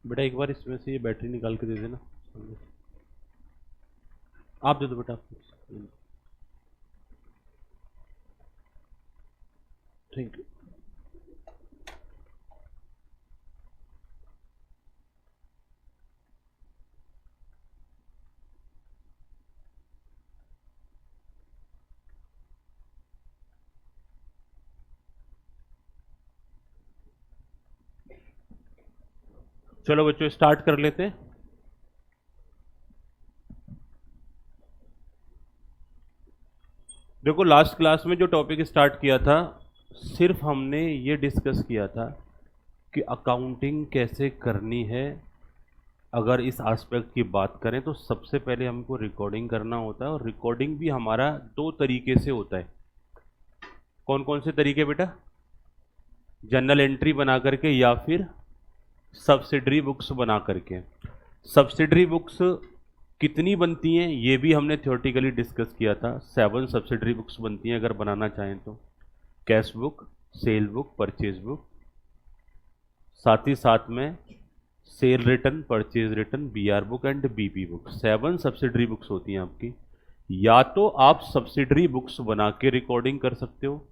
बेटा एक बार इसमें से ये बैटरी निकाल के दे देना। आप दे दो बेटा आप। Thank you. चलो बच्चों स्टार्ट कर लेते हैं। देखो लास्ट क्लास में जो टॉपिक स्टार्ट किया था, सिर्फ हमने ये डिस्कस किया था कि अकाउंटिंग कैसे करनी है। अगर इस एस्पेक्ट की बात करें तो सबसे पहले हमको रिकॉर्डिंग करना होता है, और रिकॉर्डिंग भी हमारा दो तरीके से होता है। कौन कौन से तरीके बेटा? जर्नल एंट्री बना करके या फिर सब्सिडरी बुक्स बना करके। सब्सिडरी बुक्स कितनी बनती हैं ये भी हमने थ्योरेटिकली डिस्कस किया था। 7 सब्सिडरी बुक्स बनती हैं अगर बनाना चाहें तो। Cash book, sale book, purchase book, साथ ही साथ में sale return, purchase return, BR book and BP book. 7 subsidiary books होती हैं आपकी। या तो आप सब्सिडरी बुक्स बना के रिकॉर्डिंग कर सकते हो,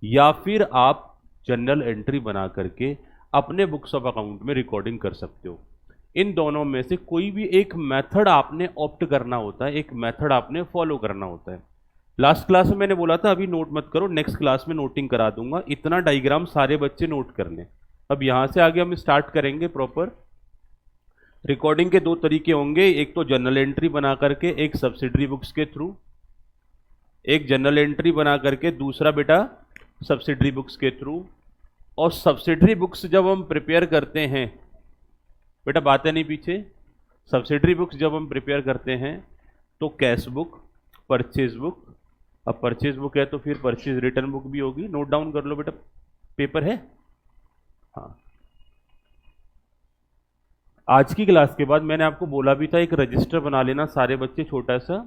या फिर आप जर्नल एंट्री बना करके अपने बुक्स ऑफ अकाउंट में रिकॉर्डिंग कर सकते हो। इन दोनों में से कोई भी एक मेथड आपने ऑप्ट करना होता है, एक मेथड आपने फॉलो करना होता है। लास्ट क्लास में मैंने बोला था अभी नोट मत करो, नेक्स्ट क्लास में नोटिंग करा दूंगा, इतना डायग्राम सारे बच्चे नोट कर लें। अब यहां से आगे हम स्टार्ट करेंगे प्रॉपर। रिकॉर्डिंग के दो तरीके होंगे, एक तो जर्नल एंट्री बना करके, एक सब्सिडरी बुक्स के थ्रू। एक जर्नल एंट्री बना करके, दूसरा बेटा सब्सिडरी बुक्स के थ्रू। और सब्सिडरी बुक्स जब हम प्रिपेयर करते हैं, बेटा बात है नहीं पीछे, सब्सिडरी बुक्स जब हम प्रिपेयर करते हैं तो कैश बुक, परचेज बुक, अब परचेज बुक है तो फिर परचेज रिटर्न बुक भी होगी। नोट डाउन कर लो बेटा, पेपर है। हाँ, आज की क्लास के बाद मैंने आपको बोला भी था एक रजिस्टर बना लेना सारे बच्चे, छोटा सा,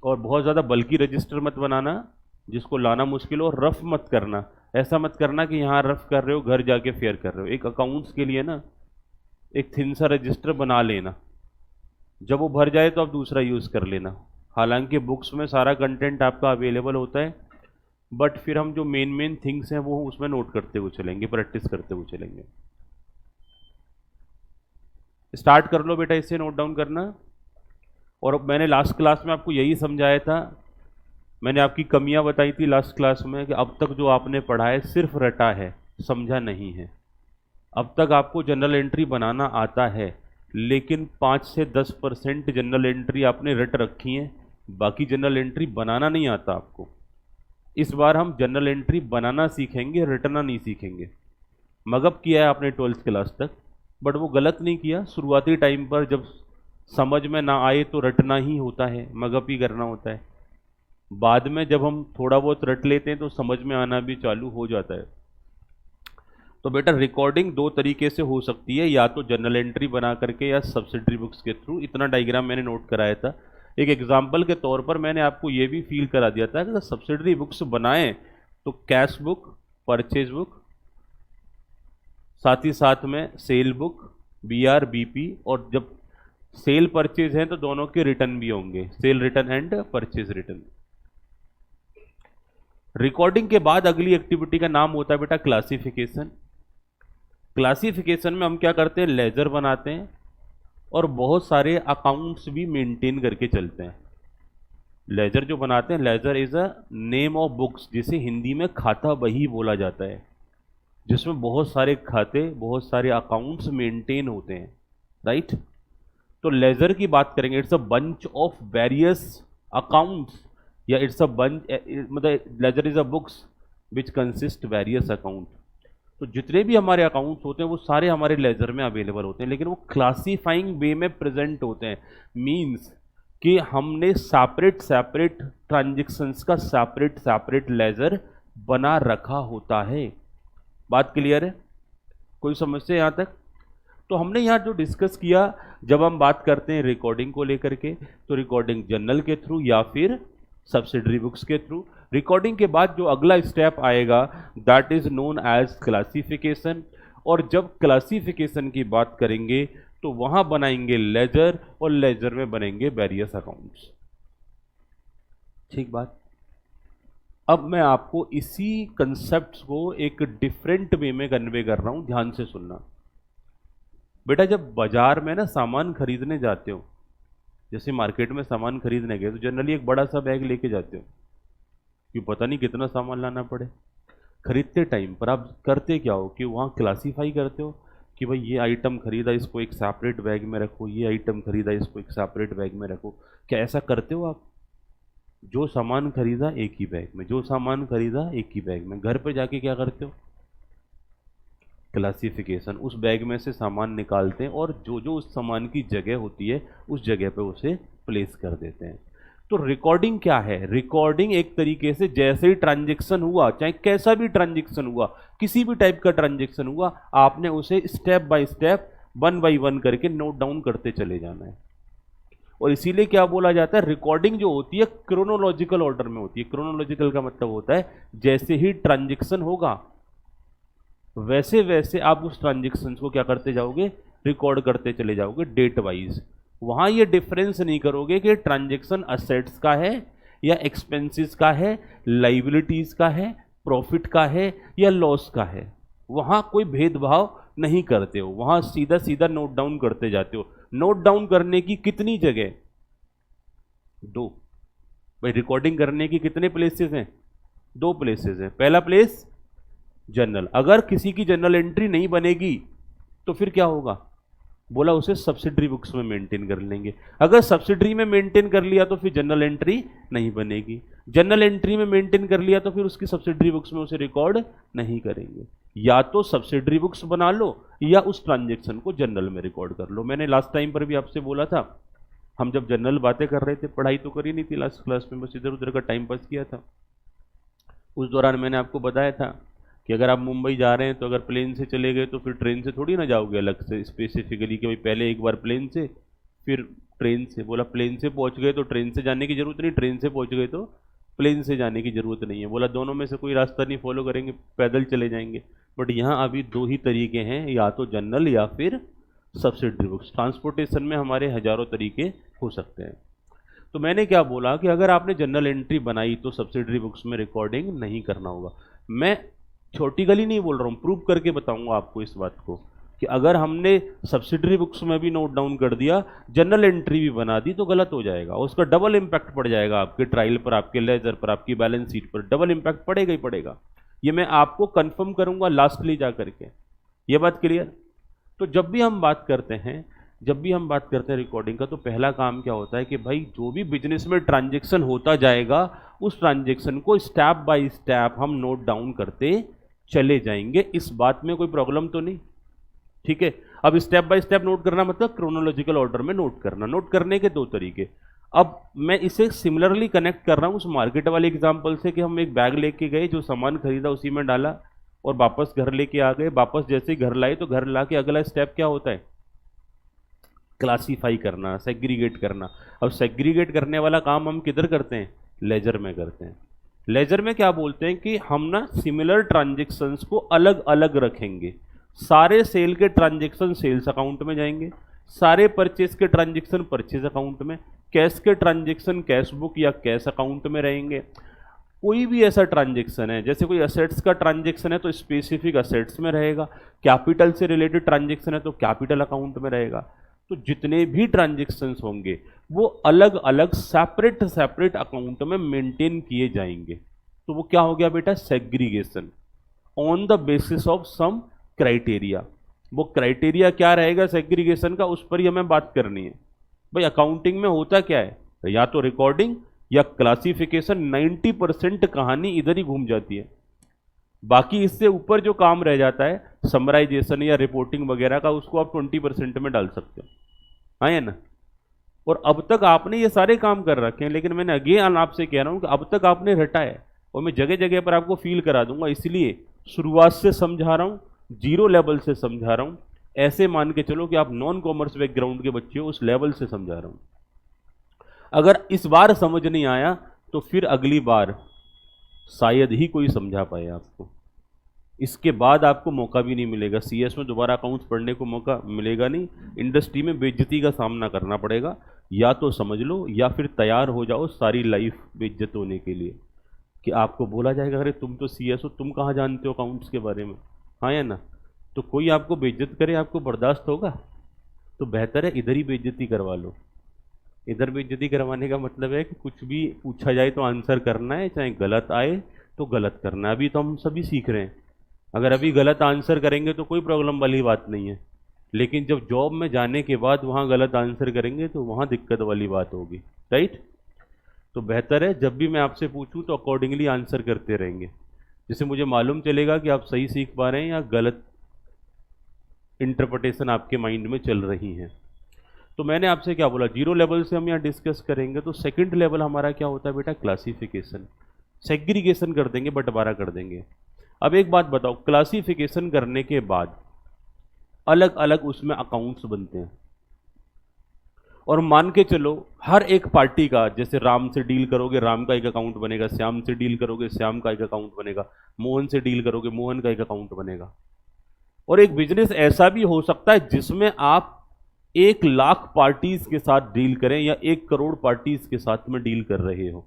और बहुत ज़्यादा बल्कि रजिस्टर मत बनाना जिसको लाना मुश्किल हो। रफ मत करना, ऐसा मत करना कि यहाँ रफ कर रहे हो घर जाके फेयर कर रहे हो। एक अकाउंट्स के लिए ना एक थिन सा रजिस्टर बना लेना, जब वो भर जाए तो आप दूसरा यूज़ कर लेना। हालांकि बुक्स में सारा कंटेंट आपका अवेलेबल होता है, बट फिर हम जो मेन मेन थिंग्स हैं वो उसमें नोट करते हुए चलेंगे, प्रैक्टिस करते हुए चलेंगे। स्टार्ट कर लो बेटा, इससे नोट डाउन करना। और मैंने लास्ट क्लास में आपको यही समझाया था, मैंने आपकी कमियां बताई थी लास्ट क्लास में कि अब तक जो आपने पढ़ा है सिर्फ रटा है, समझा नहीं है। अब तक आपको जनरल एंट्री बनाना आता है, लेकिन 5 से 10% जनरल एंट्री आपने रट रखी है, बाकी जनरल एंट्री बनाना नहीं आता आपको। इस बार हम जनरल एंट्री बनाना सीखेंगे, रटना नहीं सीखेंगे। मगअप किया है आपने 12th क्लास तक, बट वो गलत नहीं किया। शुरुआती टाइम पर जब समझ में ना आए तो रटना ही होता है, मगअप ही करना होता है। बाद में जब हम थोड़ा बहुत रट लेते हैं तो समझ में आना भी चालू हो जाता है। तो बेटा रिकॉर्डिंग दो तरीके से हो सकती है, या तो जर्नल एंट्री बना करके या सब्सिडरी बुक्स के थ्रू। इतना डायग्राम मैंने नोट कराया था। एक एग्जाम्पल के तौर पर मैंने आपको ये भी फील करा दिया था कि सब्सिडरी बुक्स बनाएं तो कैश बुक, परचेज बुक, साथ ही साथ में सेल बुक, बीआर, बीपी, और जब सेल परचेज है तो दोनों के रिटर्न भी होंगे, cell return and purchase return. Recording के बाद अगली एक्टिविटी का नाम होता है बेटा क्लासिफिकेशन। क्लासिफिकेशन में हम क्या करते हैं, लेजर बनाते हैं और बहुत सारे अकाउंट्स भी मेंटेन करके चलते हैं। लेजर जो बनाते हैं, ledger is a name of books, जिसे हिंदी में खाता बही बोला जाता है, जिसमें बहुत सारे खाते, बहुत सारे अकाउंट्स मेंटेन होते हैं, राइट। तो लेजर की बात करेंगे, it's a bunch of various accounts, या इट्स अ बंच, मतलब ledger is a books which consist various account. तो जितने भी हमारे अकाउंट्स होते हैं वो सारे हमारे लेजर में अवेलेबल होते हैं, लेकिन वो क्लासीफाइंग वे में प्रेजेंट होते हैं। मींस कि हमने सेपरेट सेपरेट ट्रांजेक्शन्स का सेपरेट सेपरेट लेजर बना रखा होता है। बात क्लियर है? कोई समस्या यहाँ तक? तो हमने यहाँ जो डिस्कस किया, जब हम बात करते हैं रिकॉर्डिंग को लेकर के, तो रिकॉर्डिंग जर्नल के थ्रू या फिर सब्सिडरी बुक्स के थ्रू। रिकॉर्डिंग के बाद जो अगला स्टेप आएगा that is known as classification. और जब क्लासिफिकेशन की बात करेंगे तो वहां बनाएंगे लेजर, और लेजर में बनेंगे वेरियस अकाउंट्स। ठीक बात। अब मैं आपको इसी कंसेप्ट को एक डिफरेंट वे में कन्वे कर रहा हूं, ध्यान से सुनना। बेटा जब बाजार में ना सामान खरीदने जाते हो, जैसे मार्केट में सामान खरीदने गए तो जनरली एक बड़ा सा बैग लेके जाते हो, क्यों पता नहीं कितना सामान लाना पड़े। खरीदते टाइम पर आप करते क्या हो कि वहाँ क्लासीफाई करते हो कि भाई ये आइटम खरीदा इसको एक सेपरेट बैग में रखो, ये आइटम खरीदा इसको एक सेपरेट बैग में रखो। क्या ऐसा करते हो आप? जो सामान खरीदा एक ही बैग में, जो सामान खरीदा एक ही बैग में। घर पे जाके क्या करते हो? क्लासिफिकेशन, उस बैग में से सामान निकालते हैं और जो जो उस सामान की जगह होती है उस जगह पे उसे प्लेस कर देते हैं। तो रिकॉर्डिंग क्या है? रिकॉर्डिंग एक तरीके से जैसे ही ट्रांजैक्शन हुआ, चाहे कैसा भी ट्रांजैक्शन हुआ, किसी भी टाइप का ट्रांजैक्शन हुआ, आपने उसे step by step, one by one करके नोट डाउन करते चले जाना है। और इसीलिए क्या बोला जाता है, रिकॉर्डिंग जो होती है क्रोनोलॉजिकल ऑर्डर में होती है। क्रोनोलॉजिकल का मतलब होता है जैसे ही ट्रांजैक्शन होगा वैसे वैसे आप उस ट्रांजैक्शन को क्या करते जाओगे, रिकॉर्ड करते चले जाओगे डेट वाइज। वहां ये डिफरेंस नहीं करोगे कि ट्रांजैक्शन असेट्स का है या एक्सपेंसेस का है, लाइबिलिटीज का है, प्रॉफिट का है या लॉस का है। वहां कोई भेदभाव नहीं करते हो, वहां सीधा सीधा नोट डाउन करते जाते हो। नोट डाउन करने की कितनी जगह? दो। भाई रिकॉर्डिंग करने की कितने प्लेसेस हैं? दो प्लेसेस हैं। पहला प्लेस जर्नल, अगर किसी की जर्नल एंट्री नहीं बनेगी तो फिर क्या होगा? बोला उसे सब्सिडरी बुक्स में मेंटेन कर लेंगे। अगर सब्सिडरी में मेंटेन कर लिया तो फिर जर्नल एंट्री नहीं बनेगी। जर्नल एंट्री में मेंटेन कर लिया तो फिर उसकी सब्सिडरी बुक्स में उसे रिकॉर्ड नहीं करेंगे। या तो सब्सिडरी बुक्स बना लो या उस ट्रांजेक्शन को जर्नल में रिकॉर्ड कर लो। मैंने लास्ट टाइम पर भी आपसे बोला था, हम जब जनरल बातें कर रहे थे, पढ़ाई तो करी नहीं थी लास्ट क्लास में, बस इधर उधर का टाइम पास किया था। उस दौरान मैंने आपको बताया था कि अगर आप मुंबई जा रहे हैं तो अगर प्लेन से चले गए तो फिर ट्रेन से थोड़ी ना जाओगे अलग से स्पेसिफिकली कि भाई पहले एक बार प्लेन से फिर ट्रेन से। बोला प्लेन से पहुंच गए तो ट्रेन से जाने की जरूरत नहीं, ट्रेन से पहुंच गए तो प्लेन से जाने की जरूरत नहीं है। बोला दोनों में से कोई रास्ता नहीं फॉलो करेंगे, पैदल चले जाएंगे। बट यहाँ अभी दो ही तरीके हैं, या तो जनरल या फिर सब्सिडरी बुक्स। ट्रांसपोर्टेशन में हमारे हजारों तरीके हो सकते हैं। तो मैंने क्या बोला कि अगर आपने जनरल एंट्री बनाई तो सब्सिडरी बुक्स में रिकॉर्डिंग नहीं करना होगा। मैं छोटी गली नहीं बोल रहा हूँ, प्रूव करके बताऊंगा आपको इस बात को कि अगर हमने सब्सिडरी बुक्स में भी नोट डाउन कर दिया, जनरल एंट्री भी बना दी तो गलत हो जाएगा। उसका डबल इम्पैक्ट पड़ जाएगा आपके ट्रायल पर, आपके लेजर पर, आपकी बैलेंस शीट पर। डबल इम्पैक्ट पड़ेगा ही पड़ेगा। ये मैं आपको कंफर्म करूंगा लास्टली जा करके। ये बात क्लियर? तो जब भी हम बात करते हैं रिकॉर्डिंग का, तो पहला काम क्या होता है कि भाई जो भी बिजनेस में ट्रांजैक्शन होता जाएगा उस ट्रांजैक्शन को स्टेप बाय स्टेप हम नोट डाउन करते चले जाएंगे। इस बात में कोई प्रॉब्लम तो नहीं? ठीक है। अब स्टेप बाय स्टेप नोट करना मतलब क्रोनोलॉजिकल ऑर्डर में नोट करना। नोट करने के दो तरीके। अब मैं इसे सिमिलरली कनेक्ट कर रहा हूं उस मार्केट वाले एग्जांपल से कि हम एक बैग लेके गए, जो सामान खरीदा उसी में डाला और वापस घर लेके आ गए। वापस जैसे ही घर लाए तो घर ला के अगला स्टेप क्या होता है? क्लासीफाई करना, सेग्रीगेट करना। अब सेग्रीगेट करने वाला काम हम किधर करते हैं? लेजर में करते हैं। लेजर में क्या बोलते हैं कि हम ना सिमिलर ट्रांजैक्शंस को अलग अलग रखेंगे। सारे सेल के ट्रांजैक्शन सेल्स अकाउंट में जाएंगे, सारे परचेज के ट्रांजैक्शन परचेज अकाउंट में, कैश के ट्रांजैक्शन कैश बुक या कैश अकाउंट में रहेंगे। कोई भी ऐसा ट्रांजैक्शन है, जैसे कोई असेट्स का ट्रांजैक्शन है तो स्पेसिफिक असेट्स में रहेगा, कैपिटल से रिलेटेड ट्रांजैक्शन है तो कैपिटल अकाउंट में रहेगा। तो जितने भी ट्रांजैक्शंस होंगे वो अलग अलग सेपरेट सेपरेट अकाउंट में मेंटेन किए जाएंगे। तो वो क्या हो गया बेटा? Segregation on the basis of some criteria. वो क्राइटेरिया क्या रहेगा सेग्रीगेशन का, उस पर ही हमें बात करनी है। भाई अकाउंटिंग में होता क्या है, या तो रिकॉर्डिंग या क्लासिफिकेशन। 90% कहानी इधर ही घूम जाती है। बाकी इससे ऊपर जो काम रह जाता है समराइजेशन या रिपोर्टिंग वगैरह का, उसको आप 20% में डाल सकते हो, है ना। और अब तक आपने ये सारे काम कर रखे हैं, लेकिन मैंने अगेन आपसे कह रहा हूं कि अब तक आपने रटा है, और मैं जगह जगह पर आपको फील करा दूंगा। इसलिए शुरुआत से समझा रहा हूं, जीरो लेवल से समझा रहा हूं। ऐसे मान के चलो कि आप नॉन कॉमर्स बैकग्राउंड के बच्चे हो, उस लेवल से समझा रहा हूं। अगर इस बार समझ नहीं आया तो फिर अगली बार शायद ही कोई समझा पाए आपको। इसके बाद आपको मौका भी नहीं मिलेगा, सीएस में दोबारा अकाउंट्स पढ़ने को मौका मिलेगा नहीं, इंडस्ट्री में बेइज्जती का सामना करना पड़ेगा। या तो समझ लो या फिर तैयार हो जाओ सारी लाइफ बेइज्जत होने के लिए, कि आपको बोला जाएगा अरे तुम तो सीएस हो, तुम कहाँ जानते हो अकाउंट्स के बारे में, हाँ या ना। तो कोई आपको बेइज्जत करे, आपको बर्दाश्त होगा? तो बेहतर है इधर ही बेइज्जती करवा लो। इधर बेइज्जती करवाने का मतलब है कि कुछ भी पूछा जाए तो आंसर करना है, चाहे गलत आए तो गलत करना है। अभी तो हम सभी सीख रहे हैं, अगर अभी गलत आंसर करेंगे तो कोई प्रॉब्लम वाली बात नहीं है, लेकिन जब जॉब में जाने के बाद वहाँ गलत आंसर करेंगे तो वहाँ दिक्कत वाली बात होगी, राइट। तो बेहतर है जब भी मैं आपसे पूछूं तो अकॉर्डिंगली आंसर करते रहेंगे, जिससे मुझे मालूम चलेगा कि आप सही सीख पा रहे हैं या गलत इंटरप्रिटेशन आपके माइंड में चल रही है। तो मैंने आपसे क्या बोला, जीरो लेवल से हम यहाँ डिस्कस करेंगे। तो सेकंड लेवल हमारा क्या होता है बेटा, क्लासिफिकेशन, सेग्रीगेशन कर देंगे, बंटवारा कर देंगे। अब एक बात बताओ, क्लासिफिकेशन करने के बाद अलग अलग उसमें अकाउंट्स बनते हैं, और मान के चलो हर एक पार्टी का, जैसे राम से डील करोगे राम का एक अकाउंट बनेगा, श्याम से डील करोगे श्याम का एक अकाउंट बनेगा, मोहन से डील करोगे मोहन का एक अकाउंट बनेगा। और एक बिजनेस ऐसा भी हो सकता है जिसमें आप 1 लाख पार्टीज के साथ डील करें या 1 करोड़ पार्टीज के साथ में डील कर रहे हो।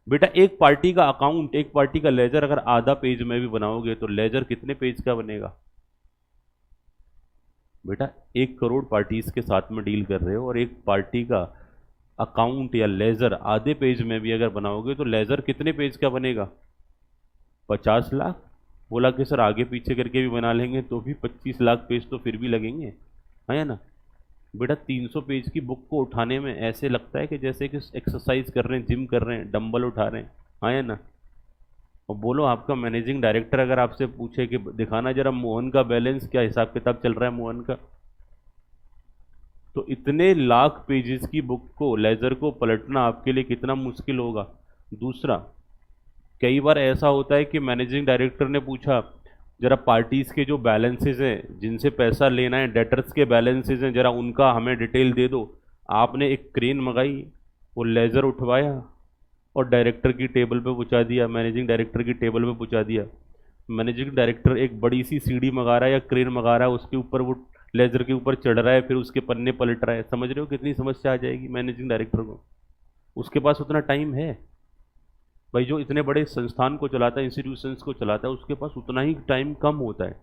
बेटा एक पार्टी का अकाउंट, एक पार्टी का लेजर अगर आधा पेज में भी बनाओगे तो लेजर कितने पेज का बनेगा? बेटा 1 करोड़ पार्टीज के साथ में डील कर रहे हो और एक पार्टी का अकाउंट या लेजर आधे पेज में भी अगर बनाओगे तो लेजर कितने पेज का बनेगा? 50 लाख। बोला कि सर आगे पीछे करके भी बना लेंगे तो भी 25 लाख पेज तो फिर भी लगेंगे, है ना। बेटा 300 पेज की बुक को उठाने में ऐसे लगता है कि जैसे कि एक्सरसाइज कर रहे हैं, जिम कर रहे हैं, डंबल उठा रहे हैं, है ना। और बोलो आपका मैनेजिंग डायरेक्टर अगर आपसे पूछे कि दिखाना जरा मोहन का बैलेंस, क्या हिसाब किताब चल रहा है मोहन का, तो इतने लाख पेजेस की बुक को, लेजर को पलटना आपके लिए कितना मुश्किल होगा। दूसरा, कई बार ऐसा होता है कि मैनेजिंग डायरेक्टर ने पूछा जरा पार्टीज के जो बैलेंसेज हैं, जिनसे पैसा लेना है, डेटर्स के बैलेंसेज हैं, जरा उनका हमें डिटेल दे दो। आपने एक क्रेन मंगाई, वो लेज़र उठवाया और डायरेक्टर की टेबल पे पहुंचा दिया, मैनेजिंग डायरेक्टर की टेबल पे पहुंचा दिया। मैनेजिंग डायरेक्टर एक बड़ी सी सीढ़ी मंगा रहा है या क्रेन मंगा रहा है, उसके ऊपर वो लेज़र के ऊपर चढ़ रहा है, फिर उसके पन्ने पलट रहा है। समझ रहे हो कितनी समस्या आ जाएगी मैनेजिंग डायरेक्टर को? उसके पास उतना टाइम है भाई? जो इतने बड़े संस्थान को चलाता है, इंस्टीट्यूशंस को चलाता है, उसके पास उतना ही टाइम कम होता है।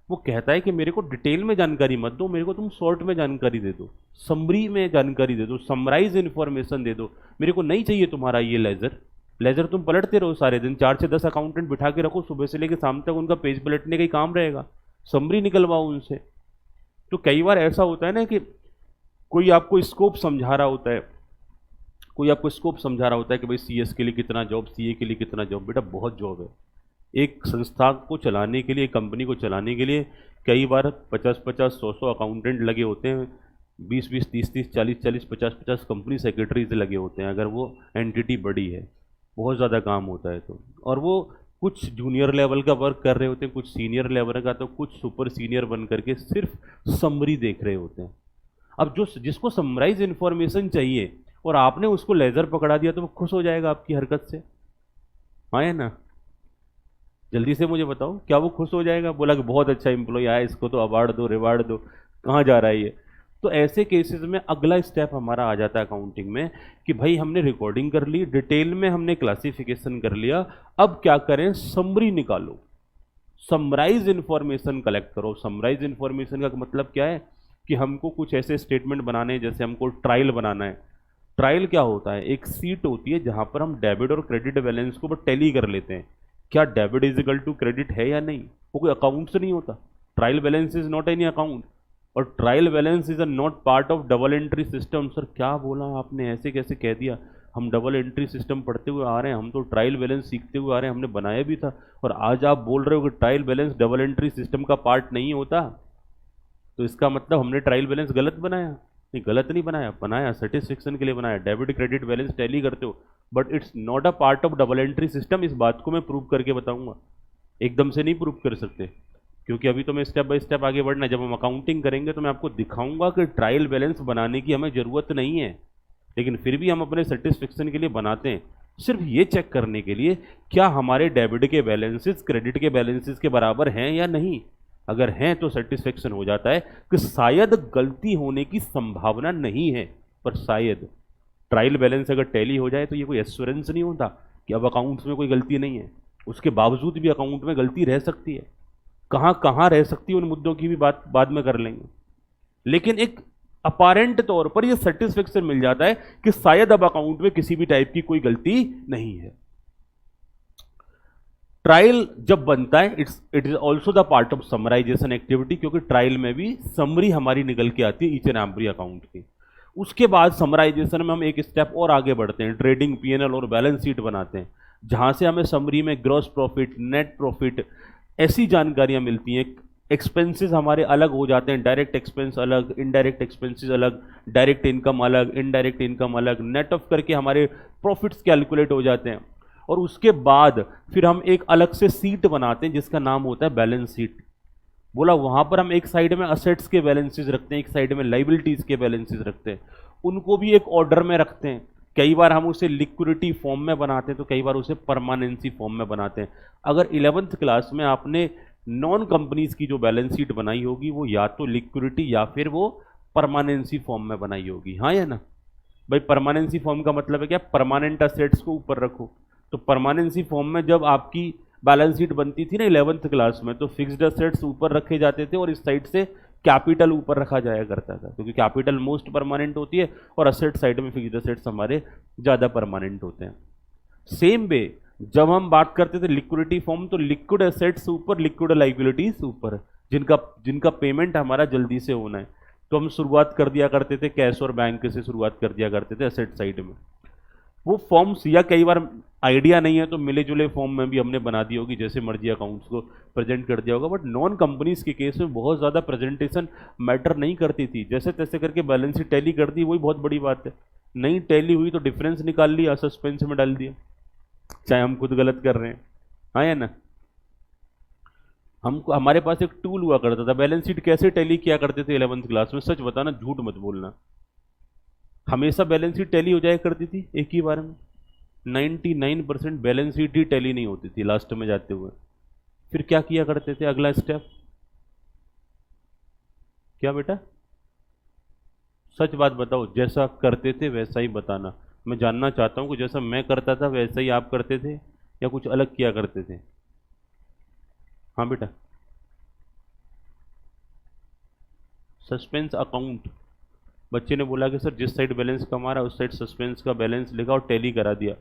वो कहता है कि मेरे को डिटेल में जानकारी मत दो, मेरे को तुम शॉर्ट में जानकारी दे दो, समरी में जानकारी दे दो, समराइज इन्फॉर्मेशन दे दो। मेरे को नहीं चाहिए तुम्हारा ये लेजर। लेजर तुम पलटते रहो सारे दिन, 4 से 10 अकाउंटेंट बिठा के रखो, सुबह से लेकर शाम तक उनका पेज पलटने का ही काम रहेगा, समरी निकलवाओ उनसे। तो कई बार ऐसा होता है ना कि कोई आपको स्कोप समझा रहा होता है, कोई आपको स्कोप समझा रहा होता है कि भाई सीएस के लिए कितना जॉब, सीए के लिए कितना जॉब। बेटा बहुत जॉब है। एक संस्था को चलाने के लिए, एक कंपनी को चलाने के लिए कई बार 50-50, 100-100 अकाउंटेंट लगे होते हैं, 20-20, 30-30, 40-40, 50-50 कंपनी सेक्रेटरीज लगे होते हैं, अगर वो एंटिटी बड़ी है, बहुत ज़्यादा काम होता है तो। और वो कुछ जूनियर लेवल का वर्क कर रहे होते हैं, कुछ सीनियर लेवल का, तो कुछ सुपर सीनियर बन करके सिर्फ समरी देख रहे होते हैं। अब जो जिसको समराइज इन्फॉर्मेशन चाहिए और आपने उसको लेजर पकड़ा दिया तो वो खुश हो जाएगा आपकी हरकत से, हाँ है ना। जल्दी से मुझे बताओ, क्या वो खुश हो जाएगा? बोला कि बहुत अच्छा एम्प्लॉय आया, इसको तो अवार्ड दो, रिवार्ड दो। कहाँ जा रहा है ये? तो ऐसे केसेस में अगला स्टेप हमारा आ जाता है अकाउंटिंग में कि भाई हमने रिकॉर्डिंग कर ली, डिटेल में हमने क्लासिफिकेशन कर लिया, अब क्या करें? समरी निकालो, समराइज इंफॉर्मेशन कलेक्ट करो। समराइज इंफॉर्मेशन का मतलब क्या है कि हमको कुछ ऐसे स्टेटमेंट बनाने हैं, जैसे हमको ट्रायल बनाना है। ट्रायल क्या होता है? एक सीट होती है जहां पर हम डेबिट और क्रेडिट बैलेंस को टैली कर लेते हैं, क्या debit is equal to credit है या नहीं। वो कोई अकाउंट से नहीं होता, trial balance is not any account, और trial balance is a not part of double entry system. Sir क्या बोला आपने, ऐसे कैसे कह दिया? हम डबल एंट्री सिस्टम पढ़ते हुए आ रहे हैं, हम तो ट्रायल बैलेंस सीखते हुए आ रहे हैं, हमने बनाया भी था, और आज आप बोल रहे हो कि trial balance double entry system का पार्ट नहीं होता। तो इसका मतलब हमने ट्रायल बैलेंस गलत बनाया? नहीं, गलत नहीं बनाया, बनाया सेटिस्फेक्शन के लिए बनाया। डेबिट क्रेडिट बैलेंस टैली करते हो, but it's not a part of double entry system. इस बात को मैं प्रूव करके बताऊंगा, एकदम से नहीं प्रूव कर सकते, क्योंकि अभी तो मैं स्टेप बाय स्टेप आगे बढ़ना है। जब हम अकाउंटिंग करेंगे तो मैं आपको दिखाऊंगा कि ट्रायल बैलेंस बनाने की हमें ज़रूरत नहीं है, लेकिन फिर भी हम अपने सेटिस्फेक्शन के लिए बनाते हैं। सिर्फ ये चेक करने के लिए क्या हमारे डेबिट के बैलेंसेस क्रेडिट के बैलेंसेस के बराबर हैं या नहीं। अगर हैं तो सेटिस्फेक्शन हो जाता है कि शायद गलती होने की संभावना नहीं है, पर शायद ट्रायल बैलेंस अगर टैली हो जाए तो ये कोई एश्योरेंस नहीं होता कि अब अकाउंट्स में कोई गलती नहीं है। उसके बावजूद भी अकाउंट में गलती रह सकती है। कहाँ कहाँ रह सकती है उन मुद्दों की भी बात बाद में कर लेंगे, लेकिन एक अपारेंट तौर पर यह सेटिस्फेक्शन मिल जाता है कि शायद अब अकाउंट में किसी भी टाइप की कोई गलती नहीं है। ट्रायल जब बनता है it is also the part of summarisation activity, क्योंकि ट्रायल में भी समरी हमारी निकल के आती है ईच एंड एवरी अकाउंट की। उसके बाद समराइजेशन में हम एक स्टेप और आगे बढ़ते हैं, ट्रेडिंग पीएनएल और बैलेंस शीट बनाते हैं, जहां से हमें समरी में ग्रॉस प्रॉफिट नेट प्रॉफिट ऐसी जानकारियां मिलती हैं। एक्सपेंसेस हमारे अलग हो जाते हैं, डायरेक्ट एक्सपेंस अलग, इनडायरेक्ट एक्सपेंसेस अलग, डायरेक्ट इनकम अलग, इनडायरेक्ट इनकम अलग, नेट ऑफ करके हमारे प्रॉफिट्स कैलकुलेट हो जाते हैं। और उसके बाद फिर हम एक अलग से सीट बनाते हैं जिसका नाम होता है बैलेंस शीट। बोला वहां पर हम एक साइड में असेट्स के बैलेंसेस रखते हैं, एक साइड में लाइबिलिटीज के बैलेंसेस रखते हैं, उनको भी एक ऑर्डर में रखते हैं। कई बार हम उसे लिक्विडिटी फॉर्म में बनाते हैं तो कई बार उसे परमानेंसी फॉर्म में बनाते हैं। अगर 11th क्लास में आपने नॉन कंपनीज की जो बैलेंस शीट बनाई होगी वो या तो लिक्विडिटी या फिर वो परमानेंसी फॉर्म में बनाई होगी, हाँ या ना भाई। परमानेंसी फॉर्म का मतलब है क्या, परमानेंट असेट्स को ऊपर रखो। तो परमानेंसी फॉर्म में जब आपकी बैलेंस शीट बनती थी ना 11th क्लास में, तो फिक्स्ड असेट्स ऊपर रखे जाते थे और इस साइड से कैपिटल ऊपर रखा जाया करता था, क्योंकि कैपिटल मोस्ट परमानेंट होती है और असेट साइड में फिक्स्ड असेट्स हमारे ज़्यादा परमानेंट होते हैं। सेम वे जब हम बात करते थे लिक्विडिटी फॉर्म, तो लिक्विड एसेट्स ऊपर, लिक्विड लाइबिलिटीज ऊपर, जिनका जिनका पेमेंट हमारा जल्दी से होना है, तो हम शुरुआत कर दिया करते थे कैश और बैंक से शुरुआत कर दिया करते थे एसेट साइड में। वो फॉर्म्स या कई बार आइडिया नहीं है तो मिले जुले फॉर्म में भी हमने बना दी होगी, जैसे मर्जी अकाउंट्स को प्रेजेंट कर दिया होगा। बट नॉन कंपनीज के केस में बहुत ज़्यादा प्रेजेंटेशन मैटर नहीं करती थी, जैसे तैसे करके बैलेंस शीट टैली कर दी, वही बहुत बड़ी बात है। नहीं टैली हुई तो डिफरेंस निकाल लिया, सस्पेंस में डाल दिया, चाहे हम खुद गलत कर रहे हैं, हाँ या ना। हमको हमारे पास एक टूल हुआ करता था, बैलेंस शीट कैसे टैली किया करते थे 11th क्लास में, सच बताना झूठ मत बोलना। हमेशा बैलेंस शीट टैली हो जाया करती थी एक ही बार में, 99% बैलेंस शीट ही टैली नहीं होती थी लास्ट में जाते हुए। फिर क्या किया करते थे, अगला स्टेप क्या बेटा, सच बात बताओ, जैसा करते थे वैसा ही बताना। मैं जानना चाहता हूं कि जैसा मैं करता था वैसा ही आप करते थे या कुछ अलग किया करते थे। हाँ बेटा, सस्पेंस अकाउंट, बच्चे ने बोला कि सर जिस साइड बैलेंस कम आ रहा है उस साइड सस्पेंस का बैलेंस लिखा और टैली करा दिया।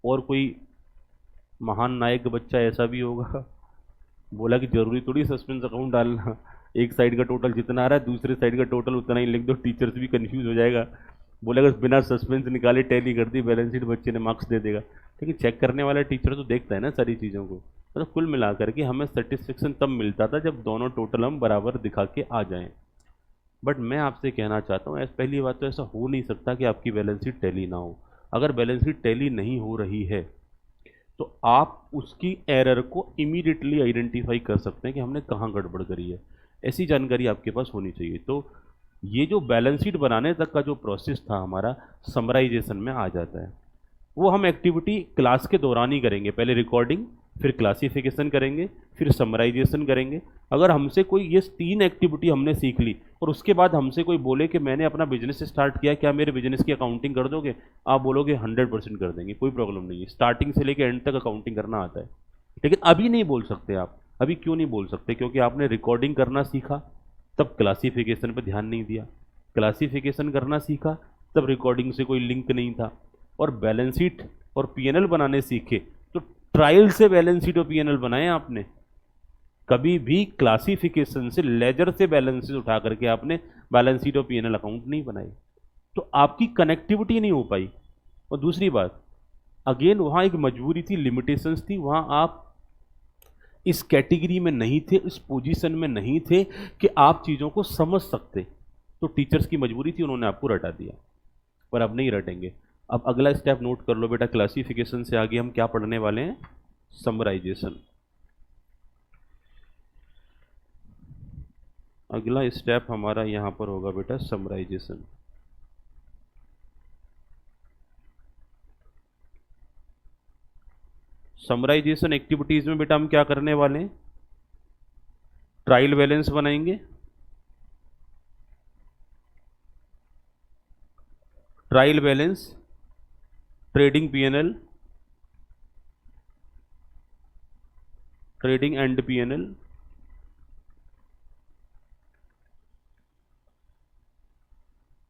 और कोई महान नायक बच्चा ऐसा भी होगा, बोला कि जरूरी थोड़ी सस्पेंस अकाउंट डालना, एक साइड का टोटल जितना आ रहा है दूसरे साइड का टोटल उतना ही लिख दो, टीचर्स भी कंफ्यूज हो जाएगा। बोलेगा बिना सस्पेंस निकाले टैली कर दी बैलेंस शीट, बच्चे ने मार्क्स दे देगा। लेकिन चेक करने वाला टीचर तो देखता है ना सारी चीज़ों को। तो कुल मिलाकर के हमें सेटिस्फेक्शन तब मिलता था जब दोनों टोटल हम बराबर दिखा के आ जाएं। बट मैं आपसे कहना चाहता हूँ, पहली बात तो ऐसा हो नहीं सकता कि आपकी बैलेंस शीट टैली ना हो। अगर बैलेंस शीट टैली नहीं हो रही है तो आप उसकी एरर को इमीडिएटली आइडेंटिफाई कर सकते हैं कि हमने कहाँ गड़बड़ करी है। ऐसी जानकारी आपके पास होनी चाहिए। तो ये जो बैलेंस शीट बनाने तक का जो प्रोसेस था हमारा समराइजेशन में आ जाता है। वो हम एक्टिविटी क्लास के दौरान ही करेंगे, पहले रिकॉर्डिंग, फिर क्लासिफिकेशन करेंगे, फिर समराइजेशन करेंगे। अगर हमसे कोई ये 3 एक्टिविटी हमने सीख ली और उसके बाद हमसे कोई बोले कि मैंने अपना बिजनेस स्टार्ट किया, क्या मेरे बिजनेस की अकाउंटिंग कर दोगे, आप बोलोगे 100% कर देंगे, कोई प्रॉब्लम नहीं है। स्टार्टिंग से लेकर एंड तक अकाउंटिंग करना आता है। लेकिन अभी नहीं बोल सकते आप। अभी क्यों नहीं बोल सकते, क्योंकि आपने रिकॉर्डिंग करना सीखा तब क्लासिफिकेशन पर ध्यान नहीं दिया, क्लासिफिकेशन करना सीखा तब रिकॉर्डिंग से कोई लिंक नहीं था, और बैलेंस शीट और पीएनएल बनाने सीखे तो ट्रायल से बैलेंस शीट और पीएनएल बनाए आपने। कभी भी क्लासिफिकेशन से लेजर से बैलेंसेस उठा करके आपने बैलेंस शीट और पीएनएल अकाउंट नहीं बनाए, तो आपकी कनेक्टिविटी नहीं हो पाई। और दूसरी बात, अगेन वहां एक मजबूरी थी, लिमिटेशंस थी, वहां आप इस कैटेगरी में नहीं थे, इस पोजीशन में नहीं थे कि आप चीज़ों को समझ सकते। तो टीचर्स की मजबूरी थी, उन्होंने आपको रटा दिया, पर अब नहीं रटेंगे। अब अगला स्टेप नोट कर लो बेटा, क्लासिफिकेशन से आगे हम क्या पढ़ने वाले हैं, समराइजेशन। अगला स्टेप हमारा यहां पर होगा बेटा समराइजेशन। समराइजेशन एक्टिविटीज में बेटा हम क्या करने वाले हैं, ट्रायल बैलेंस बनाएंगे, trial balance, trading PNL, trading and PNL,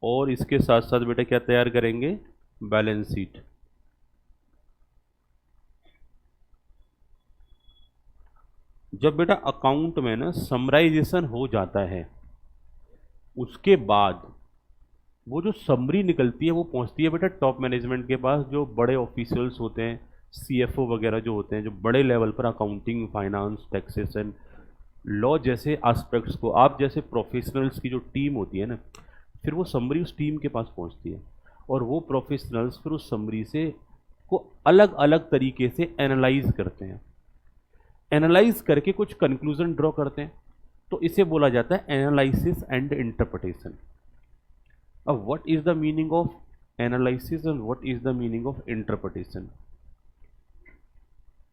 और इसके साथ साथ बेटा क्या तैयार करेंगे, बैलेंस शीट। जब बेटा अकाउंट में ना समराइजेशन हो जाता है, उसके बाद वो जो समरी निकलती है वो पहुंचती है बेटा टॉप मैनेजमेंट के पास, जो बड़े ऑफिशियल्स होते हैं, सीएफओ वगैरह जो होते हैं, जो बड़े लेवल पर अकाउंटिंग, फाइनेंस, टैक्सेशन, लॉ जैसे एस्पेक्ट्स को, आप जैसे प्रोफेशनल्स की जो टीम होती है ना, फिर वो समरी उस टीम के पास पहुंचती है, और वो प्रोफेशनल्स फिर उस समरी से को अलग अलग तरीके से एनालाइज करते हैं, एनालाइज करके कुछ कंक्लूजन ड्रॉ करते हैं, तो इसे बोला जाता है एनालिसिस एंड इंटरप्रिटेशन। अब what is the meaning of analysis and what is the meaning of interpretation?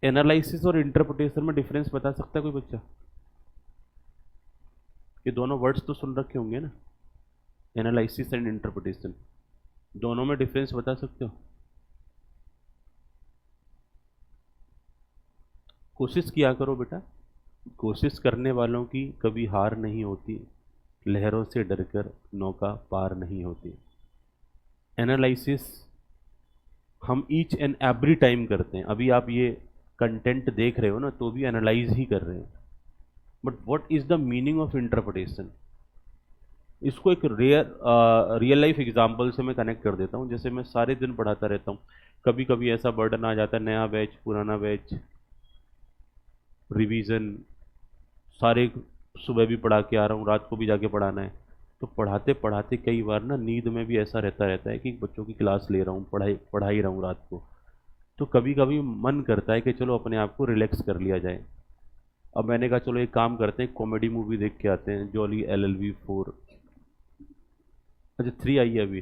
Analysis और इंटरप्रिटेशन में डिफरेंस बता सकता है कोई बच्चा? ये दोनों वर्ड्स तो सुन रखे होंगे ना, एनालिसिस एंड इंटरप्रिटेशन, दोनों में डिफरेंस बता सकते हो? कोशिश किया करो बेटा, कोशिश करने वालों की कभी हार नहीं होती, लहरों से डरकर नौका पार नहीं होती। एनालिसिस हम ईच एंड एवरी टाइम करते हैं, अभी आप ये कंटेंट देख रहे हो ना तो भी एनालाइज ही कर रहे हैं, but what is the meaning of interpretation? इसको एक रियल लाइफ एग्जांपल से मैं कनेक्ट कर देता हूँ। जैसे मैं सारे दिन पढ़ाता रहता हूँ, कभी कभी ऐसा बर्डन आ जाता है, नया बैच, पुराना बैच, रिवीजन, सारे सुबह भी पढ़ा के आ रहा हूँ, रात को भी जाके पढ़ाना है, तो पढ़ाते पढ़ाते कई बार ना नींद में भी ऐसा रहता है कि बच्चों की क्लास ले रहा हूँ, पढ़ा ही रहा हूँ रात को, तो कभी कभी मन करता है कि चलो अपने आप को रिलैक्स कर लिया जाए। अब मैंने कहा चलो एक काम करते हैं, कॉमेडी मूवी देख के आते हैं, जॉली LLB 4। अच्छा 3 आई है अभी,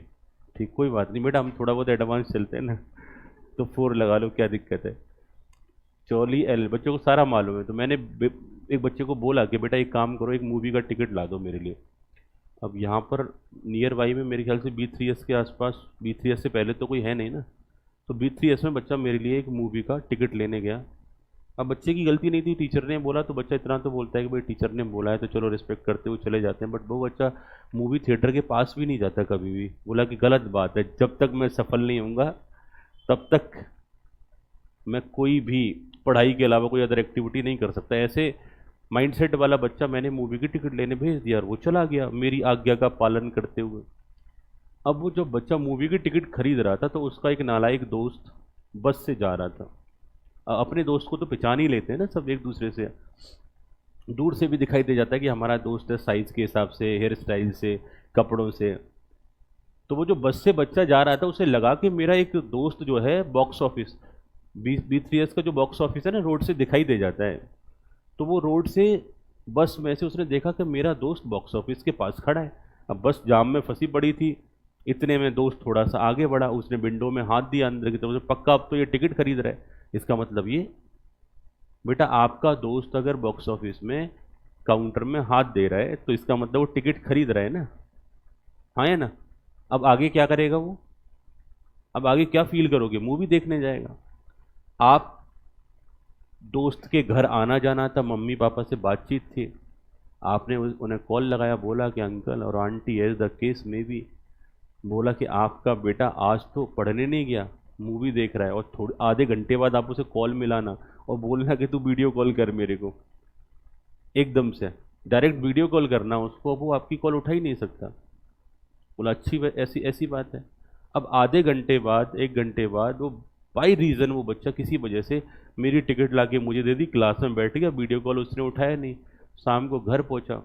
ठीक, कोई बात नहीं बेटा, हम थोड़ा बहुत एडवांस चलते हैं ना, तो 4 लगा लो, क्या दिक्कत है। जॉली एल बच्चों को सारा मालूम है, तो मैंने एक बच्चे को बोला कि बेटा एक काम करो, एक मूवी का टिकट ला दो मेरे लिए। अब यहाँ पर नियर बाई में मेरे ख्याल से B3S के आसपास, B3S से पहले तो कोई है नहीं ना, तो B3S में बच्चा मेरे लिए एक मूवी का टिकट लेने गया। अब बच्चे की गलती नहीं थी, टीचर ने बोला, तो बच्चा इतना तो बोलता है कि भाई टीचर ने बोला है तो चलो रिस्पेक्ट करते हुए चले जाते हैं, बट वो बच्चा मूवी थिएटर के पास भी नहीं जाता कभी भी। बोला कि गलत बात है, जब तक मैं सफल नहीं होऊंगा तब तक मैं कोई भी पढ़ाई के अलावा कोई अदर एक्टिविटी नहीं कर सकता। ऐसे माइंडसेट वाला बच्चा मैंने मूवी की टिकट लेने भेज दिया और वो चला गया मेरी आज्ञा का पालन करते हुए। अब वो जो बच्चा मूवी की टिकट खरीद रहा था, तो उसका एक नालायक दोस्त बस से जा रहा था। अपने दोस्त को तो पहचान ही लेते हैं ना सब एक दूसरे से, दूर से भी दिखाई दे जाता है कि हमारा दोस्त है, साइज के हिसाब से, हेयर स्टाइल से, कपड़ों से। तो वो जो बस से बच्चा जा रहा था, उसे लगा कि मेरा एक दोस्त जो है बॉक्स ऑफिस, B3S का जो बॉक्स ऑफिस है ना, रोड से दिखाई दे जाता है। तो वो रोड से बस में से उसने देखा कि मेरा दोस्त बॉक्स ऑफिस के पास खड़ा है। अब बस जाम में फंसी पड़ी थी, इतने में दोस्त थोड़ा सा आगे बढ़ा, उसने विंडो में हाथ दिया अंदर की तरफ से, पक्का अब तो ये टिकट खरीद रहा है। इसका मतलब ये बेटा, आपका दोस्त अगर बॉक्स ऑफिस में काउंटर में हाथ दे रहा है तो इसका मतलब वो टिकट खरीद रहा है ना, हाँ है ना। अब आगे क्या करेगा वो, अब आगे क्या फील करोगे? मूवी देखने जाएगा। आप दोस्त के घर आना जाना था, मम्मी पापा से बातचीत थी, आपने उन्हें कॉल लगाया, बोला कि अंकल और आंटी एज द केस में भी, बोला कि आपका बेटा आज तो पढ़ने नहीं गया, मूवी देख रहा है, और थोड़े आधे घंटे बाद आप उसे कॉल मिलाना और बोलना कि तू वीडियो कॉल कर मेरे को। एकदम से डायरेक्ट वीडियो कॉल करना उसको, अब वो आपकी कॉल उठा ही नहीं सकता। बोला अच्छी ऐसी ऐसी बात है। अब आधे घंटे बाद, 1 घंटे बाद, वो बाई रीज़न वो बच्चा किसी वजह से मेरी टिकट ला के मुझे दे दी, क्लास में बैठ गया, वीडियो कॉल उसने उठाया नहीं, शाम को घर पहुंचा,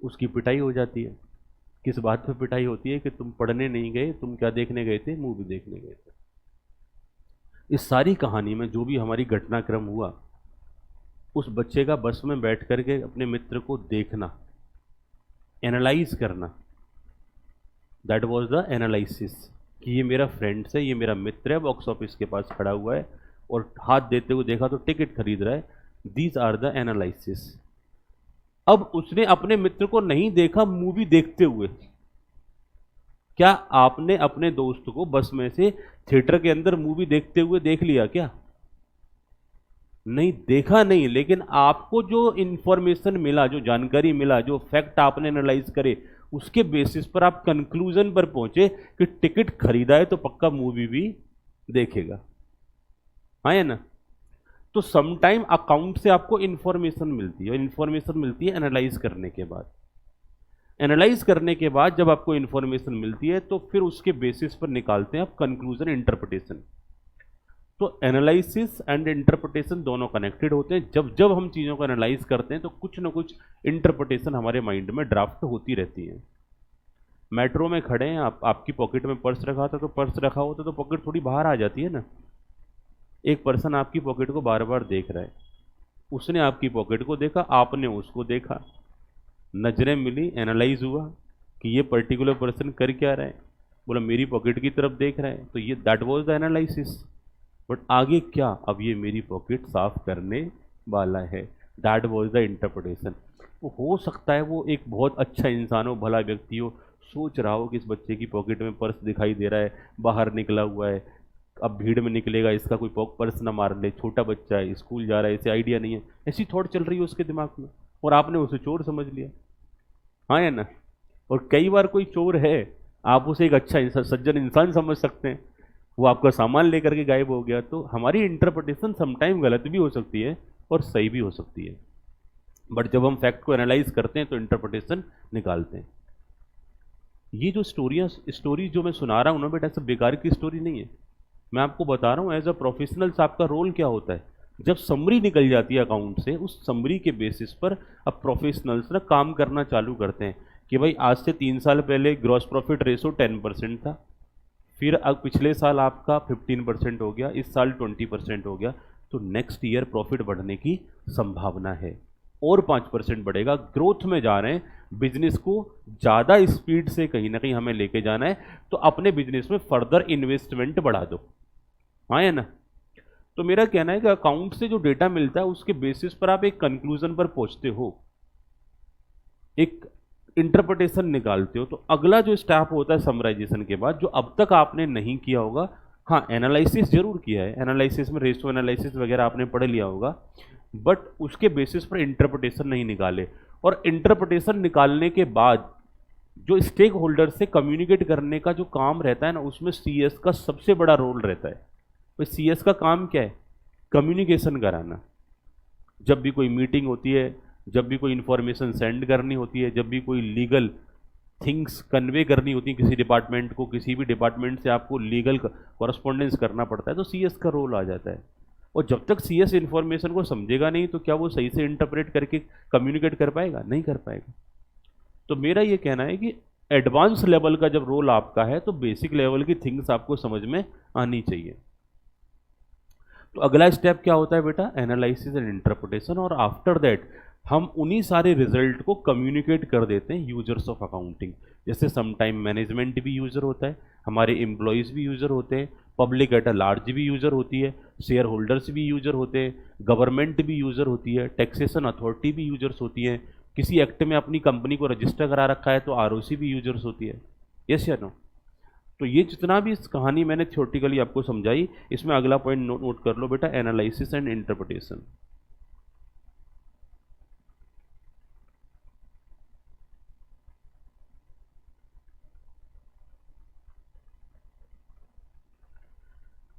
उसकी पिटाई हो जाती है। किस बात पे पिटाई होती है? कि तुम पढ़ने नहीं गए, तुम क्या देखने गए थे? मूवी देखने गए थे। इस सारी कहानी में जो भी हमारी घटनाक्रम हुआ, उस बच्चे का बस में बैठ करके अपने मित्र को देखना, एनालाइज करना, दैट वाज द एनालिसिस, कि ये मेरा फ्रेंड्स है, ये मेरा मित्र है, बॉक्स ऑफिस के पास खड़ा हुआ है, और हाथ देते हुए देखा तो टिकट खरीद रहा है। These are the analysis. अब उसने अपने मित्र को नहीं देखा मूवी देखते हुए। क्या आपने अपने दोस्त को बस में से थिएटर के अंदर मूवी देखते हुए देख लिया क्या? नहीं देखा, नहीं, लेकिन आपको जो इंफॉर्मेशन मिला, जो जानकारी मिला, जो फैक्ट आपने एनालाइज करे, उसके बेसिस पर आप कंक्लूजन पर पहुंचे कि टिकट खरीदा है तो पक्का मूवी भी देखेगा। हाँ या ना? तो समटाइम अकाउंट से आपको इंफॉर्मेशन मिलती है, और इंफॉर्मेशन मिलती है एनालाइज करने के बाद। एनालाइज करने के बाद जब आपको इंफॉर्मेशन मिलती है तो फिर उसके बेसिस पर निकालते हैं आप कंक्लूजन, इंटरप्रिटेशन। तो एनालिसिस एंड इंटरप्रिटेशन दोनों कनेक्टेड होते हैं। जब जब हम चीज़ों को एनालाइज करते हैं तो कुछ ना कुछ इंटरप्रिटेशन हमारे माइंड में ड्राफ्ट होती रहती है। मेट्रो में खड़े हैं आप, आपकी पॉकेट में पर्स रखा था, तो पर्स रखा होता तो पॉकेट थोड़ी बाहर आ जाती है ना। एक पर्सन आपकी पॉकेट को बार बार देख रहा है, उसने आपकी पॉकेट को देखा, आपने उसको देखा, नजरें मिली, एनालाइज हुआ कि ये पर्टिकुलर पर्सन कर क्या रहा है, बोला मेरी पॉकेट की तरफ देख रहा है, तो ये that was the analysis. But आगे क्या, अब ये मेरी पॉकेट साफ करने वाला है, दैट वाज द इंटरप्रिटेशन। वो हो सकता है वो एक बहुत अच्छा इंसान हो, भला व्यक्ति हो, सोच रहा हो कि इस बच्चे की पॉकेट में पर्स दिखाई दे रहा है, बाहर निकला हुआ है, अब भीड़ में निकलेगा, इसका कोई पर्स ना मार ले, छोटा बच्चा है, स्कूल जा रहा है, इसे आइडिया नहीं है, ऐसी थॉट चल रही है उसके दिमाग में, और आपने उसे चोर समझ लिया। हाँ या ना? और कई बार कोई चोर है, आप उसे एक अच्छा इंसान, सज्जन इंसान समझ सकते हैं, वो आपका सामान लेकर के गायब हो गया। तो हमारी इंटरप्रिटेशन समटाइम गलत भी हो सकती है और सही भी हो सकती है, बट जब हम फैक्ट को एनालाइज करते हैं तो इंटरप्रिटेशन निकालते हैं। ये जो स्टोरी जो मैं सुना रहा हूँ ना बेटा, सब बेकार की स्टोरी नहीं है। मैं आपको बता रहा हूँ एज अ प्रोफेशनल्स आपका रोल क्या होता है। जब समरी निकल जाती है अकाउंट से, उस समरी के बेसिस पर अब प्रोफेशनल्स ना काम करना चालू करते हैं कि भाई आज से 3 साल पहले ग्रॉस प्रॉफिट रेशो 10% था, फिर अब पिछले साल आपका 15% हो गया, इस साल 20% हो गया, तो नेक्स्ट ईयर प्रॉफिट बढ़ने की संभावना है और 5% बढ़ेगा। ग्रोथ में जा रहे हैं, बिजनेस को ज़्यादा स्पीड से कहीं ना कहीं हमें लेके जाना है, तो अपने बिजनेस में फर्दर इन्वेस्टमेंट बढ़ा दो। हाँ या ना? तो मेरा कहना है कि अकाउंट से जो डेटा मिलता है उसके बेसिस पर आप एक कंक्लूजन पर पहुंचते हो, एक इंटरप्रिटेशन निकालते हो। तो अगला जो स्टेप होता है समराइजेशन के बाद, जो अब तक आपने नहीं किया होगा, हाँ एनालिसिस जरूर किया है, एनालिसिस में रेशो एनालिसिस वगैरह आपने पढ़ लिया होगा, बट उसके बेसिस पर इंटरप्रिटेशन नहीं निकाले। और इंटरप्रिटेशन निकालने के बाद जो स्टेक होल्डर से कम्युनिकेट करने का जो काम रहता है ना, उसमें सीएस का सबसे बड़ा रोल रहता है। तो सीएस का काम क्या है? कम्युनिकेशन कराना। जब भी कोई मीटिंग होती है, जब भी कोई इंफॉर्मेशन सेंड करनी होती है, जब भी कोई लीगल थिंग्स कन्वे करनी होती है किसी डिपार्टमेंट को, किसी भी डिपार्टमेंट से आपको लीगल कॉरस्पॉन्डेंस करना पड़ता है, तो सीएस का रोल आ जाता है। और जब तक सीएस इंफॉर्मेशन को समझेगा नहीं तो क्या वो सही से इंटरप्रेट करके कम्युनिकेट कर पाएगा? नहीं कर पाएगा। तो मेरा ये कहना है कि एडवांस लेवल का जब रोल आपका है तो बेसिक लेवल की थिंग्स आपको समझ में आनी चाहिए। तो अगला स्टेप क्या होता है बेटा? Analysis and interpretation. और आफ्टर दैट हम उन्हीं सारे रिजल्ट को कम्युनिकेट कर देते हैं यूजर्स ऑफ अकाउंटिंग। जैसे समटाइम मैनेजमेंट भी यूजर होता है, हमारे एम्प्लॉयज़ भी यूजर होते हैं, पब्लिक एट अ लार्ज भी यूजर होती है, शेयर होल्डर्स भी यूजर होते हैं, गवर्नमेंट भी यूजर होती है, टैक्सेशन अथॉरिटी भी यूजर्स होती है, किसी एक्ट में अपनी कंपनी को रजिस्टर करा रखा है तो आरओसी भी यूजर्स होती है। यस या नो? तो ये जितना भी इस कहानी मैंने थ्योरेटिकली आपको समझाई, इसमें अगला पॉइंट नोट कर लो बेटा, एनालिसिस एंड इंटरप्रिटेशन।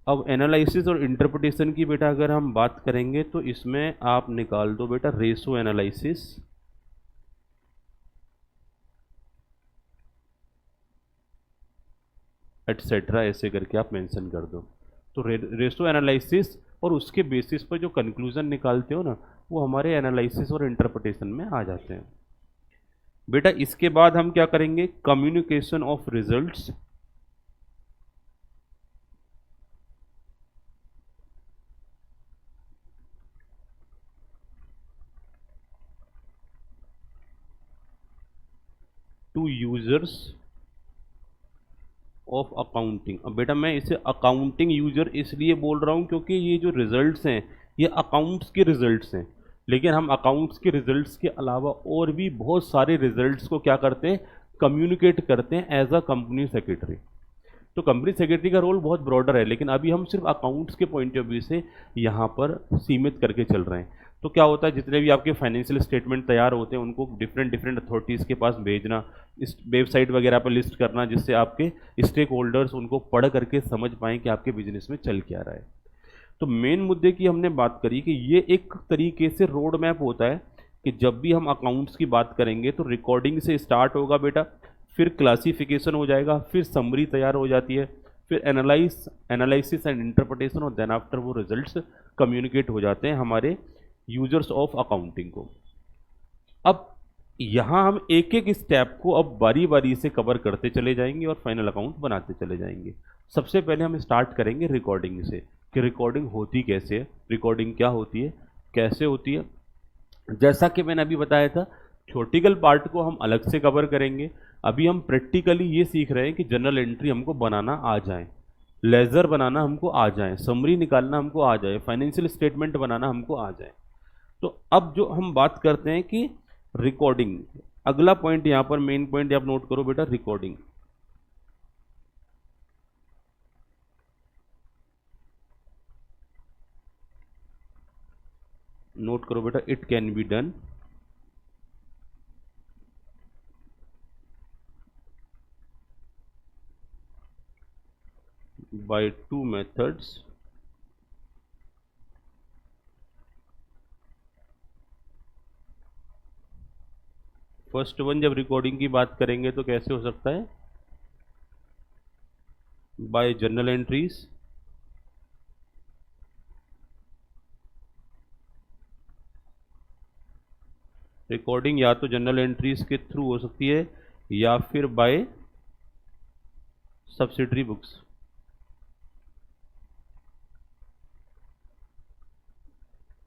अब एनालिसिस और इंटरप्रिटेशन की बेटा अगर हम बात करेंगे तो इसमें आप निकाल दो बेटा रेशो एनालिसिस एटसेट्रा, ऐसे करके आप मेंशन कर दो। तो रेशो एनालिसिस और उसके बेसिस पर जो कंक्लूजन निकालते हो ना, वो हमारे एनालिसिस और इंटरप्रिटेशन में आ जाते हैं। बेटा इसके बाद हम क्या करेंगे? Communication of results to users of accounting. अब बेटा मैं इसे अकाउंटिंग यूजर इसलिए बोल रहा हूँ क्योंकि ये जो रिजल्ट्स हैं ये अकाउंट्स के रिजल्ट्स हैं, लेकिन हम अकाउंट्स के रिजल्ट्स के अलावा और भी बहुत सारे रिजल्ट्स को क्या करते हैं, कम्युनिकेट करते हैं एज अ कंपनी सेक्रेटरी। तो कंपनी सेक्रेटरी का रोल बहुत ब्रॉडर है, लेकिन अभी हम सिर्फ अकाउंट्स के पॉइंट ऑफ व्यू से यहाँ पर सीमित करके चल रहे हैं। तो क्या होता है, जितने भी आपके फाइनेंशियल स्टेटमेंट तैयार होते हैं उनको डिफरेंट डिफरेंट अथॉरिटीज़ के पास भेजना, इस वेबसाइट वगैरह पर लिस्ट करना, जिससे आपके स्टेक होल्डर्स उनको पढ़ करके समझ पाएँ कि आपके बिजनेस में चल क्या रहा है। तो मेन मुद्दे की हमने बात करी कि ये एक तरीके से रोड मैप होता है कि जब भी हम अकाउंट्स की बात करेंगे तो रिकॉर्डिंग से स्टार्ट होगा बेटा, फिर क्लासिफिकेशन हो जाएगा, फिर समरी तैयार हो जाती है, फिर एनालिसिस एंड इंटरप्रिटेशन, और देन आफ्टर वो रिजल्ट्स कम्युनिकेट हो जाते हैं हमारे यूजर्स ऑफ अकाउंटिंग को। अब यहाँ हम एक एक स्टेप को अब बारी बारी से कवर करते चले जाएंगे और फाइनल अकाउंट बनाते चले जाएंगे। सबसे पहले हम स्टार्ट करेंगे रिकॉर्डिंग से कि रिकॉर्डिंग होती कैसे है, रिकॉर्डिंग क्या होती है, कैसे होती है। जैसा कि मैंने अभी बताया था, थ्योरेटिकल पार्ट को हम अलग से कवर करेंगे। अभी हम प्रैक्टिकली ये सीख रहे हैं कि जनरल एंट्री हमको बनाना आ जाए, लेजर बनाना हमको आ जाए, समरी निकालना हमको आ जाए, फाइनेंशियल स्टेटमेंट बनाना हमको आ जाए। तो अब जो हम बात करते हैं कि रिकॉर्डिंग, अगला पॉइंट यहाँ पर मेन पॉइंट आप नोट करो बेटा, रिकॉर्डिंग। नोट करो बेटा, it can be done by two methods. First one, जब रिकॉर्डिंग की बात करेंगे तो कैसे हो सकता है, बाय जर्नल एंट्रीज, रिकॉर्डिंग या तो जर्नल एंट्रीज के थ्रू हो सकती है या फिर by subsidiary books.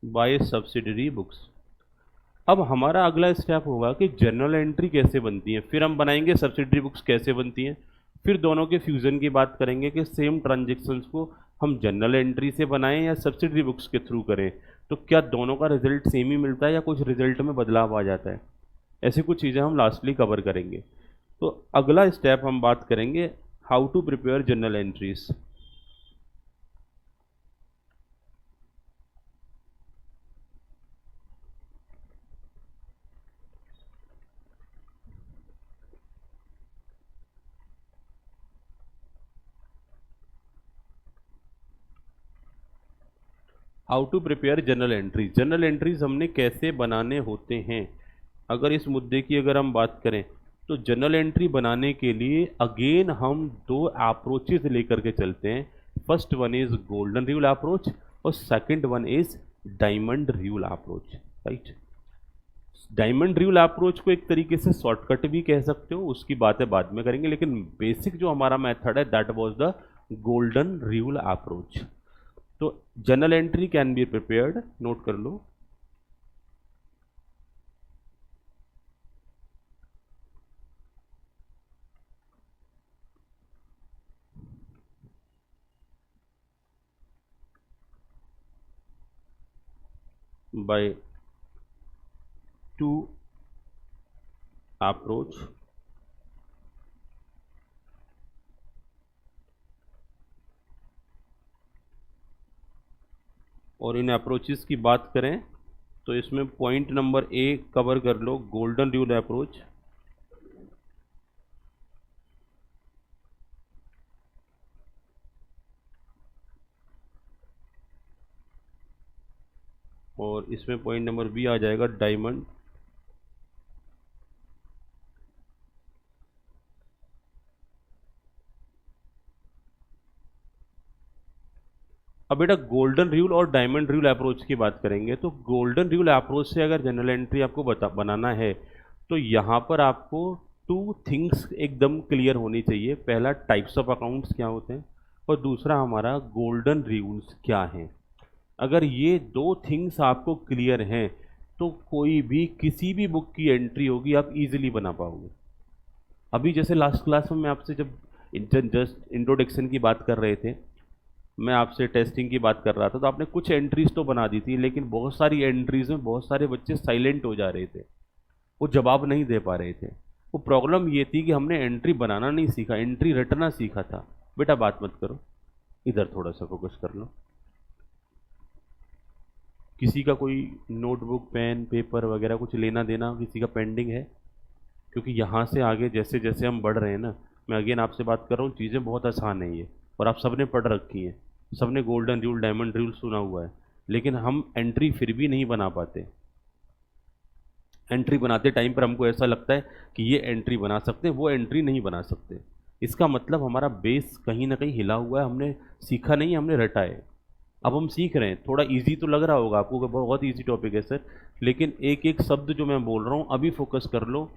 By subsidiary books. अब हमारा अगला स्टेप होगा कि जर्नल एंट्री कैसे बनती है, फिर हम बनाएंगे सब्सिडरी बुक्स कैसे बनती हैं, फिर दोनों के फ्यूजन की बात करेंगे कि सेम ट्रांजेक्शन्स को हम जर्नल एंट्री से बनाएं या सब्सिडरी बुक्स के थ्रू करें, तो क्या दोनों का रिजल्ट सेम ही मिलता है या कुछ रिजल्ट में बदलाव आ जाता है। ऐसी कुछ चीज़ें हम लास्टली कवर करेंगे। तो अगला स्टेप हम बात करेंगे how to prepare journal entries. How to prepare general entries. General entries हमने कैसे बनाने होते हैं, अगर इस मुद्दे की अगर हम बात करें तो जनरल एंट्री बनाने के लिए अगेन हम दो अप्रोचेज लेकर के चलते हैं। First one is golden rule approach और second one is diamond rule approach, right. Diamond rule approach को एक तरीके से शॉर्टकट भी कह सकते हो, उसकी बातें बाद में करेंगे, लेकिन बेसिक जो हमारा मेथड है that was the golden rule approach. तो general entry can be prepared, note कर लो, बाय टू अप्रोच। और इन अप्रोचेस की बात करें तो इसमें पॉइंट नंबर ए कवर कर लो, गोल्डन रूल अप्रोच। और इसमें पॉइंट नंबर बी आ जाएगा डायमंड। अब बेटा गोल्डन रूल और डायमंड रूल अप्रोच की बात करेंगे तो गोल्डन रूल अप्रोच से अगर जनरल एंट्री आपको बनाना है तो यहाँ पर आपको टू थिंग्स एकदम क्लियर होनी चाहिए। पहला, टाइप्स ऑफ अकाउंट्स क्या होते हैं, और दूसरा हमारा गोल्डन रूल्स क्या हैं। अगर ये दो थिंग्स आपको क्लियर हैं तो कोई भी किसी भी बुक की एंट्री होगी आप इजीली बना पाओगे। अभी जैसे लास्ट क्लास में मैं आपसे जब जस्ट इंट्रोडक्शन की बात कर रहे थे, मैं आपसे टेस्टिंग की बात कर रहा था, तो आपने कुछ एंट्रीज तो बना दी थी, लेकिन बहुत सारी एंट्रीज में बहुत सारे बच्चे साइलेंट हो जा रहे थे, वो जवाब नहीं दे पा रहे थे। वो प्रॉब्लम ये थी कि हमने एंट्री बनाना नहीं सीखा, एंट्री रटना सीखा था। बेटा बात मत करो, इधर थोड़ा सा फोकस कर लो। किसी का कोई नोटबुक पेन पेपर वगैरह कुछ लेना देना किसी का पेंडिंग है? क्योंकि यहाँ से आगे जैसे जैसे हम बढ़ रहे हैं ना, मैं अगेन आपसे बात कर रहा हूँ, चीज़ें बहुत आसान है ये, और आप सबने पढ़ रखी हैं, सबने गोल्डन रूल डायमंड रूल सुना हुआ है, लेकिन हम एंट्री फिर भी नहीं बना पाते। एंट्री बनाते टाइम पर हमको ऐसा लगता है कि ये एंट्री बना सकते हैं, वो एंट्री नहीं बना सकते। इसका मतलब हमारा बेस कहीं ना कहीं हिला हुआ है, हमने सीखा नहीं, हमने रटा है। अब हम सीख रहे हैं, थोड़ा इजी तो लग रहा होगा आपको कि बहुत इजी टॉपिक है सर, लेकिन एक एक शब्द जो मैं बोल रहा हूँ अभी फोकस कर लो,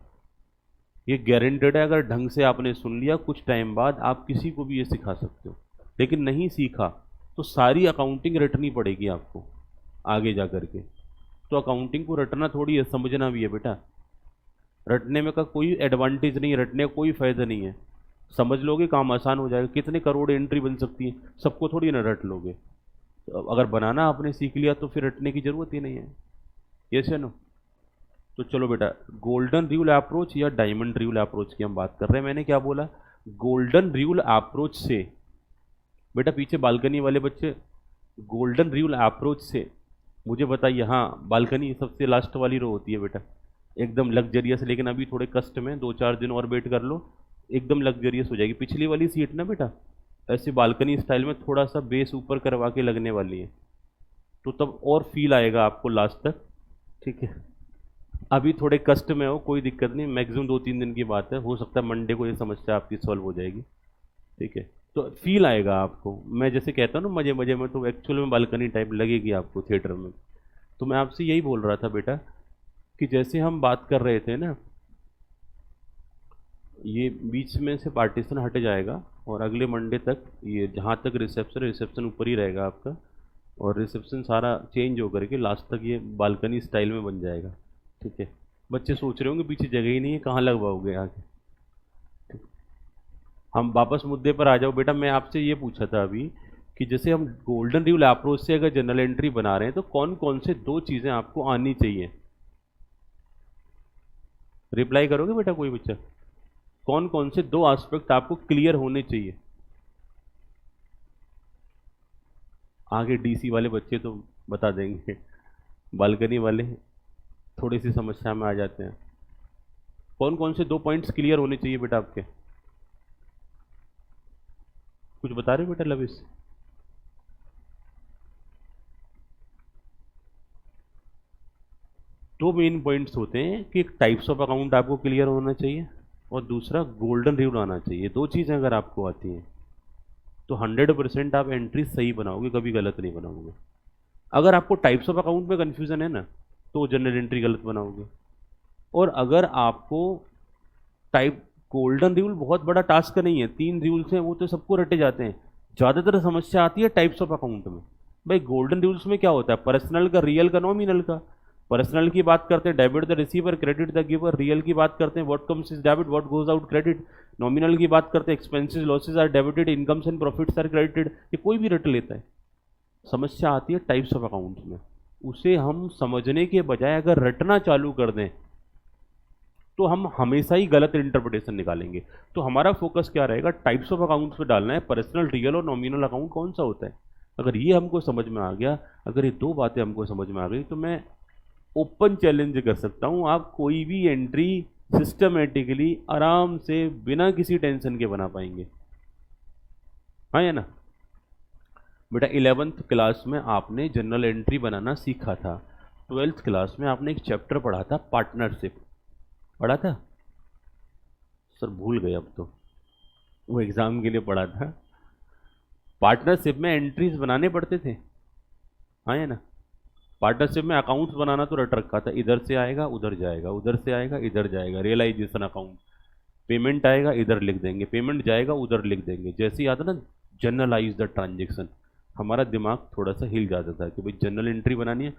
ये गारंटेड है, अगर ढंग से आपने सुन लिया कुछ टाइम बाद आप किसी को भी ये सिखा सकते हो। लेकिन नहीं सीखा तो सारी अकाउंटिंग रटनी पड़ेगी आपको आगे जा कर के। तो अकाउंटिंग को रटना थोड़ी है, समझना भी है बेटा। रटने में का कोई एडवांटेज नहीं है, रटने का कोई फ़ायदा नहीं है। समझ लोगे काम आसान हो जाएगा, कितने करोड़ एंट्री बन सकती है, सबको थोड़ी ना रट लोगे। तो अगर बनाना आपने सीख लिया तो फिर रटने की ज़रूरत ही नहीं है। यस या नो? तो चलो बेटा, गोल्डन रूल अप्रोच या डायमंड रूल अप्रोच की हम बात कर रहे हैं। मैंने क्या बोला? गोल्डन रूल अप्रोच से, बेटा पीछे बालकनी वाले बच्चे, गोल्डन रूल अप्रोच से मुझे बताइए। हाँ, बालकनी सबसे लास्ट वाली रो होती है बेटा, एकदम लग्जरियस, लेकिन अभी थोड़े कष्ट में 2-4 दिन और वेट कर लो, एकदम लग्जरियस हो जाएगी। पिछली वाली सीट ना बेटा ऐसे बालकनी स्टाइल में थोड़ा सा बेस ऊपर करवा के लगने वाली है, तो तब और फील आएगा आपको लास्ट तक। ठीक है, अभी थोड़े कष्ट में हो, कोई दिक्कत नहीं, मैक्सिमम 2-3 दिन की बात है, हो सकता है मंडे को ये समस्या आपकी सॉल्व हो जाएगी। ठीक है, तो फील आएगा आपको। मैं जैसे कहता हूँ ना मजे मजे में, तो एक्चुअल में बालकनी टाइप लगेगी आपको थिएटर में। तो मैं आपसे यही बोल रहा था बेटा कि जैसे हम बात कर रहे थे ना, ये बीच में से पार्टीशन हट जाएगा और अगले मंडे तक ये जहाँ तक रिसेप्शन, रिसेप्शन ऊपर ही रहेगा आपका, और रिसेप्शन सारा चेंज होकर के लास्ट तक ये बालकनी स्टाइल में बन जाएगा। ठीक है, बच्चे सोच रहे होंगे पीछे जगह ही नहीं है, कहाँ लगवाओगे आगे। हम वापस मुद्दे पर आ जाओ बेटा, मैं आपसे ये पूछा था अभी कि जैसे हम गोल्डन रूल अप्रोच से अगर जनरल एंट्री बना रहे हैं तो कौन कौन से 2 चीज़ें आपको आनी चाहिए? रिप्लाई करोगे बेटा कोई बच्चा? कौन कौन से 2 एस्पेक्ट आपको क्लियर होने चाहिए? आगे डीसी वाले बच्चे तो बता देंगे, बालकनी वाले थोड़ी सी समस्या में आ जाते हैं। कौन कौन से 2 पॉइंट्स क्लियर होने चाहिए बेटा आपके? कुछ बता रहे हो बेटा लविश? दो मेन पॉइंट्स होते हैं कि एक टाइप्स ऑफ अकाउंट आपको क्लियर होना चाहिए और दूसरा गोल्डन रूल आना चाहिए। 2 चीज़ें अगर आपको आती हैं तो 100% आप एंट्री सही बनाओगे, कभी गलत नहीं बनाओगे। अगर आपको टाइप्स ऑफ अकाउंट में कन्फ्यूज़न है ना, तो जनरल एंट्री गलत बनाओगे। और अगर आपको टाइप गोल्डन रूल बहुत बड़ा टास्क नहीं है, 3 रूल्स हैं, वो तो सबको रटे जाते हैं। ज़्यादातर समस्या आती है टाइप्स ऑफ अकाउंट में। भाई गोल्डन रूल्स में क्या होता है? पर्सनल का, रियल का, नॉमिनल का। पर्सनल की बात करते हैं debit the receiver credit the giver, real की बात करते हैं what comes is debit what goes out credit, nominal की बात करते हैं expenses losses are debited incomes and profits are credited. ये कोई भी रट लेता है। समस्या आती है टाइप्स ऑफ अकाउंट्स में। उसे हम समझने के बजाय अगर रटना चालू कर दें तो हम हमेशा ही गलत इंटरप्रिटेशन निकालेंगे। तो हमारा फोकस क्या रहेगा? टाइप्स ऑफ अकाउंट्स पे डालना है, पर्सनल, रियल और नॉमिनल अकाउंट कौन सा होता है। अगर ये हमको समझ में आ गया, अगर ये 2 बातें हमको समझ में आ गई, तो मैं ओपन चैलेंज कर सकता हूँ आप कोई भी एंट्री सिस्टमेटिकली आराम से बिना किसी टेंशन के बना पाएंगे। हाँ या ना? बेटा 11th क्लास में आपने जनरल एंट्री बनाना सीखा था, 12th क्लास में आपने एक चैप्टर पढ़ा था पार्टनरशिप, पढ़ा था? सर भूल गए अब तो, वो एग्ज़ाम के लिए पढ़ा था। पार्टनरशिप में एंट्रीज बनाने पड़ते थे, हाँ या ना? पार्टनरशिप में अकाउंट्स बनाना तो रट रखा था, इधर से आएगा उधर जाएगा, उधर से आएगा इधर जाएगा, रियलाइजेशन अकाउंट, पेमेंट आएगा इधर लिख देंगे, पेमेंट जाएगा उधर लिख देंगे। जैसे ही आता ना जनरलाइज द ट्रांजेक्शन, हमारा दिमाग थोड़ा सा हिल जाता था कि भाई जनरल एंट्री बनानी है।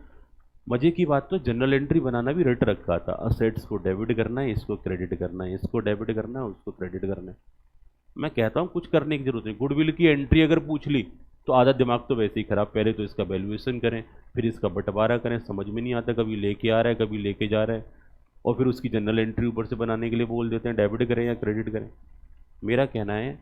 मजे की बात तो जनरल एंट्री बनाना भी रट रखा था, असेट्स को डेबिट करना है, इसको क्रेडिट करना है, इसको डेबिट करना है, उसको क्रेडिट करना है। मैं कहता हूँ कुछ करने की जरूरत नहीं। गुडविल की एंट्री अगर पूछ ली तो आधा दिमाग तो वैसे ही खराब, पहले तो इसका वैल्यूएशन करें, फिर इसका बंटवारा करें, समझ में नहीं आता, कभी लेके आ रहा है कभी लेके जा रहा है, और फिर उसकी जनरल एंट्री ऊपर से बनाने के लिए बोल देते हैं डेबिट करें या क्रेडिट करें। मेरा कहना है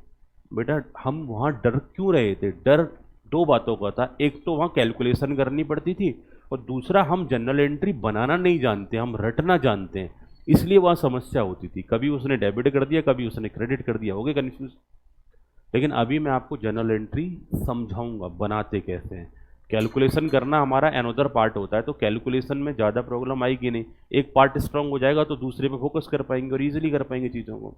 बेटा हम वहाँ डर क्यों रहे थे? डर दो बातों का था, एक तो वहाँ कैलकुलेशन करनी पड़ती थी, और दूसरा हम जनरल एंट्री बनाना नहीं जानते, हम रटना जानते हैं, इसलिए वहाँ समस्या होती थी। कभी उसने डेबिट कर दिया कभी उसने क्रेडिट कर दिया, हो गए कन्फ्यूज। लेकिन अभी मैं आपको जनरल एंट्री समझाऊंगा बनाते कैसे हैं। कैलकुलेशन करना हमारा अनदर पार्ट होता है, तो कैलकुलेशन में ज़्यादा प्रॉब्लम आएगी नहीं, एक पार्ट स्ट्रांग हो जाएगा तो दूसरे पे फोकस कर पाएंगे और इजीली कर पाएंगे चीज़ों को।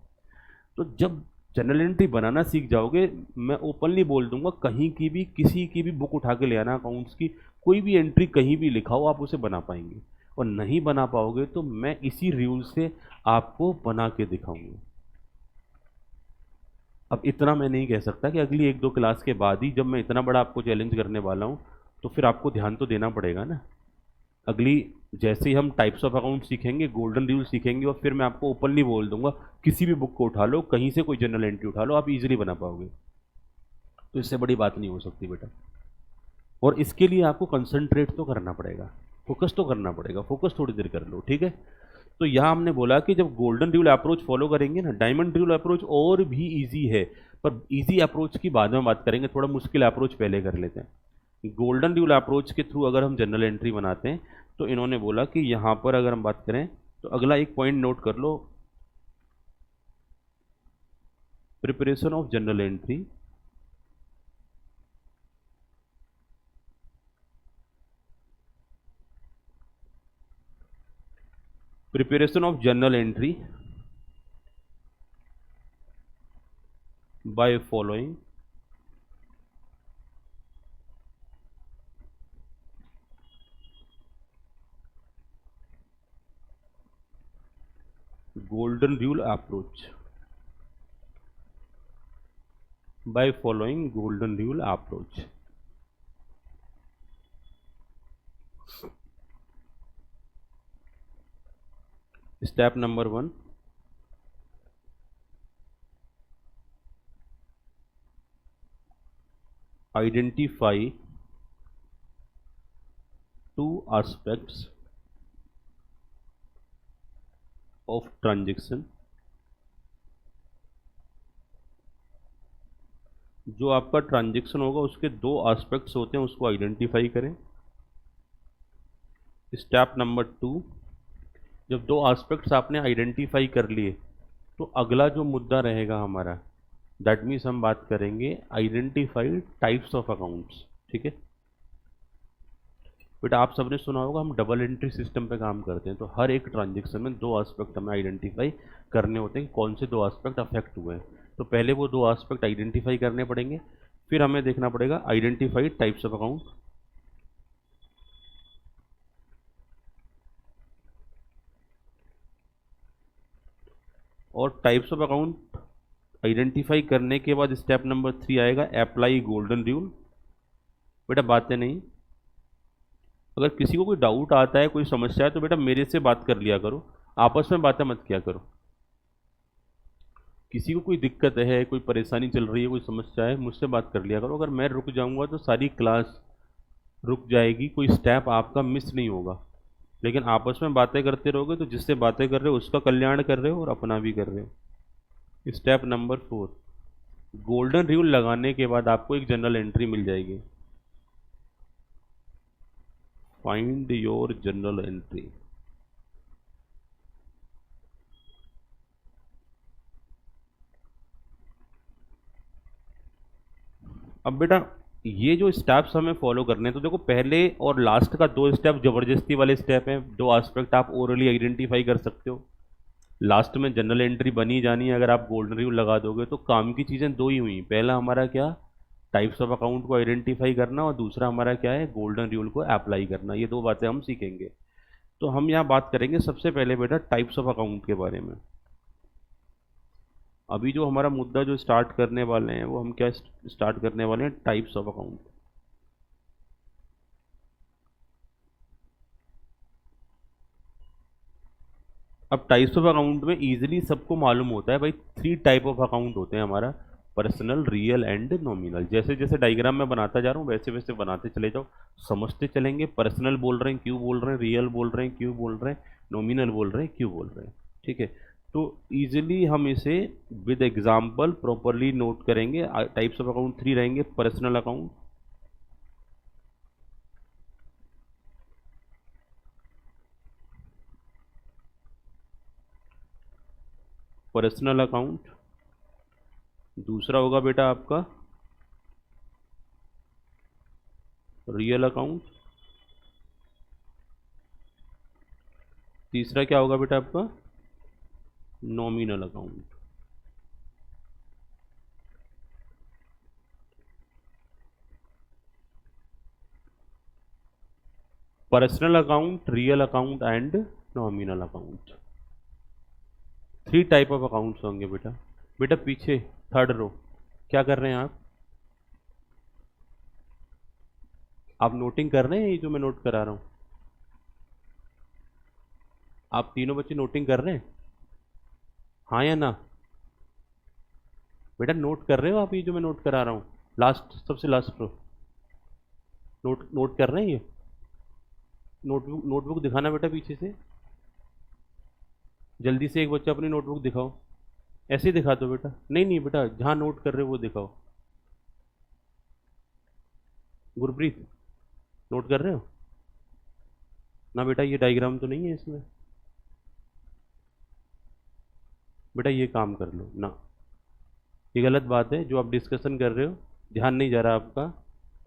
तो जब जनरल एंट्री बनाना सीख जाओगे, मैं ओपनली बोल दूंगा कहीं की भी किसी की भी बुक उठा के ले आना अकाउंट्स की, कोई भी एंट्री कहीं भी लिखाओ आप उसे बना पाएंगे। और नहीं बना पाओगे तो मैं इसी रूल से आपको बना के दिखाऊंगा। अब इतना मैं नहीं कह सकता कि अगली एक दो क्लास के बाद ही, जब मैं इतना बड़ा आपको चैलेंज करने वाला हूँ तो फिर आपको ध्यान तो देना पड़ेगा ना। अगली जैसे ही हम टाइप्स ऑफ अकाउंट सीखेंगे, गोल्डन रूल सीखेंगे, और फिर मैं आपको ओपनली बोल दूंगा किसी भी बुक को उठा लो, कहीं से कोई जनरल एंट्री उठा लो, आप इजीली बना पाओगे। तो इससे बड़ी बात नहीं हो सकती बेटा। और इसके लिए आपको कंसंट्रेट तो करना पड़ेगा, फोकस तो करना पड़ेगा, फोकस थोड़ी देर कर लो, ठीक है। तो यहाँ हमने बोला कि जब गोल्डन रूल अप्रोच फॉलो करेंगे ना, डायमंड रूल अप्रोच और भी इजी है, पर इजी अप्रोच की बाद में बात करेंगे, थोड़ा मुश्किल अप्रोच पहले कर लेते हैं। गोल्डन रूल अप्रोच के थ्रू अगर हम जनरल एंट्री बनाते हैं तो इन्होंने बोला कि यहाँ पर अगर हम बात करें तो अगला एक पॉइंट नोट कर लो, preparation of general entry. Preparation of general entry by following golden rule approach, by following golden rule approach। Step number 1, identify two aspects of transaction। जो आपका ट्रांजेक्शन होगा उसके दो एस्पेक्ट्स होते हैं, उसको आइडेंटिफाई करें। स्टेप नंबर 2, जब दो एस्पेक्ट्स आपने आइडेंटिफाई कर लिए तो अगला जो मुद्दा रहेगा हमारा, दैट मीन्स हम बात करेंगे आइडेंटिफाई टाइप्स ऑफ अकाउंट्स, ठीक है। बेटा आप सबने सुना होगा हम डबल एंट्री सिस्टम पे काम करते हैं, तो हर एक ट्रांजेक्शन में दो एस्पेक्ट हमें आइडेंटिफाई करने होते हैं कि कौन से दो एस्पेक्ट अफेक्ट हुए हैं। तो पहले वो दो एस्पेक्ट आइडेंटिफाई करने पड़ेंगे, फिर हमें देखना पड़ेगा आइडेंटिफाई टाइप्स ऑफ अकाउंट। और टाइप्स ऑफ अकाउंट आइडेंटिफाई करने के बाद स्टेप नंबर 3 आएगा, अप्लाई गोल्डन रूल। बेटा बातें नहीं, अगर किसी को कोई डाउट आता है, कोई समस्या है, तो बेटा मेरे से बात कर लिया करो, आपस में बातें मत किया करो। किसी को कोई दिक्कत है, कोई परेशानी चल रही है, कोई समस्या है, मुझसे बात कर लिया करो। अगर मैं रुक जाऊंगा तो सारी क्लास रुक जाएगी, कोई स्टेप आपका मिस नहीं होगा। लेकिन आपस में बातें करते रहोगे तो जिससे बातें कर रहे हो उसका कल्याण कर रहे हो और अपना भी कर रहे हो। स्टेप नंबर 4, गोल्डन रूल लगाने के बाद आपको एक जनरल एंट्री मिल जाएगी, फाइंड योर जनरल एंट्री। अब बेटा ये जो स्टेप्स हमें फॉलो करने हैं, तो देखो पहले और लास्ट का दो स्टेप जबरदस्ती वाले स्टेप हैं, दो एस्पेक्ट आप ओरली आइडेंटिफाई कर सकते हो। लास्ट में जनरल एंट्री बनी जानी है, अगर आप गोल्डन रूल लगा दोगे तो काम की चीज़ें दो ही हुई। पहला हमारा क्या, टाइप्स ऑफ अकाउंट को आइडेंटिफाई करना, और दूसरा हमारा क्या है, गोल्डन रूल को अप्लाई करना। ये दो बातें हम सीखेंगे। तो हम यहाँ बात करेंगे सबसे पहले बेटा टाइप्स ऑफ अकाउंट के बारे में। अभी जो हमारा मुद्दा जो स्टार्ट करने वाले हैं वो हम क्या स्टार्ट करने वाले हैं, टाइप्स ऑफ अकाउंट। अब टाइप्स ऑफ अकाउंट में इजीली सबको मालूम होता है भाई, 3 टाइप ऑफ अकाउंट होते हैं हमारा। Personal, real and nominal. जैसे जैसे डायग्राम में बनाता जा रहा हूँ वैसे वैसे बनाते चले जाओ, समझते चलेंगे। पर्सनल बोल रहे हैं क्यों बोल रहे हैं, रियल बोल रहे हैं क्यों बोल रहे हैं, नॉमिनल बोल रहे हैं क्यों बोल रहे हैं। ठीक है, तो इजीली हम इसे विद एग्जांपल प्रॉपरली नोट करेंगे। टाइप्स ऑफ अकाउंट 3 रहेंगे। पर्सनल अकाउंट, पर्सनल अकाउंट, दूसरा होगा बेटा आपका रियल अकाउंट, तीसरा क्या होगा बेटा आपका nominal account. Personal account, real account and nominal account, 3 type of accounts होंगे बेटा। बेटा पीछे थर्ड रो क्या कर रहे हैं आप नोटिंग कर रहे हैं ये जो मैं नोट करा रहा हूं? आप तीनों बच्चे नोटिंग कर रहे हैं, हाँ या ना? बेटा नोट कर रहे हो आप ये जो मैं नोट करा रहा हूँ? लास्ट, सबसे लास्ट रो, नोट नोट कर रहे हैं ये? नोटबुक नोटबुक दिखाना बेटा पीछे से, जल्दी से एक बच्चा अपनी नोटबुक दिखाओ। ऐसे ही दिखा दो बेटा, नहीं नहीं बेटा जहाँ नोट कर रहे हो वो दिखाओ। गुरप्रीत नोट कर रहे हो ना बेटा? ये डायग्राम तो नहीं है इसमें बेटा, ये काम कर लो ना, ये गलत बात है। जो आप डिस्कशन कर रहे हो, ध्यान नहीं जा रहा आपका,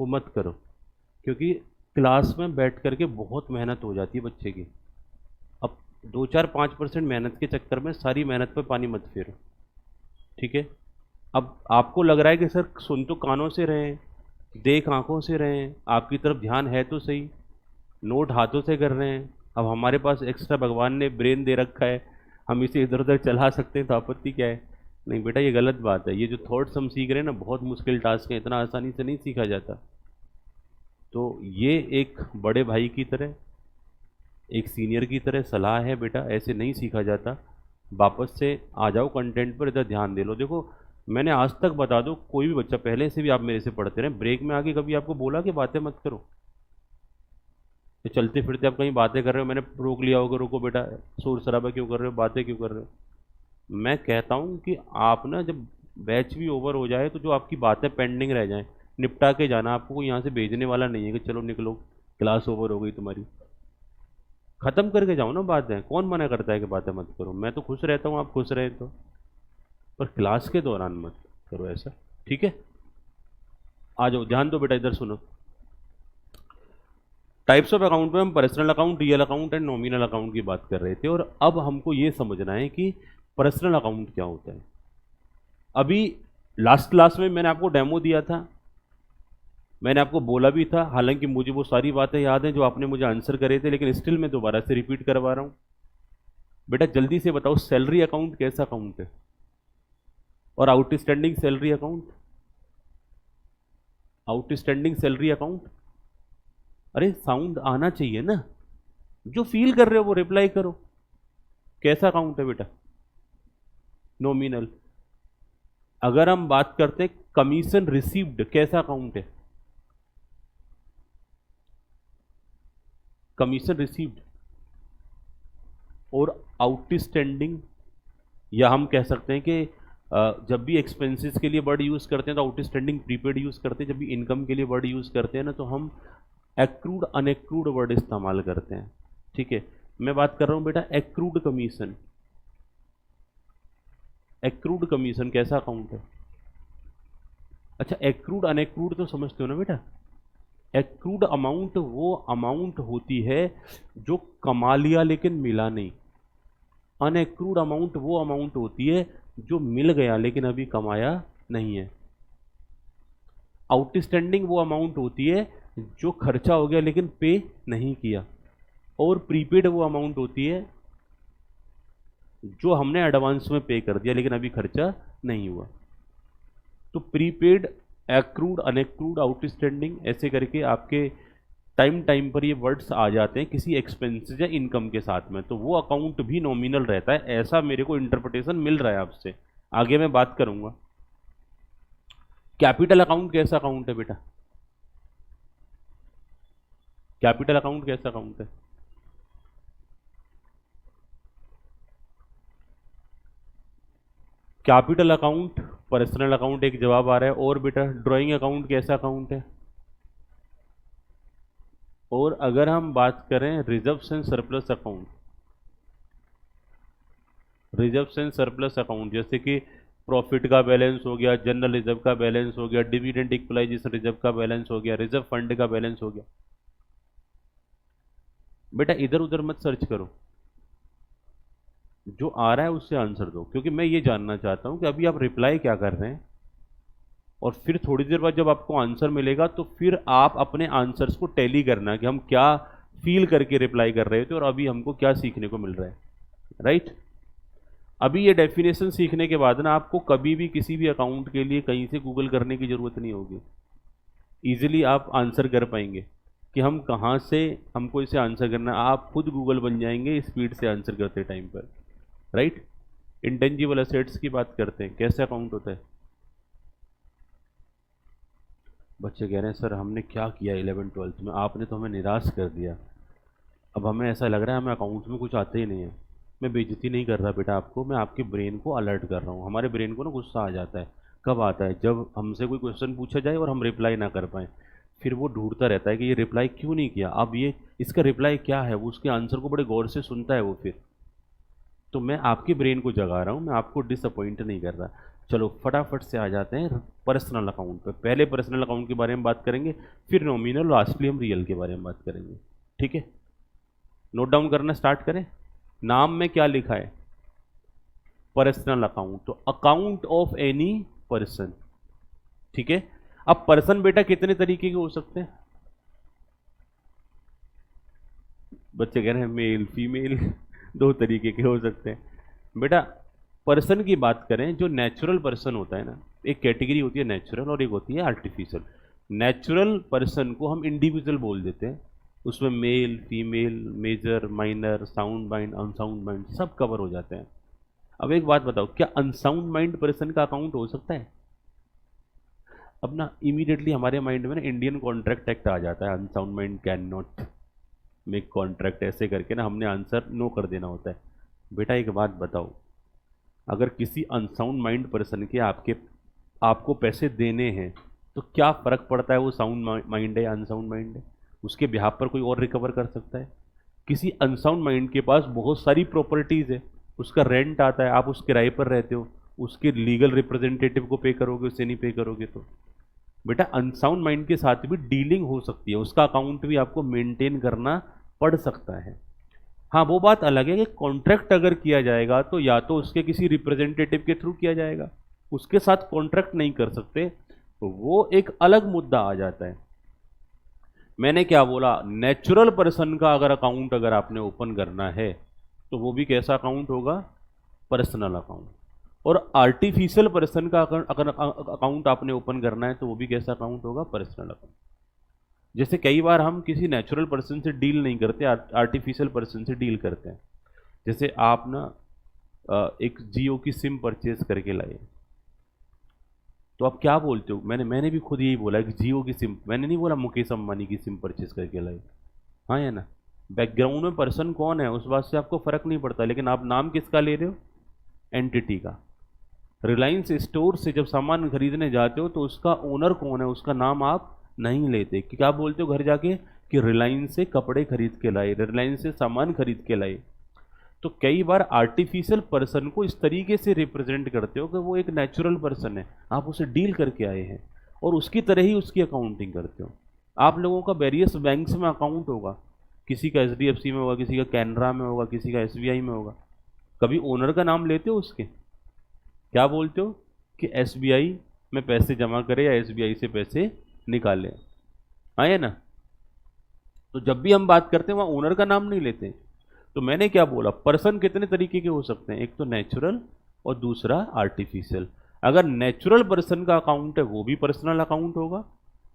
वो मत करो। क्योंकि क्लास में बैठ करके बहुत मेहनत हो जाती है बच्चे की। अब 2-4-5% मेहनत के चक्कर में सारी मेहनत पे पानी मत फेरो, ठीक है? अब आपको लग रहा है कि सर सुन तो कानों से रहे हैं, देख आंखों से रहे हैं, आपकी तरफ ध्यान है तो सही, नोट हाथों से कर रहे हैं। अब हमारे पास एक्स्ट्रा भगवान ने ब्रेन दे रखा है, हम इसे इधर उधर चला सकते हैं, तो आपत्ति क्या है? नहीं बेटा ये गलत बात है। ये जो थॉट्स हम सीख रहे हैं ना, बहुत मुश्किल टास्क है, इतना आसानी से नहीं सीखा जाता। तो ये एक बड़े भाई की तरह, एक सीनियर की तरह सलाह है बेटा, ऐसे नहीं सीखा जाता। वापस से आ जाओ कंटेंट पर, इधर ध्यान दे लो। देखो मैंने आज तक, बता दो, कोई भी बच्चा, पहले से भी आप मेरे से पढ़ते रहे, ब्रेक में आके कभी आपको बोला कि बातें मत करो? तो चलते फिरते आप कहीं बातें कर रहे हो, मैंने रोक लिया होगा, रोको बेटा, शोर शराबा क्यों कर रहे हो, बातें क्यों कर रहे हो? मैं कहता हूँ कि आप ना जब बैच भी ओवर हो जाए तो जो आपकी बातें पेंडिंग रह जाएं, निपटा के जाना। आपको कोई यहाँ से भेजने वाला नहीं है कि चलो निकलो क्लास ओवर हो गई तुम्हारी। खत्म करके जाओ ना बातें, कौन मना करता है कि बातें मत करो? मैं तो खुश रहता हूँ आप खुश रहे तो, पर क्लास के दौरान मत करो ऐसा, ठीक है? आ जाओ, ध्यान दो बेटा, इधर सुनो। टाइप्स ऑफ अकाउंट में हम personal account, real account and nominal account की बात कर रहे थे, और अब हमको ये समझना है कि पर्सनल अकाउंट क्या होता है। अभी लास्ट क्लास में मैंने आपको डेमो दिया था, मैंने आपको बोला भी था, हालांकि मुझे वो सारी बातें याद हैं जो आपने मुझे आंसर करे थे, लेकिन स्टिल मैं दोबारा से रिपीट करवा रहा हूं। बेटा जल्दी से बताओ, सैलरी अकाउंट कैसा अकाउंट है? और outstanding salary account, outstanding salary account, अरे साउंड आना चाहिए ना, जो फील कर रहे हो वो रिप्लाई करो। कैसा अकाउंट है बेटा? नॉमिनल। अगर हम बात करते हैं कमीशन रिसीव्ड, कैसा अकाउंट है? Commission received. और आउटस्टैंडिंग, या हम कह सकते हैं कि जब भी एक्सपेंसेस के लिए वर्ड यूज़ करते हैं तो आउटस्टैंडिंग प्रीपेड यूज़ करते हैं, जब भी इनकम के लिए वर्ड यूज़ करते हैं ना तो हम एक्रूड अनएक्रूड वर्ड इस्तेमाल करते हैं, ठीक है? मैं बात कर रहा हूँ बेटा एक्रूड कमीशन। एक्रूड कमीशन कैसा अकाउंट है? अच्छा एक्रूड अनएक्रूड तो समझते हो ना बेटा? एक्रूड अमाउंट वो अमाउंट होती है जो कमा लिया लेकिन मिला नहीं। अनएक्रूड अमाउंट वो अमाउंट होती है जो मिल गया लेकिन अभी कमाया नहीं है। आउटस्टैंडिंग वो अमाउंट होती है जो खर्चा हो गया लेकिन पे नहीं किया। और प्रीपेड वो अमाउंट होती है जो हमने एडवांस में पे कर दिया लेकिन अभी खर्चा नहीं हुआ। तो प्रीपेड, एक्रूड, अनएक्रूड, आउटस्टैंडिंग, ऐसे करके आपके टाइम टाइम पर ये वर्ड्स आ जाते हैं किसी एक्सपेंसेस या इनकम के साथ में, तो वो अकाउंट भी नॉमिनल रहता है। ऐसा मेरे को इंटरप्रिटेशन मिल रहा है आपसे, आगे मैं बात करूंगा। कैपिटल अकाउंट कैसा अकाउंट है बेटा? कैपिटल अकाउंट कैसा अकाउंट है? कैपिटल अकाउंट पर्सनल अकाउंट, एक जवाब आ रहा है। और बेटा ड्राइंग अकाउंट कैसा अकाउंट है? और अगर हम बात करें reserves and surplus account, reserves and surplus account जैसे कि प्रॉफिट का बैलेंस हो गया, जनरल रिजर्व का बैलेंस हो गया, डिविडेंड इक्वलाइजेशन रिजर्व का बैलेंस हो गया, रिजर्व फंड का बैलेंस हो गया। बेटा इधर उधर मत सर्च करो, जो आ रहा है उससे आंसर दो, क्योंकि मैं ये जानना चाहता हूं कि अभी आप रिप्लाई क्या कर रहे हैं, और फिर थोड़ी देर बाद जब आपको आंसर मिलेगा तो फिर आप अपने आंसर्स को टैली करना कि हम क्या फील करके रिप्लाई कर रहे थे और अभी हमको क्या सीखने को मिल रहा है। राइट? अभी ये डेफिनेशन सीखने के बाद ना आपको कभी भी किसी भी अकाउंट के लिए कहीं से गूगल करने की ज़रूरत नहीं होगी, ईजिली आप आंसर कर पाएंगे कि हम कहाँ से हमको इसे आंसर करना है। आप खुद गूगल बन जाएंगे स्पीड से आंसर करते टाइम पर। राइट? इंटेंजिबल असेट्स की बात करते हैं, कैसे अकाउंट होता है? बच्चे कह रहे हैं सर हमने क्या किया 11th-12th में, आपने तो हमें निराश कर दिया, अब हमें ऐसा लग रहा है हमें अकाउंट्स में कुछ आते ही नहीं है। मैं बेइज्जती नहीं कर रहा बेटा आपको, मैं आपके ब्रेन को अलर्ट कर रहा हूँ। हमारे ब्रेन को ना गुस्सा आ जाता है, कब आता है? जब हमसे कोई क्वेश्चन पूछा जाए और हम रिप्लाई ना कर पाएँ, फिर वो ढूंढता रहता है कि ये रिप्लाई क्यों नहीं किया, अब ये इसका रिप्लाई क्या है, वो उसके आंसर को बड़े गौर से सुनता है वो। फिर तो मैं आपके ब्रेन को जगा रहा हूँ, मैं आपको डिसअपॉइंट नहीं कर रहा। चलो फटाफट से आ जाते हैं पर्सनल अकाउंट पे। पहले पर्सनल अकाउंट के बारे में बात करेंगे, फिर नॉमिनल, लास्टली हम रियल के बारे में बात करेंगे। ठीक है? नोट डाउन करना स्टार्ट करें। नाम में क्या लिखा है? पर्सनल अकाउंट, तो अकाउंट ऑफ एनी पर्सन। ठीक है? अब पर्सन बेटा कितने तरीके के हो सकते हैं? बच्चे कह रहे हैं मेल फीमेल दो तरीके के हो सकते हैं बेटा। पर्सन की बात करें, जो नेचुरल पर्सन होता है ना, एक कैटेगरी होती है नेचुरल और एक होती है आर्टिफिशियल। नेचुरल पर्सन को हम इंडिविजुअल बोल देते हैं, उसमें male female major minor sound mind unsound mind सब कवर हो जाते हैं। अब एक बात बताओ, क्या अनसाउंड माइंड पर्सन का अकाउंट हो सकता है? अब ना इमीडिएटली हमारे माइंड में ना इंडियन कॉन्ट्रैक्ट एक्ट आ जाता है, unsound mind can not make contract, ऐसे करके ना हमने आंसर नो कर देना होता है। बेटा एक बात बताओ, अगर किसी अनसाउंड माइंड पर्सन के आपको पैसे देने हैं तो क्या फ़र्क पड़ता है वो साउंड माइंड है या अनसाउंड माइंड है? उसके बिहाफ पर कोई और रिकवर कर सकता है। किसी अनसाउंड माइंड के पास बहुत सारी प्रॉपर्टीज़ है, उसका रेंट आता है, आप उस किराए पर रहते हो, उसके लीगल रिप्रेजेंटेटिव को पे करोगे, उससे नहीं पे करोगे तो बेटा अनसाउंड माइंड के साथ भी डीलिंग हो सकती है, उसका अकाउंट भी आपको मेंटेन करना पड़ सकता है। हाँ वो बात अलग है कि कॉन्ट्रैक्ट अगर किया जाएगा तो या तो उसके किसी रिप्रेजेंटेटिव के थ्रू किया जाएगा, उसके साथ कॉन्ट्रैक्ट नहीं कर सकते, तो वो एक अलग मुद्दा आ जाता है। मैंने क्या बोला, नेचुरल पर्सन का अगर अकाउंट अगर आपने ओपन करना है तो वो भी कैसा अकाउंट होगा? Personal account. और आर्टिफिशियल पर्सन का अगर अकाउंट आपने ओपन करना है तो वो भी कैसा अकाउंट होगा? Personal account. जैसे कई बार हम किसी नेचुरल पर्सन से डील नहीं करते, आर्टिफिशियल पर्सन से डील करते हैं। जैसे आप ना एक जियो की सिम परचेज करके लाए, तो आप क्या बोलते हो? मैंने भी खुद यही बोला कि जियो की सिम, मैंने नहीं बोला मुकेश अंबानी की सिम परचेज करके लाए। हाँ या ना? बैकग्राउंड में पर्सन कौन है उस बात से आपको फर्क नहीं पड़ता, लेकिन आप नाम किसका ले रहे हो? एंटिटी का। रिलायंस स्टोर से जब सामान खरीदने जाते हो तो उसका ओनर कौन है उसका नाम आप नहीं लेते, कि क्या बोलते हो घर जाके कि रिलायंस से कपड़े खरीद के लाए, रिलायंस से सामान खरीद के लाए। तो कई बार आर्टिफिशियल पर्सन को इस तरीके से रिप्रेजेंट करते हो कि वो एक नेचुरल पर्सन है, आप उसे डील करके आए हैं और उसकी तरह ही उसकी अकाउंटिंग करते हो। आप लोगों का वेरियस बैंक्स में अकाउंट होगा, किसी का HDFC में होगा, किसी का कैनरा में होगा, किसी का SBI में होगा। कभी ओनर का नाम लेते हो उसके? क्या बोलते हो कि SBI में पैसे जमा करें या SBI से पैसे निकालें। हाँ या ना? तो जब भी हम बात करते हैं वहाँ ओनर का नाम नहीं लेते। तो मैंने क्या बोला, पर्सन कितने तरीके के हो सकते हैं? एक तो नेचुरल और दूसरा आर्टिफिशियल। अगर नेचुरल पर्सन का अकाउंट है वो भी पर्सनल अकाउंट होगा,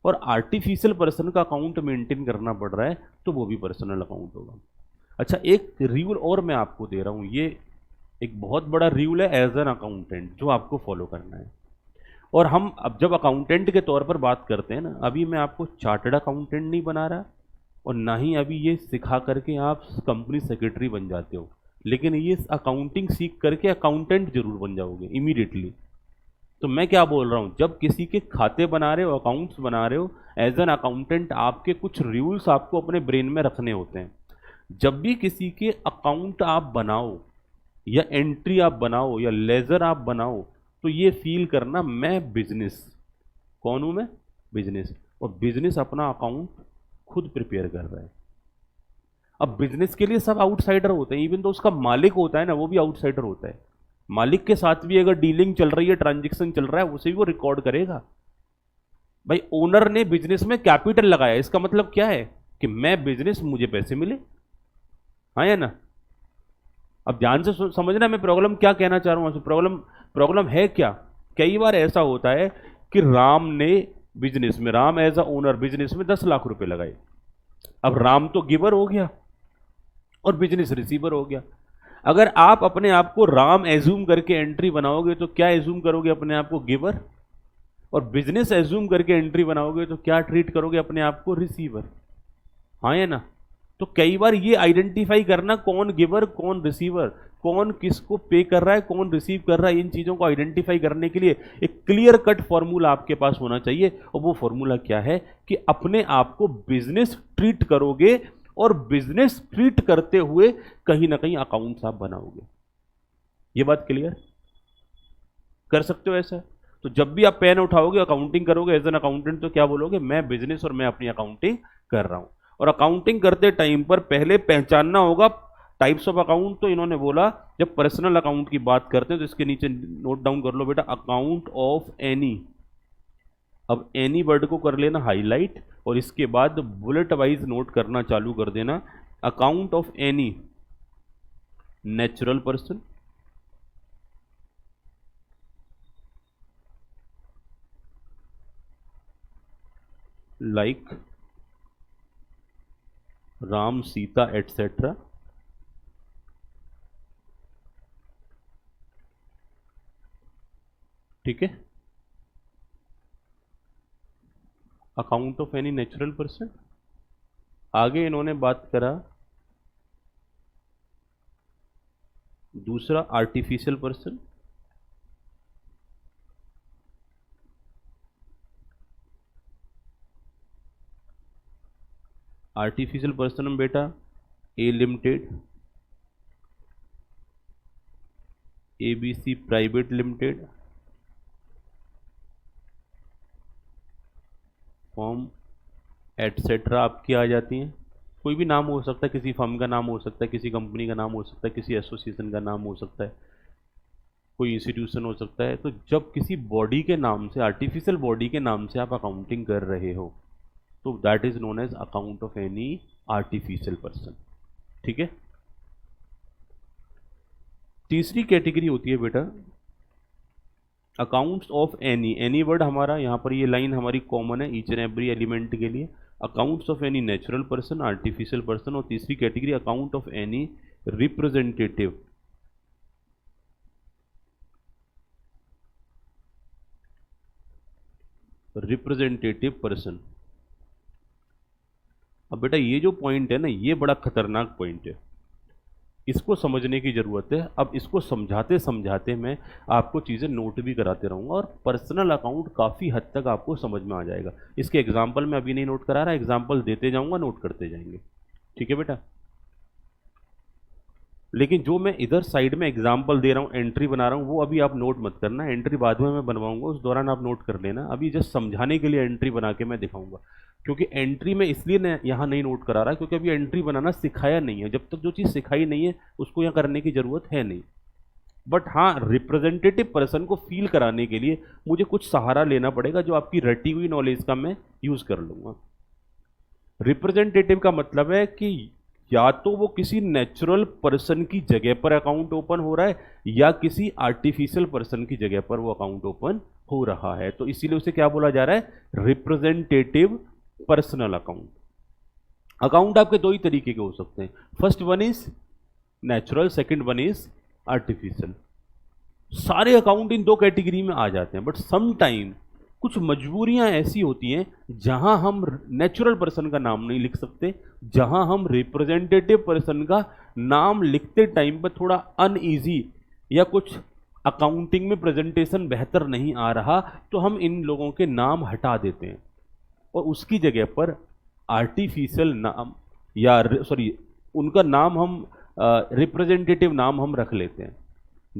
और आर्टिफिशियल पर्सन का अकाउंट मेंटेन करना पड़ रहा है तो वो भी पर्सनल अकाउंट होगा। अच्छा एक रूल और मैं आपको दे रहा हूँ, ये एक बहुत बड़ा रूल है एज एन अकाउंटेंट जो आपको फॉलो करना है। और हम अब जब अकाउंटेंट के तौर पर बात करते हैं ना, अभी मैं आपको चार्टर्ड अकाउंटेंट नहीं बना रहा और ना ही अभी ये सिखा करके आप कंपनी सेक्रेटरी बन जाते हो, लेकिन ये अकाउंटिंग सीख करके अकाउंटेंट जरूर बन जाओगे इमीडिएटली। तो मैं क्या बोल रहा हूँ, जब किसी के खाते बना रहे हो, अकाउंट्स बना रहे हो, एज एन अकाउंटेंट आपके कुछ रूल्स आपको अपने ब्रेन में रखने होते हैं। जब भी किसी के अकाउंट आप बनाओ या एंट्री आप बनाओ या लेजर आप बनाओ, तो ये फील करना मैं बिजनेस, कौन हूं मैं, बिजनेस, और बिजनेस अपना अकाउंट खुद प्रिपेयर कर रहा है। अब बिजनेस के लिए सब आउटसाइडर होते हैं, इवन तो उसका मालिक होता है ना, वो भी आउटसाइडर होता है। मालिक के साथ भी अगर डीलिंग चल रही है, ट्रांजेक्शन चल रहा है, उसे भी वो रिकॉर्ड करेगा। भाई ओनर ने बिजनेस में कैपिटल लगाया, इसका मतलब क्या है कि मैं बिजनेस, मुझे पैसे मिले, हाँ या ना। अब ध्यान से समझना मैं प्रॉब्लम क्या कहना चाह रहा हूं। प्रॉब्लम है क्या, कई बार ऐसा होता है कि राम ने बिजनेस में, Ram as a owner business में 10 लाख रुपए लगाए। अब राम तो गिवर हो गया और बिजनेस रिसीवर हो गया। अगर आप अपने आप को राम एज्यूम करके एंट्री बनाओगे तो क्या एज्यूम करोगे अपने आप को, गिवर, और बिजनेस एज्यूम करके एंट्री बनाओगे तो क्या ट्रीट करोगे अपने आप को, रिसीवर, हाँ या ना। तो कई बार ये आइडेंटिफाई करना कौन गिवर कौन रिसीवर, कौन किसको पे कर रहा है कौन रिसीव कर रहा है, इन चीजों को आइडेंटिफाई करने के लिए एक क्लियर कट फॉर्मूला आपके पास होना चाहिए। और वो फॉर्मूला क्या है कि अपने आप को बिजनेस ट्रीट करोगे और बिजनेस ट्रीट करते हुए कहीं ना कहीं अकाउंट्स आप बनाओगे। ये बात क्लियर, कर सकते हो ऐसा। तो जब भी आप पेन उठाओगे, अकाउंटिंग करोगे एज एन अकाउंटेंट, तो क्या बोलोगे, मैं बिजनेस और मैं अपनी अकाउंटिंग कर रहा हूं। और अकाउंटिंग करते टाइम पर पहले पहचानना होगा टाइप्स ऑफ अकाउंट। तो इन्होंने बोला जब पर्सनल अकाउंट की बात करते हैं तो इसके नीचे नोट डाउन कर लो बेटा, अकाउंट ऑफ एनी। अब एनी वर्ड को कर लेना हाईलाइट और इसके बाद बुलेट वाइज नोट करना चालू कर देना। Account of any natural person, like Ram Sita etcetera, ठीक है। Account of any natural person. आगे इन्होंने बात करा दूसरा आर्टिफिशियल पर्सन, आर्टिफिशियल पर्सन में बेटा A limited, ABC private limited, form etcetera आपकी आ जाती हैं। कोई भी नाम हो सकता है, किसी फर्म का नाम हो सकता है, किसी कंपनी का नाम हो सकता है, किसी एसोसिएशन का नाम हो सकता है, कोई इंस्टीट्यूशन हो सकता है। तो जब किसी बॉडी के नाम से, आर्टिफिशियल बॉडी के नाम से आप अकाउंटिंग कर रहे हो तो that is known as account of any artificial person, ठीक है। तीसरी कैटेगरी होती है बेटा accounts of any. Any word हमारा यहाँ पर, ये लाइन हमारी कॉमन है ईच एंड एवरी एलिमेंट के लिए। Accounts of any natural person, artificial person, और तीसरी category account of any representative, representative person. अब बेटा ये जो पॉइंट है ना, ये बड़ा खतरनाक पॉइंट है, इसको समझने की जरूरत है। अब इसको समझाते समझाते मैं आपको चीज़ें नोट भी कराते रहूँगा और पर्सनल अकाउंट काफ़ी हद तक आपको समझ में आ जाएगा। इसके एग्जाम्पल मैं अभी नहीं नोट करा रहा, एग्जाम्पल देते जाऊँगा, नोट करते जाएंगे, ठीक है बेटा। लेकिन जो मैं इधर साइड में एग्जाम्पल दे रहा हूँ, एंट्री बना रहा हूँ, वो अभी आप नोट मत करना, एंट्री बाद में मैं बनवाऊंगा, उस दौरान आप नोट कर लेना। अभी जस्ट समझाने के लिए एंट्री बना के मैं दिखाऊंगा, क्योंकि एंट्री में इसलिए यहाँ नहीं नोट करा रहा क्योंकि अभी एंट्री बनाना सिखाया नहीं है। जब तक जो चीज़ सिखाई नहीं है उसको यहाँ करने की ज़रूरत है नहीं। बट हाँ, रिप्रेजेंटेटिव पर्सन को फील कराने के लिए मुझे कुछ सहारा लेना पड़ेगा, जो आपकी रटी हुई नॉलेज का मैं यूज़ कर लूँगा। रिप्रेजेंटेटिव का मतलब है कि या तो वो किसी नेचुरल पर्सन की जगह पर अकाउंट ओपन हो रहा है या किसी आर्टिफिशियल पर्सन की जगह पर वो अकाउंट ओपन हो रहा है, तो इसीलिए उसे क्या बोला जा रहा है, रिप्रेजेंटेटिव पर्सनल अकाउंट। अकाउंट आपके दो ही तरीके के हो सकते हैं, first one is natural, second one is artificial. सारे अकाउंट इन दो कैटेगरी में आ जाते हैं। बट सम टाइम कुछ मजबूरियां ऐसी होती हैं जहां हम नेचुरल पर्सन का नाम नहीं लिख सकते, जहां हम रिप्रेजेंटेटिव पर्सन का नाम लिखते टाइम पर थोड़ा अनईजी या कुछ अकाउंटिंग में प्रेजेंटेशन बेहतर नहीं आ रहा, तो हम इन लोगों के नाम हटा देते हैं और उसकी जगह पर आर्टिफिशियल नाम या सॉरी उनका नाम हम रिप्रेजेंटेटिव नाम हम रख लेते हैं।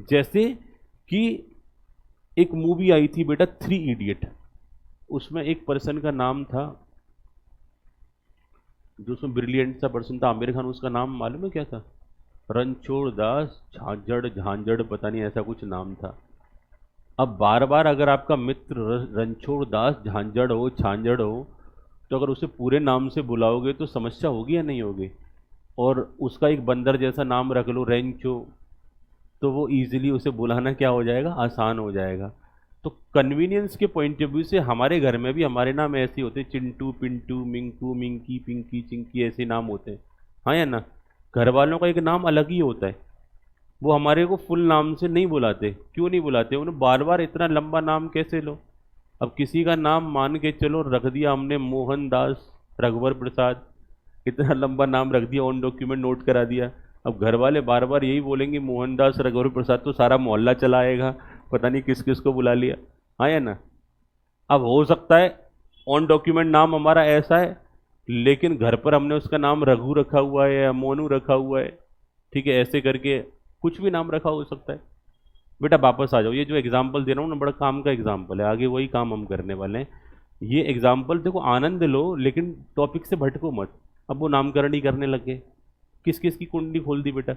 जैसे कि एक मूवी आई थी बेटा 3 इडियट, उसमें एक पर्सन का नाम था जो उसमें ब्रिलियंट सा पर्सन था, आमिर खान, उसका नाम मालूम है क्या था? रणछोड़ दास झांझड़ झांझड़ पता नहीं ऐसा कुछ नाम था। अब बार बार अगर आपका मित्र रणछोड़ दास झांझड़ हो झांझड़ हो तो अगर उसे पूरे नाम से बुलाओगे तो समस्या होगी या नहीं होगी? और उसका एक बंदर जैसा नाम रख लो रेंचो, तो वो इजीली उसे बुलाना क्या हो जाएगा, आसान हो जाएगा। तो कन्वीनियंस के पॉइंट ऑफ व्यू से हमारे घर में भी हमारे नाम ऐसे होते हैं, चिंटू पिंटू मिंकू मिंकी पिंकी चिंकी ऐसे नाम होते हैं, हाँ या ना? घर वालों का एक नाम अलग ही होता है, वो हमारे को फुल नाम से नहीं बुलाते। क्यों नहीं बुलाते? उन्हें बार बार इतना लंबा नाम कैसे लो? अब किसी का नाम मान के चलो रख दिया हमने मोहन दास रघुवर प्रसाद, इतना लंबा नाम रख दिया, ऑन डॉक्यूमेंट नोट करा दिया। अब घर वाले बार बार यही बोलेंगे मोहनदास रघुवर प्रसाद, तो सारा मोहल्ला चला आएगा, पता नहीं किस किस को बुला लिया, हाँ या ना? अब हो सकता है ऑन डॉक्यूमेंट नाम हमारा ऐसा है लेकिन घर पर हमने उसका नाम रघु रखा हुआ है या मोनू रखा हुआ है, ठीक है, ऐसे करके कुछ भी नाम रखा हो सकता है। बेटा वापस आ जाओ, ये जो एग्जाम्पल दे रहा हूँ ना बड़ा काम का एग्जाम्पल है, आगे वही काम हम करने वाले हैं। ये एग्जाम्पल देखो आनंद लो लेकिन टॉपिक से भटको मत। अब वो नामकरण ही करने लग गए, किस किस की कुंडली खोल दी बेटा।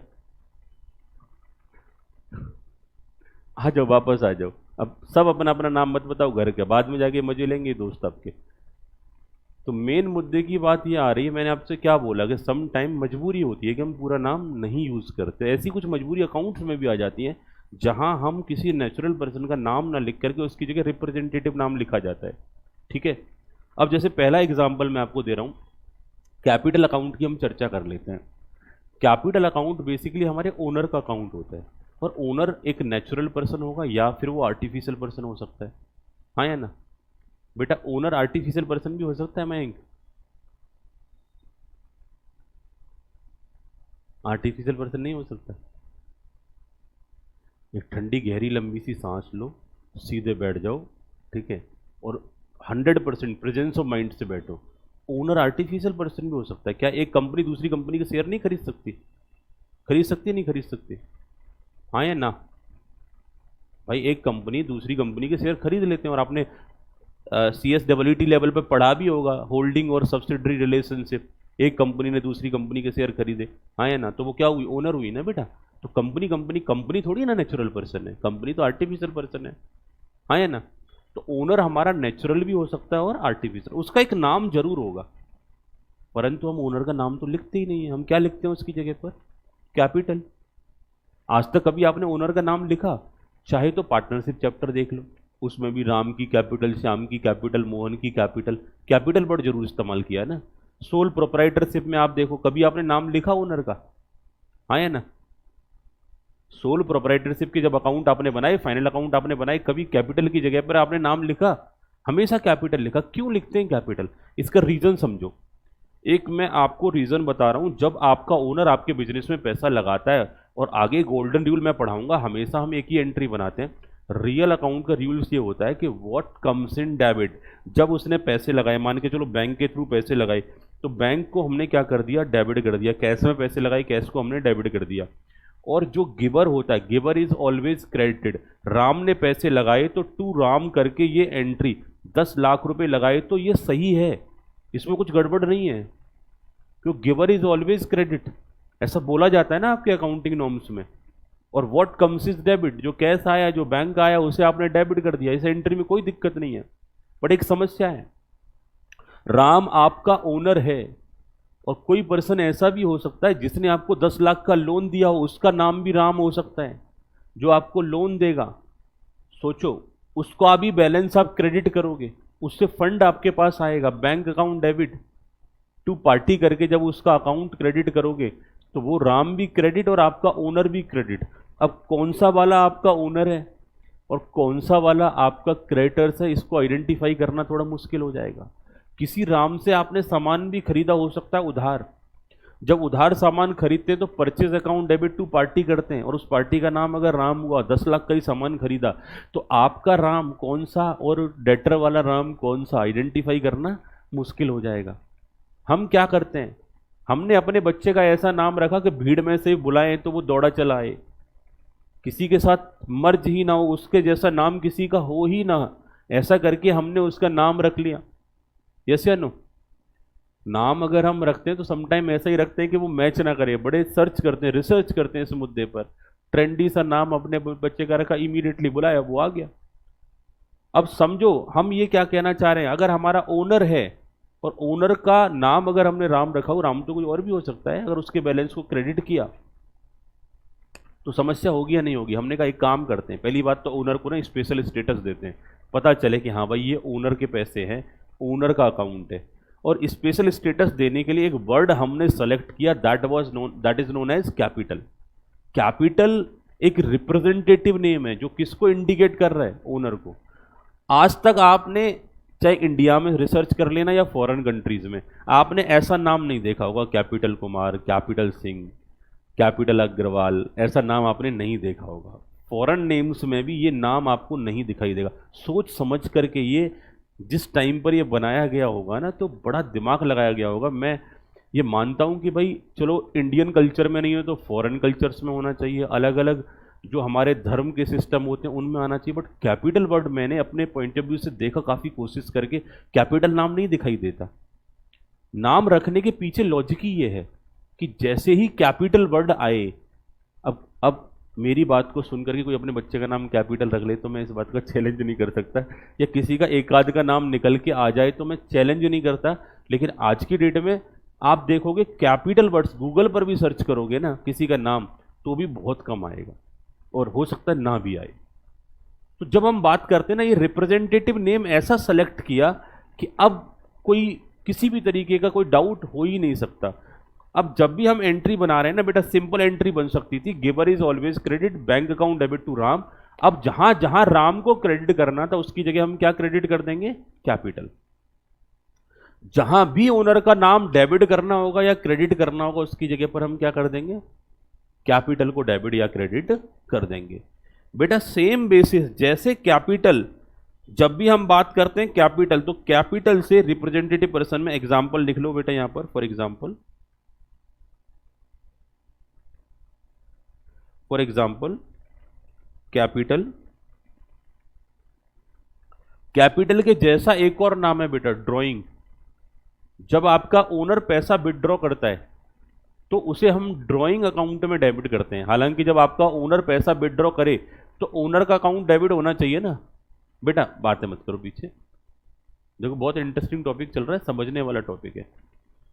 आ जाओ वापस आ जाओ, अब सब अपना अपना नाम मत बताओ घर के, बाद में जाके मजे लेंगे दोस्त आपके। तो मेन मुद्दे की बात ये आ रही है, मैंने आपसे क्या बोला कि सम टाइम मजबूरी होती है कि हम पूरा नाम नहीं यूज करते। ऐसी कुछ मजबूरी अकाउंट्स में भी आ जाती है जहां हम किसी नेचुरल पर्सन का नाम ना लिख करके उसकी जगह रिप्रेजेंटेटिव नाम लिखा जाता है, ठीक है। अब जैसे पहला एग्जाम्पल मैं आपको दे रहा हूं, कैपिटल अकाउंट की हम चर्चा कर लेते हैं। कैपिटल अकाउंट बेसिकली हमारे ओनर का अकाउंट होता है, और ओनर एक नेचुरल पर्सन होगा या फिर वो आर्टिफिशियल पर्सन हो सकता है, हाँ या ना? बेटा ओनर आर्टिफिशियल पर्सन भी हो सकता है मयंक, आर्टिफिशियल पर्सन नहीं हो सकता। एक ठंडी गहरी लंबी सी सांस लो, सीधे बैठ जाओ, ठीक है, और 100% प्रेजेंस ऑफ माइंड से बैठो। ओनर आर्टिफिशियल पर्सन भी हो सकता है। क्या एक कंपनी दूसरी कंपनी के शेयर नहीं खरीद सकती? खरीद सकती, नहीं खरीद सकती, हाँ या ना? भाई एक कंपनी दूसरी कंपनी के शेयर खरीद लेते हैं, और आपने CSWT लेवल पे पढ़ा भी होगा, होल्डिंग और सब्सिडरी रिलेशनशिप। एक कंपनी ने दूसरी कंपनी के शेयर खरीदे, हाँ या ना? तो वो क्या हुई, ओनर हुई ना बेटा। तो कंपनी कंपनी कंपनी थोड़ी ना नेचुरल पर्सन है, कंपनी तो आर्टिफिशियल पर्सन है, हाँ या ना? तो ओनर हमारा नेचुरल भी हो सकता है और आर्टिफिशियल, उसका एक नाम जरूर होगा, परंतु हम ओनर का नाम तो लिखते ही नहीं है। हम क्या लिखते हैं उसकी जगह पर? कैपिटल। आज तक कभी आपने ओनर का नाम लिखा? चाहे तो पार्टनरशिप चैप्टर देख लो, उसमें भी राम की कैपिटल, श्याम की कैपिटल, मोहन की कैपिटल, कैपिटल वर्ड जरूर इस्तेमाल किया ना। सोल प्रोप्राइटरशिप में आप देखो, कभी आपने नाम लिखा ओनर का, हाँ या ना? सोल प्रोप्राइटरशिप के जब अकाउंट आपने बनाए, फाइनल अकाउंट आपने बनाए, कभी कैपिटल की जगह पर आपने नाम लिखा? हमेशा कैपिटल लिखा। क्यों लिखते हैं कैपिटल? इसका रीजन समझो। एक मैं आपको रीजन बता रहा हूं, जब आपका ओनर आपके बिजनेस में पैसा लगाता है, और आगे गोल्डन रूल मैं पढ़ाऊंगा, हमेशा हम एक ही एंट्री बनाते हैं। रियल अकाउंट का रूल्स ये होता है कि व्हाट कम्स इन डेबिट, जब उसने पैसे लगाए, मान के चलो बैंक के थ्रू पैसे लगाए, तो बैंक को हमने क्या कर दिया, डेबिट कर दिया। कैश में पैसे लगाए, कैश को हमने डेबिट कर दिया। और जो गिवर होता है, giver is always credited. Ram ने पैसे लगाए तो टू राम करके ये एंट्री, 10 लाख रुपए लगाए तो ये सही है, इसमें कुछ गड़बड़ नहीं है, क्योंकि गिवर इज ऑलवेज क्रेडिट, ऐसा बोला जाता है ना आपके अकाउंटिंग नॉर्म्स में। और व्हाट कम्स इज डेबिट, जो कैश आया, जो बैंक आया, उसे आपने डेबिट कर दिया। इस एंट्री में कोई दिक्कत नहीं है, बट एक समस्या है, राम आपका ओनर है, और कोई पर्सन ऐसा भी हो सकता है जिसने आपको 10 लाख का लोन दिया हो, उसका नाम भी राम हो सकता है, जो आपको लोन देगा। सोचो, उसको अभी बैलेंस आप क्रेडिट करोगे, उससे फंड आपके पास आएगा, bank account debit to party करके जब उसका अकाउंट क्रेडिट करोगे, तो वो राम भी क्रेडिट और आपका ओनर भी क्रेडिट। अब कौन सा वाला आपका ओनर है और कौन सा वाला आपका क्रेडिटर्स है, इसको आइडेंटिफाई करना थोड़ा मुश्किल हो जाएगा। किसी राम से आपने सामान भी खरीदा हो सकता है उधार। जब उधार सामान खरीदते हैं तो purchase account debit to party करते हैं, और उस पार्टी का नाम अगर राम हुआ, 10 लाख का ही सामान खरीदा, तो आपका राम कौन सा और डेटर वाला राम कौन सा, आइडेंटिफाई करना मुश्किल हो जाएगा। हम क्या करते हैं, हमने अपने बच्चे का ऐसा नाम रखा कि भीड़ में से बुलाएं तो वो दौड़ा चला आए, किसी के साथ मर्ज ही ना हो, उसके जैसा नाम किसी का हो ही ना, ऐसा करके हमने उसका नाम रख लिया। यस या नो? नाम अगर हम रखते हैं तो समटाइम ऐसा ही रखते हैं कि वो मैच ना करे, बड़े सर्च करते हैं, रिसर्च करते हैं इस मुद्दे पर। ट्रेंडी सा नाम अपने बच्चे का रखा, इमीडिएटली बुलाया, वो आ गया। अब समझो हम ये क्या कहना चाह रहे हैं, अगर हमारा ओनर है और ओनर का नाम अगर हमने राम रखा हो, राम तो कोई और भी हो सकता है, अगर उसके बैलेंस को क्रेडिट किया तो समस्या होगी या नहीं होगी? हमने कहा एक काम करते हैं, पहली बात तो ओनर को ना स्पेशल स्टेटस देते हैं, पता चले कि हाँ भाई ये ओनर के पैसे हैं, ओनर का अकाउंट है। और स्पेशल स्टेटस देने के लिए एक वर्ड हमने सेलेक्ट किया, that is known as capital. Capital एक रिप्रेजेंटेटिव नेम है जो किसको इंडिकेट कर रहा है, ओनर को। आज तक आपने चाहे इंडिया में रिसर्च कर लेना या फॉरेन कंट्रीज में, आपने ऐसा नाम नहीं देखा होगा, capital Kumar, capital Singh, capital Agarwal, ऐसा नाम आपने नहीं देखा होगा। फॉरेन नेम्स में भी ये नाम आपको नहीं दिखाई देगा। सोच समझ करके ये जिस टाइम पर ये बनाया गया होगा ना, तो बड़ा दिमाग लगाया गया होगा। मैं ये मानता हूँ कि भाई चलो इंडियन कल्चर में नहीं है तो फॉरेन कल्चर्स में होना चाहिए, अलग अलग जो हमारे धर्म के सिस्टम होते हैं उनमें आना चाहिए, बट कैपिटल वर्ड मैंने अपने पॉइंट ऑफ व्यू से देखा काफ़ी कोशिश करके, कैपिटल नाम नहीं दिखाई देता। नाम रखने के पीछे लॉजिक ही ये है कि जैसे ही कैपिटल वर्ड आए, अब मेरी बात को सुन करके कोई अपने बच्चे का नाम कैपिटल रख ले तो मैं इस बात का चैलेंज नहीं कर सकता, या किसी का एक आध का नाम निकल के आ जाए तो मैं चैलेंज नहीं करता। लेकिन आज की डेट में आप देखोगे कैपिटल वर्ड्स गूगल पर भी सर्च करोगे ना किसी का नाम, तो भी बहुत कम आएगा और हो सकता है ना भी आए। तो जब हम बात करते हैं ना, ये रिप्रेजेंटेटिव नेम ऐसा सेलेक्ट किया कि अब कोई किसी भी तरीके का कोई डाउट हो ही नहीं सकता। अब जब भी हम एंट्री बना रहे हैं ना बेटा, सिंपल एंट्री बन सकती थी, giver is always credit bank account debit to Ram. अब जहां जहां राम को क्रेडिट करना था उसकी जगह हम क्या क्रेडिट कर देंगे, कैपिटल। जहां भी ओनर का नाम डेबिट करना होगा या क्रेडिट करना होगा उसकी जगह पर हम क्या कर देंगे, कैपिटल को डेबिट या क्रेडिट कर देंगे। बेटा सेम बेसिस, जैसे कैपिटल जब भी हम बात करते हैं कैपिटल, तो कैपिटल से रिप्रेजेंटेटिव पर्सन में एग्जांपल लिख लो बेटा यहां पर, फॉर एग्जांपल कैपिटल। कैपिटल के जैसा एक और नाम है बेटा ड्राइंग। जब आपका ओनर पैसा विड्रॉ करता है तो उसे हम ड्राइंग अकाउंट में डेबिट करते हैं। हालांकि जब आपका ओनर पैसा विड्रॉ करे तो ओनर का अकाउंट डेबिट होना चाहिए ना बेटा, बातें मत करो पीछे। देखो बहुत इंटरेस्टिंग टॉपिक चल रहा है, समझने वाला टॉपिक है,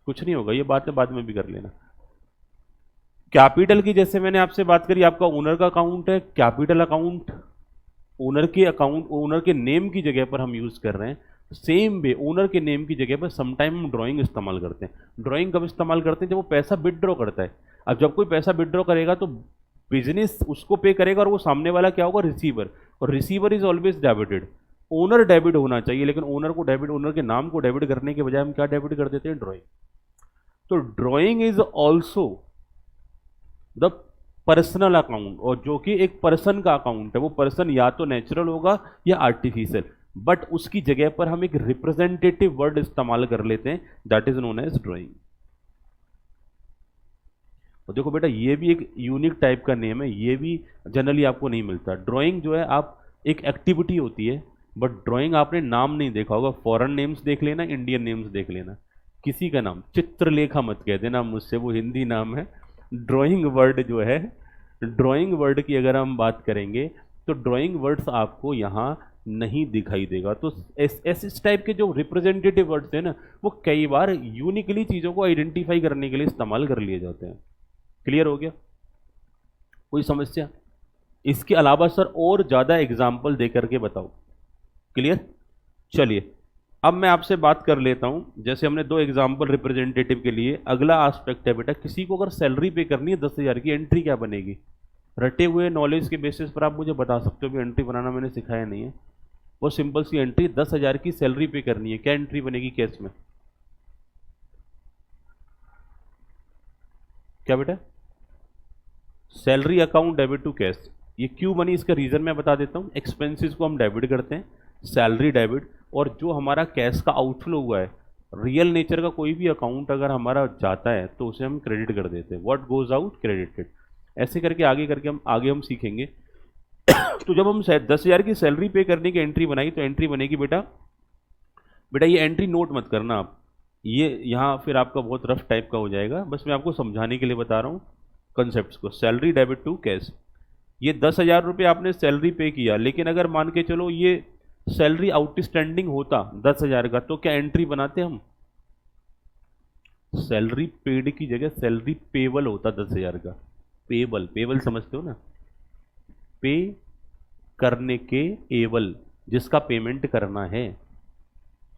कुछ नहीं होगा, ये बातें बाद में भी कर लेना। कैपिटल की जैसे मैंने आपसे बात करी, आपका ओनर का अकाउंट है, कैपिटल अकाउंट ओनर के नेम की जगह पर हम यूज कर रहे हैं। सेम वे ओनर के नेम की जगह पर समटाइम हम ड्राइंग इस्तेमाल करते हैं। ड्राइंग कब इस्तेमाल करते हैं, जब वो पैसा विड्रॉ करता है। अब जब कोई पैसा विड्रॉ करेगा तो बिजनेस उसको पे करेगा और वो सामने वाला क्या होगा, रिसीवर, और receiver is always debited. Owner debit होना चाहिए, लेकिन ओनर को डेबिट, ओनर के नाम को डेबिट करने के बजाय हम क्या डेबिट कर देते हैं, ड्राइंग। तो drawing is also the personal account, और जो कि एक पर्सन का अकाउंट है। वो पर्सन या तो नेचुरल होगा या आर्टिफिशियल, बट उसकी जगह पर हम एक रिप्रेजेंटेटिव वर्ड इस्तेमाल कर लेते हैं, that is known as drawing. और देखो बेटा ये भी एक यूनिक टाइप का नेम है, ये भी जनरली आपको नहीं मिलता। ड्राइंग जो है आप एक एक्टिविटी होती है, बट ड्राइंग आपने नाम नहीं देखा होगा। फॉरेन नेम्स देख लेना, इंडियन नेम्स देख लेना, किसी का नाम चित्रलेखा मत कह देना मुझसे, वो हिंदी नाम है। ड्राइंग वर्ड जो है, ड्राइंग वर्ड की अगर हम बात करेंगे तो ड्राइंग वर्ड्स आपको यहाँ नहीं दिखाई देगा। तो इस टाइप के जो रिप्रेजेंटेटिव वर्ड्स हैं ना, वो कई बार यूनिकली चीज़ों को आइडेंटिफाई करने के लिए इस्तेमाल कर लिए जाते हैं। क्लियर हो गया, कोई समस्या? इसके अलावा सर और ज़्यादा एग्जाम्पल दे करके बताओ। क्लियर? चलिए अब मैं आपसे बात कर लेता हूं। जैसे हमने 2 एग्जाम्पल रिप्रेजेंटेटिव के लिए, अगला एस्पेक्ट है बेटा, किसी को अगर सैलरी पे करनी है 10,000 की, एंट्री क्या बनेगी? रटे हुए नॉलेज के बेसिस पर आप मुझे बता सकते हो भी एंट्री बनाना मैंने सिखाया नहीं है। वो सिंपल सी एंट्री, 10,000 की सैलरी पे करनी है। क्या एंट्री बनेगी कैश में? क्या बेटा? Salary account debit to cash. ये क्यों बनी इसका रीजन मैं बता देता हूँ। एक्सपेंसेस को हम डेबिट करते हैं, सैलरी डेबिट, और जो हमारा कैश का आउटफ्लो हुआ है, रियल नेचर का कोई भी अकाउंट अगर हमारा जाता है तो उसे हम क्रेडिट कर देते हैं। What goes out credited. ऐसे करके आगे हम सीखेंगे। तो जब हम 10,000 की सैलरी पे करने की एंट्री बनाई तो एंट्री बनेगी बेटा, ये एंट्री नोट मत करना आप, ये यहाँ फिर आपका बहुत रफ टाइप का हो जाएगा, बस मैं आपको समझाने के लिए बता रहा हूँ कंसेप्ट को। सैलरी डेबिट टू कैश, ये 10,000 रुपये आपने सैलरी पे किया, लेकिन अगर मान के चलो ये सैलरी आउटस्टैंडिंग होता 10,000 का, तो क्या एंट्री बनाते हम? सैलरी पेड की जगह सैलरी पेबल होता 10,000 का। पेबल, पेबल समझते हो ना, पे करने के एबल, जिसका पेमेंट करना है,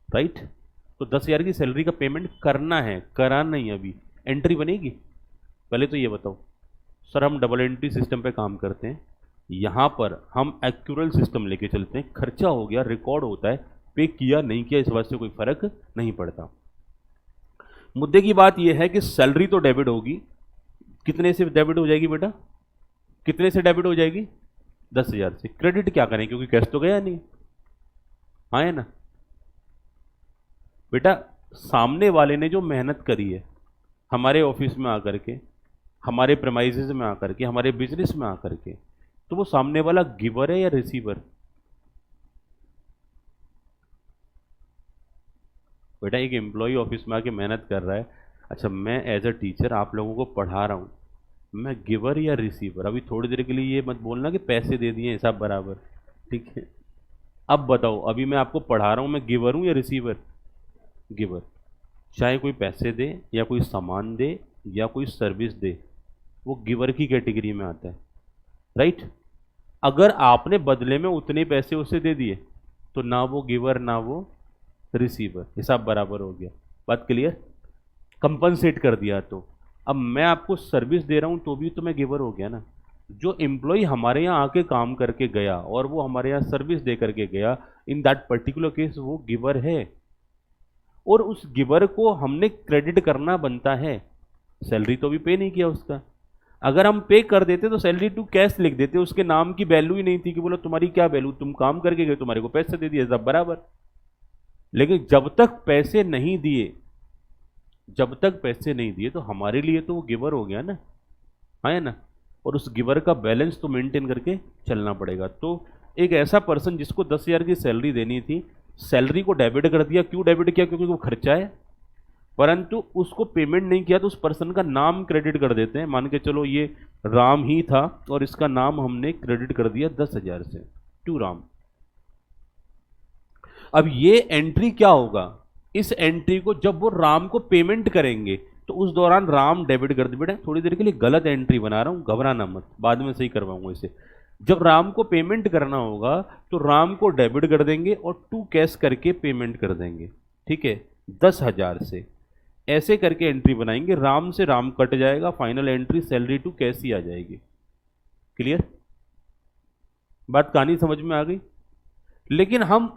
राइट। तो 10,000 की सैलरी का पेमेंट करना है, करा नहीं अभी, एंट्री बनेगी? पहले तो ये बताओ। सर हम डबल एंट्री सिस्टम पे काम करते हैं, यहाँ पर हम एक्यूरल सिस्टम लेके चलते हैं। खर्चा हो गया, रिकॉर्ड होता है, पे किया नहीं किया इस बात से कोई फर्क नहीं पड़ता। मुद्दे की बात यह है कि सैलरी तो डेबिट होगी, कितने से डेबिट हो जाएगी बेटा? कितने से डेबिट हो जाएगी? 10,000 से। क्रेडिट क्या करें, क्योंकि कैश तो गया नहीं। हाँ है ना बेटा? सामने वाले ने जो मेहनत करी है हमारे ऑफिस में आकर के, हमारे प्रेमाइजेज में आकर के, हमारे बिजनेस में आकर के, तो वो सामने वाला गिवर है या रिसीवर? बेटा एक एम्प्लॉय ऑफिस में आके मेहनत कर रहा है, अच्छा मैं एज अ टीचर आप लोगों को पढ़ा रहा हूँ, मैं गिवर या रिसीवर? अभी थोड़ी देर के लिए ये मत बोलना कि पैसे दे दिए हिसाब बराबर, ठीक है? अब बताओ, अभी मैं आपको पढ़ा रहा हूँ, मैं गिवर हूँ या रिसीवर? गिवर। चाहे कोई पैसे दे या कोई सामान दे या कोई सर्विस दे, वो गिवर की कैटेगरी में आता है, राइट। अगर आपने बदले में उतने पैसे उसे दे दिए तो ना वो गिवर ना वो रिसीवर, हिसाब बराबर हो गया। बात क्लियर? कंपनसेट कर दिया। तो अब मैं आपको सर्विस दे रहा हूं तो भी तो मैं गिवर हो गया ना। जो एम्प्लॉय हमारे यहाँ आके काम करके गया और वो हमारे यहाँ सर्विस दे करके गया, इन दैट पर्टिकुलर केस वो गिवर है, और उस गिवर को हमने क्रेडिट करना बनता है। सैलरी तो भी पे नहीं किया उसका। अगर हम पे कर देते तो सैलरी टू कैश लिख देते, उसके नाम की वैल्यू ही नहीं थी कि बोलो तुम्हारी क्या वैल्यू, तुम काम करके गए, तुम्हारे को पैसे दे दिए, सब बराबर। लेकिन जब तक पैसे नहीं दिए, जब तक पैसे नहीं दिए तो हमारे लिए तो वो गिवर हो गया ना, है ना। और उस गिवर का बैलेंस तो मेंटेन करके चलना पड़ेगा। तो एक ऐसा पर्सन जिसको 10,000 की सैलरी देनी थी, सैलरी को डेबिट कर दिया। क्यों डेबिट किया? क्योंकि वो खर्चा है, परंतु उसको पेमेंट नहीं किया तो उस पर्सन का नाम क्रेडिट कर देते हैं। मान के चलो ये राम ही था और इसका नाम हमने क्रेडिट कर दिया 10,000 से, टू राम। अब ये एंट्री क्या होगा? इस एंट्री को जब वो राम को पेमेंट करेंगे तो उस दौरान राम डेबिट कर दे। बेटा थोड़ी देर के लिए गलत एंट्री बना रहा हूं, घबराना मत, बाद में सही करवाऊंगा इसे। जब राम को पेमेंट करना होगा तो राम को डेबिट कर देंगे और टू कैश करके पेमेंट कर देंगे, ठीक है, 10,000 से। ऐसे करके एंट्री बनाएंगे, राम से राम कट जाएगा, final entry salary to cash ही आ जाएगी। क्लियर? बात कहानी समझ में आ गई? लेकिन हम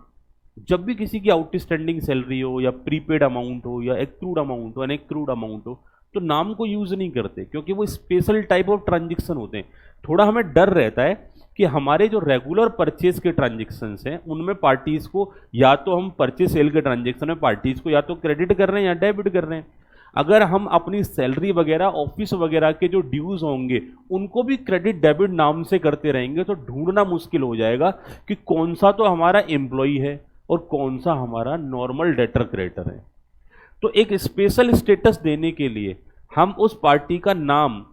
जब भी किसी की आउटस्टैंडिंग सैलरी हो या प्रीपेड अमाउंट हो या एक्रूड अमाउंट हो, अनएक्रूड अमाउंट हो, तो नाम को यूज नहीं करते, क्योंकि वो स्पेशल टाइप ऑफ ट्रांजेक्शन होते हैं। थोड़ा हमें डर रहता है कि हमारे जो रेगुलर परचेज के ट्रांजेक्शन्स हैं उनमें पार्टीज को, या तो हम परचेज सेल के ट्रांजेक्शन में पार्टीज को या तो क्रेडिट कर रहे हैं या डेबिट कर रहे हैं। अगर हम अपनी सैलरी वगैरह, ऑफिस वगैरह के जो ड्यूज होंगे उनको भी क्रेडिट डेबिट नाम से करते रहेंगे तो ढूंढना मुश्किल हो जाएगा कि कौन सा तो हमारा एम्प्लॉई है और कौन सा हमारा नॉर्मल डेटर क्रेडिटर है। तो एक स्पेशल स्टेटस देने के लिए हम उस पार्टी का नाम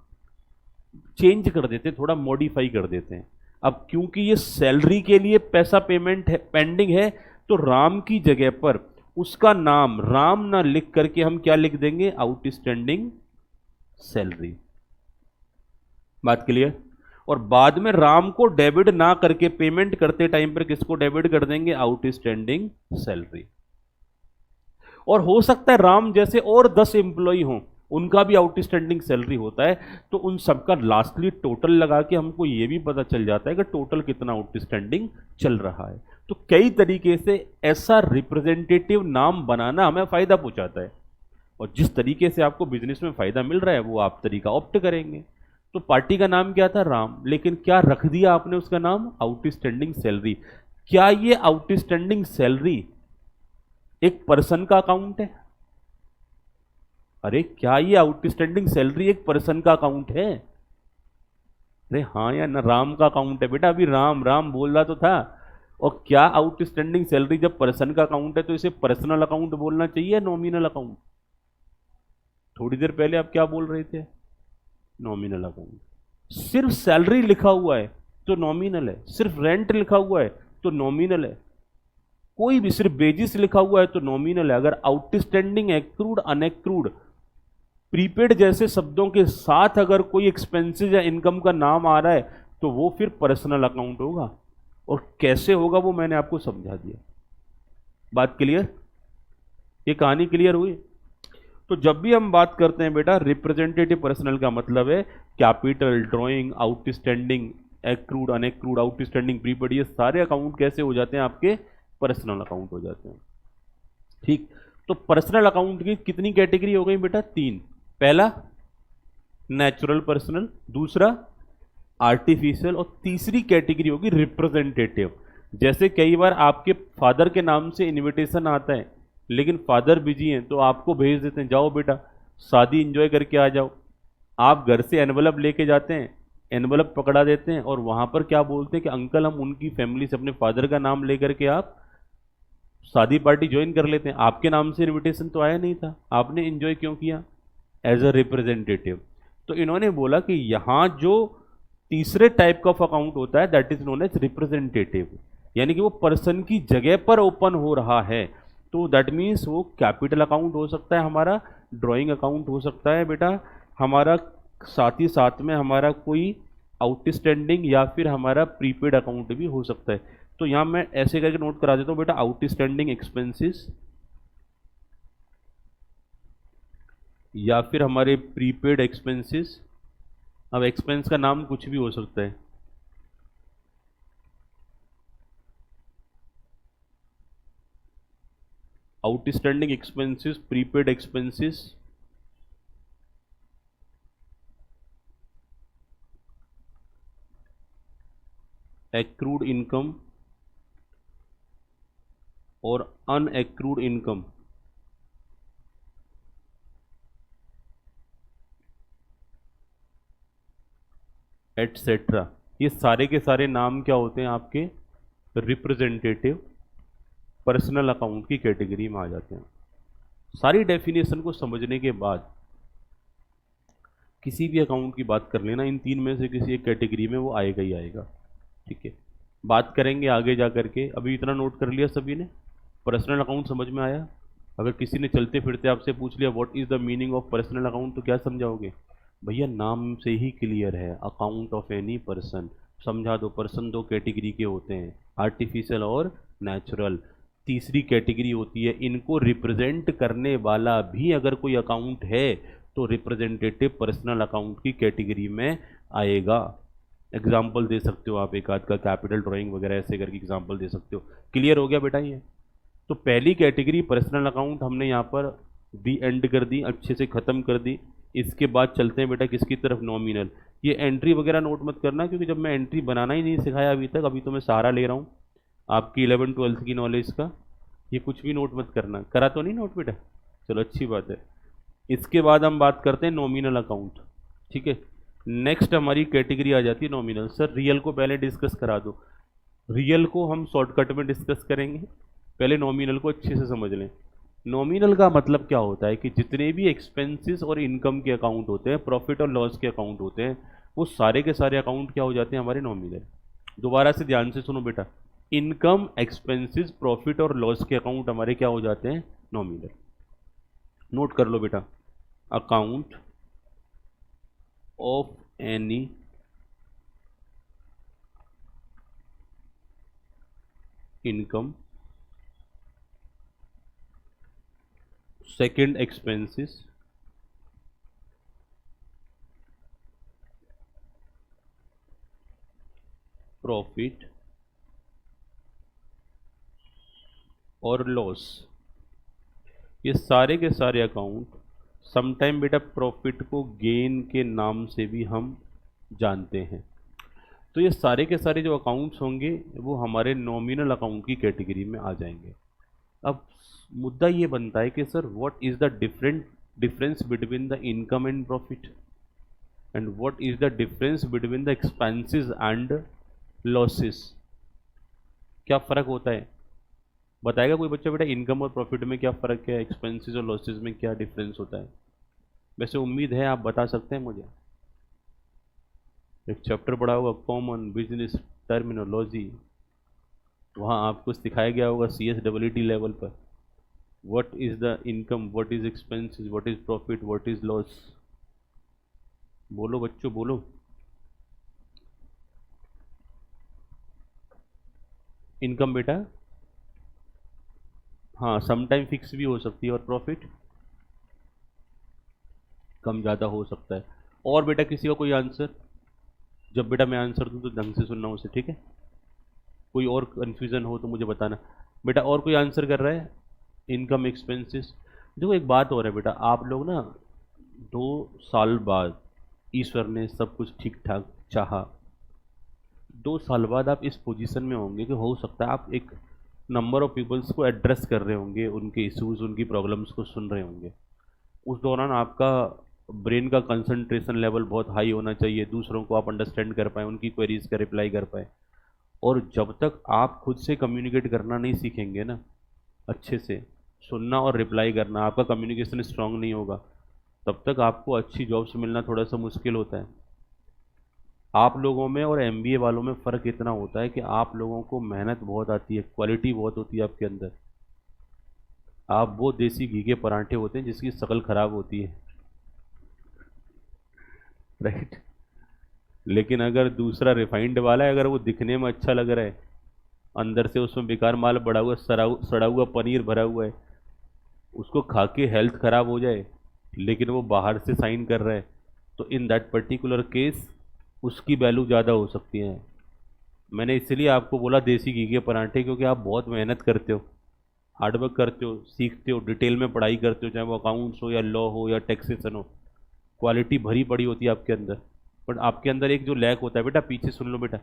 चेंज कर देते हैं, थोड़ा मॉडिफाई कर देते हैं। अब क्योंकि ये सैलरी के लिए पैसा पेमेंट है, पेंडिंग है, तो राम की जगह पर उसका नाम राम ना लिख करके हम क्या लिख देंगे? Outstanding salary. बात क्लियर? और बाद में राम को डेबिट ना करके पेमेंट करते टाइम पर किसको डेबिट कर देंगे? Outstanding salary. और हो सकता है राम जैसे और 10 एम्प्लॉई हों, उनका भी आउटस्टैंडिंग सैलरी होता है। तो उन सबका लास्टली टोटल लगा के हमको ये भी पता चल जाता है कि टोटल कितना आउटस्टैंडिंग चल रहा है। तो कई तरीके से ऐसा रिप्रेजेंटेटिव नाम बनाना हमें फायदा पहुंचाता है, और जिस तरीके से आपको बिजनेस में फायदा मिल रहा है वो आप तरीका ऑप्ट करेंगे। तो पार्टी का नाम क्या था? राम, लेकिन क्या रख दिया आपने उसका नाम? Outstanding salary. क्या ये आउटस्टैंडिंग सैलरी एक पर्सन का अकाउंट है? अरे क्या ये आउटस्टैंडिंग सैलरी एक पर्सन का अकाउंट है? अरे हाँ या ना, राम का अकाउंट है बेटा। अभी राम राम बोल रहा तो था। और क्या आउटस्टैंडिंग सैलरी जब पर्सन का अकाउंट है तो इसे पर्सनल अकाउंट बोलना चाहिए, नॉमिनल अकाउंट? थोड़ी देर पहले आप क्या बोल रहे थे? Nominal account. सिर्फ सैलरी लिखा हुआ है तो नॉमिनल है, सिर्फ रेंट लिखा हुआ है तो नॉमिनल है, कोई भी सिर्फ बेजिस लिखा हुआ है तो नॉमिनल है। अगर आउटस्टैंडिंग, एक्रूड, अनएक्रूड, प्रीपेड जैसे शब्दों के साथ अगर कोई एक्सपेंसेस या इनकम का नाम आ रहा है तो वो फिर पर्सनल अकाउंट होगा। और कैसे होगा वो मैंने आपको समझा दिया। बात क्लियर? ये कहानी क्लियर हुई? तो जब भी हम बात करते हैं बेटा रिप्रेजेंटेटिव पर्सनल का मतलब है capital, drawing, outstanding, accrued, unaccrued, outstanding, prepaid, ये सारे अकाउंट कैसे हो जाते हैं? आपके पर्सनल अकाउंट हो जाते हैं। ठीक। तो पर्सनल अकाउंट की कितनी कैटेगरी हो गई बेटा? 3। पहला नेचुरल पर्सनल, दूसरा आर्टिफिशियल, और तीसरी कैटेगरी होगी रिप्रेजेंटेटिव। जैसे कई बार आपके फादर के नाम से इनविटेशन आता है लेकिन फादर बिजी हैं तो आपको भेज देते हैं, जाओ बेटा शादी एंजॉय करके आ जाओ। आप घर से एनवलप लेके जाते हैं, एनवलप पकड़ा देते हैं और वहां पर क्या बोलते हैं कि अंकल हम उनकी फैमिली से अपने फादर का नाम लेकर के आप शादी पार्टी ज्वाइन कर लेते हैं। आपके नाम से इनविटेशन तो आया नहीं था, आपने एंजॉय क्यों किया? As a representative. तो इन्होंने बोला कि यहां जो तीसरे टाइप का अकाउंट होता है that is known as representative, यानी कि वो पर्सन की जगह पर ओपन हो रहा है। तो दैट मीन्स वो कैपिटल अकाउंट हो सकता है हमारा, ड्राइंग अकाउंट हो सकता है बेटा हमारा, साथ ही साथ में हमारा कोई आउटस्टैंडिंग या फिर हमारा प्रीपेड अकाउंट भी हो सकता है। तो यहाँ मैं ऐसे करके नोट करा देता हूँ बेटा, आउटस्टैंडिंग एक्सपेंसेस या फिर हमारे प्रीपेड एक्सपेंसेस। अब एक्सपेंस का नाम कुछ भी हो सकता है। Outstanding expenses, prepaid expenses, accrued income और अनएक्रूड इनकम। एटसेट्रा। ये सारे के सारे नाम क्या होते हैं? आपके रिप्रेजेंटेटिव पर्सनल अकाउंट की कैटेगरी में आ जाते हैं। सारी डेफिनेशन को समझने के बाद किसी भी अकाउंट की बात कर लेना, इन तीन में से किसी एक कैटेगरी में वो आएगा ही आएगा। ठीक है, बात करेंगे आगे जा करके। अभी इतना नोट कर लिया सभी ने? पर्सनल अकाउंट समझ में आया? अगर किसी ने चलते फिरते आपसे पूछ लिया what is the meaning of personal account तो क्या समझाओगे? भैया नाम से ही क्लियर है, अकाउंट ऑफ एनी पर्सन। समझा दो, पर्सन दो कैटेगरी के होते हैं, आर्टिफिशियल और नेचुरल। तीसरी कैटेगरी होती है इनको रिप्रेजेंट करने वाला भी अगर कोई अकाउंट है तो रिप्रेजेंटेटिव पर्सनल अकाउंट की कैटेगरी में आएगा। एग्जाम्पल दे सकते हो आप एक आध का, कैपिटल, ड्राइंग वगैरह ऐसे करके एग्जाम्पल दे सकते हो। क्लियर हो गया बेटा ये? तो पहली कैटेगरी पर्सनल अकाउंट हमने यहाँ पर दी एंड कर दी, अच्छे से ख़त्म कर दी। इसके बाद चलते हैं बेटा किसकी तरफ? नॉमिनल। ये एंट्री वगैरह नोट मत करना क्योंकि जब मैं एंट्री बनाना ही नहीं सिखाया अभी तक, अभी तो मैं सहारा ले रहा हूँ आपकी 11th-12th की नॉलेज का। ये कुछ भी नोट मत करना, करा तो नहीं नोट बेटा? चलो अच्छी बात है। इसके बाद हम बात करते हैं नॉमिनल अकाउंट। ठीक है, नेक्स्ट हमारी कैटेगरी आ जाती है नॉमिनल। सर रियल को पहले डिस्कस करा दो। रियल को हम शॉर्टकट में डिस्कस करेंगे, पहले नॉमिनल को अच्छे से समझ लें। नॉमिनल का मतलब क्या होता है कि जितने भी एक्सपेंसेस और इनकम के अकाउंट होते हैं, प्रॉफिट और लॉस के अकाउंट होते हैं, वो सारे के सारे अकाउंट क्या हो जाते हैं? हमारे नॉमिनल। दोबारा से ध्यान से सुनो बेटा, इनकम, एक्सपेंसेस, प्रॉफिट और लॉस के अकाउंट हमारे क्या हो जाते हैं? नॉमिनल। नोट कर लो बेटा, account of any income, second expenses, profit और लॉस, ये सारे के सारे अकाउंट समटाइम बेटा प्रॉफिट को गेन के नाम से भी हम जानते हैं। तो ये सारे के सारे जो अकाउंट्स होंगे वो हमारे नॉमिनल अकाउंट की कैटेगरी में आ जाएंगे। अब मुद्दा ये बनता है कि sir what is the difference between the income and profit, and what is the difference between the expenses and losses, क्या फ़र्क होता है? बताएगा कोई बच्चा बेटा इनकम और प्रॉफिट में क्या फ़र्क है, एक्सपेंसेस और लॉसेस में क्या डिफरेंस होता है? वैसे उम्मीद है आप बता सकते हैं मुझे। एक चैप्टर पढ़ा होगा कॉमन बिजनेस टर्मिनोलॉजी, वहाँ आपको सिखाया गया होगा CSEET लेवल पर what is the income, what is expenses, what is profit, what is loss. बोलो बच्चों बोलो। इनकम बेटा हाँ समटाइम फिक्स भी हो सकती है, और प्रॉफिट कम ज़्यादा हो सकता है। और बेटा किसी का कोई आंसर? जब बेटा मैं आंसर दूँ तो ढंग से सुनना उसे, ठीक है? कोई और कन्फ्यूज़न हो तो मुझे बताना। बेटा और कोई आंसर कर रहा है? Income expenses. देखो एक बात और है बेटा, आप लोग ना 2 साल बाद ईश्वर ने सब कुछ ठीक ठाक चाहा, 2 साल बाद आप इस पोजीशन में होंगे कि हो सकता है आप एक नंबर ऑफ पीपल्स को एड्रेस कर रहे होंगे, उनके इश्यूज उनकी प्रॉब्लम्स को सुन रहे होंगे। उस दौरान आपका ब्रेन का कंसंट्रेशन लेवल बहुत हाई होना चाहिए, दूसरों को आप अंडरस्टैंड कर पाएँ, उनकी क्वेरीज का रिप्लाई कर पाएँ। और जब तक आप खुद से कम्युनिकेट करना नहीं सीखेंगे ना, अच्छे से सुनना और रिप्लाई करना, आपका कम्युनिकेशन स्ट्रांग नहीं होगा, तब तक आपको अच्छी जॉब्स मिलना थोड़ा सा मुश्किल होता है। आप लोगों में और MBA वालों में फ़र्क इतना होता है कि आप लोगों को मेहनत बहुत आती है, क्वालिटी बहुत होती है आपके अंदर। आप वो देसी घी के पराठे होते हैं जिसकी शक्ल खराब होती है, राइट? लेकिन अगर दूसरा रिफाइंड वाला है, अगर वो दिखने में अच्छा लग रहा है, अंदर से उसमें बेकार माल बड़ा हुआ सड़ा हुआ पनीर भरा हुआ है, उसको खा के हेल्थ खराब हो जाए, लेकिन वो बाहर से साइन कर रहा है, तो इन दैट पर्टिकुलर केस उसकी वैल्यू ज़्यादा हो सकती है। मैंने इसलिए आपको बोला देसी घी के पराठे, क्योंकि आप बहुत मेहनत करते हो, हार्डवर्क करते हो, सीखते हो, डिटेल में पढ़ाई करते हो, चाहे वो अकाउंट्स हो या लॉ हो या टैक्सेशन हो, क्वालिटी भरी पड़ी होती है आपके अंदर। बट आपके अंदर एक जो लैक होता है बेटा, पीछे सुन लो बेटा,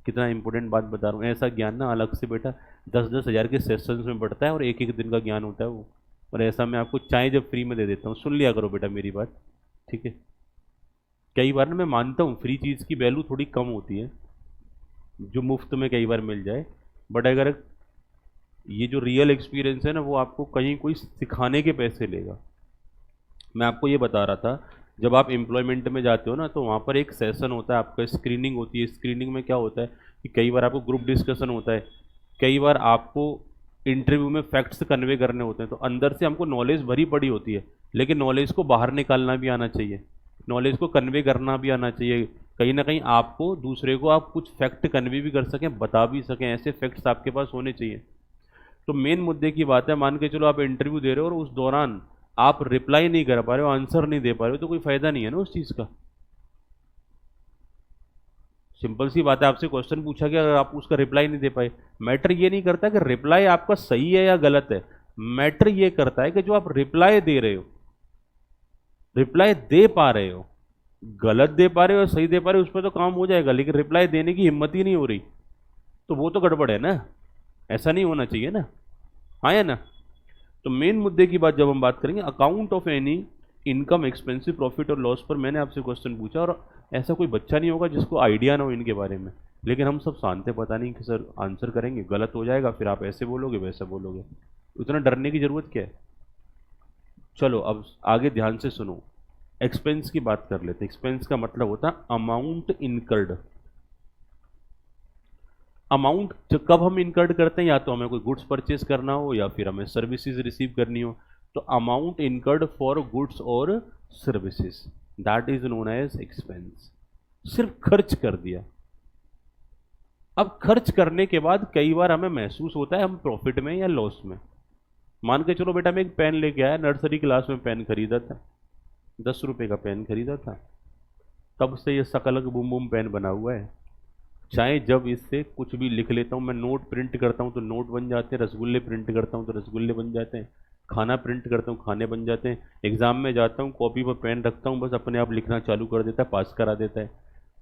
कितना इंपॉर्टेंट बात बता रहा हूँ। ऐसा ज्ञान ना अलग से बेटा 10-10 हज़ार के सेशंस में बढ़ता है, और एक एक दिन का ज्ञान होता है वो। और ऐसा मैं आपको चाय जब फ्री में दे देता हूँ, सुन लिया करो बेटा मेरी बात, ठीक है? कई बार ना मैं मानता हूँ फ्री चीज़ की वैल्यू थोड़ी कम होती है, जो मुफ्त में कई बार मिल जाए, बट अगर ये जो रियल एक्सपीरियंस है ना, वो आपको कहीं कोई सिखाने के पैसे लेगा। मैं आपको ये बता रहा था, जब आप एम्प्लॉयमेंट में जाते हो ना, तो वहाँ पर एक सेशन होता है आपका, स्क्रीनिंग होती है। स्क्रीनिंग में क्या होता है कि कई बार आपको ग्रुप डिस्कशन होता है, कई बार आपको इंटरव्यू में फैक्ट्स कन्वे करने होते हैं। तो अंदर से हमको नॉलेज भरी पड़ी होती है, लेकिन नॉलेज को बाहर निकालना भी आना चाहिए, नॉलेज को कन्वे करना भी आना चाहिए। कहीं ना कहीं आपको दूसरे को आप कुछ फैक्ट कन्वे भी कर सकें, बता भी सकें, ऐसे फैक्ट्स आपके पास होने चाहिए। तो मेन मुद्दे की बात है, मान के चलो आप इंटरव्यू दे रहे हो और उस दौरान आप रिप्लाई नहीं कर पा रहे हो, आंसर नहीं दे पा रहे हो, तो कोई फायदा नहीं है ना उस चीज़ का। सिंपल सी बात है, आपसे क्वेश्चन पूछा गया, अगर आप उसका रिप्लाई नहीं दे पाए, मैटर ये नहीं करता कि रिप्लाई आपका सही है या गलत है, मैटर ये करता है कि जो आप रिप्लाई दे रहे हो, रिप्लाई दे पा रहे हो, गलत दे पा रहे हो सही दे पा रहे हो, उस पर तो काम हो जाएगा, लेकिन रिप्लाई देने की हिम्मत ही नहीं हो रही, तो वो तो गड़बड़ है ना। ऐसा नहीं होना चाहिए ना, हाँ या ना? तो मेन मुद्दे की बात जब हम बात करेंगे account of any income expensive profit और लॉस पर, मैंने आपसे क्वेश्चन पूछा, और ऐसा कोई बच्चा नहीं होगा जिसको आइडिया ना हो इनके बारे में, लेकिन हम सब शांत हैं, पता नहीं कि सर आंसर करेंगे गलत हो जाएगा, फिर आप ऐसे बोलोगे वैसा बोलोगे, उतना डरने की ज़रूरत क्या है? चलो अब आगे ध्यान से सुनो, एक्सपेंस की बात कर लेते हैं। एक्सपेंस का मतलब होता है अमाउंट इनकर्ड। अमाउंट कब हम इनकर्ड करते हैं, या तो हमें कोई गुड्स परचेज करना हो या फिर हमें सर्विसेज रिसीव करनी हो, तो अमाउंट इनकर्ड फॉर गुड्स और services, that is known as expense. सिर्फ खर्च कर दिया। अब खर्च करने के बाद कई बार हमें महसूस होता है हम प्रॉफिट में या लॉस में। मान के चलो बेटा मैं एक पेन लेके आया, नर्सरी क्लास में पेन खरीदा था, 10 रुपए का पेन खरीदा था, तब से ये सकलक बुम बुम पेन बना हुआ है, चाहे जब इससे कुछ भी लिख लेता हूँ, मैं नोट प्रिंट करता हूँ तो नोट बन जाते हैं, रसगुल्ले प्रिंट करता हूँ तो रसगुल्ले बन जाते हैं, खाना प्रिंट करता हूँ खाने बन जाते हैं, एग्जाम में जाता हूँ कॉपी पर पेन रखता हूँ, बस अपने आप लिखना चालू कर देता है, पास करा देता है,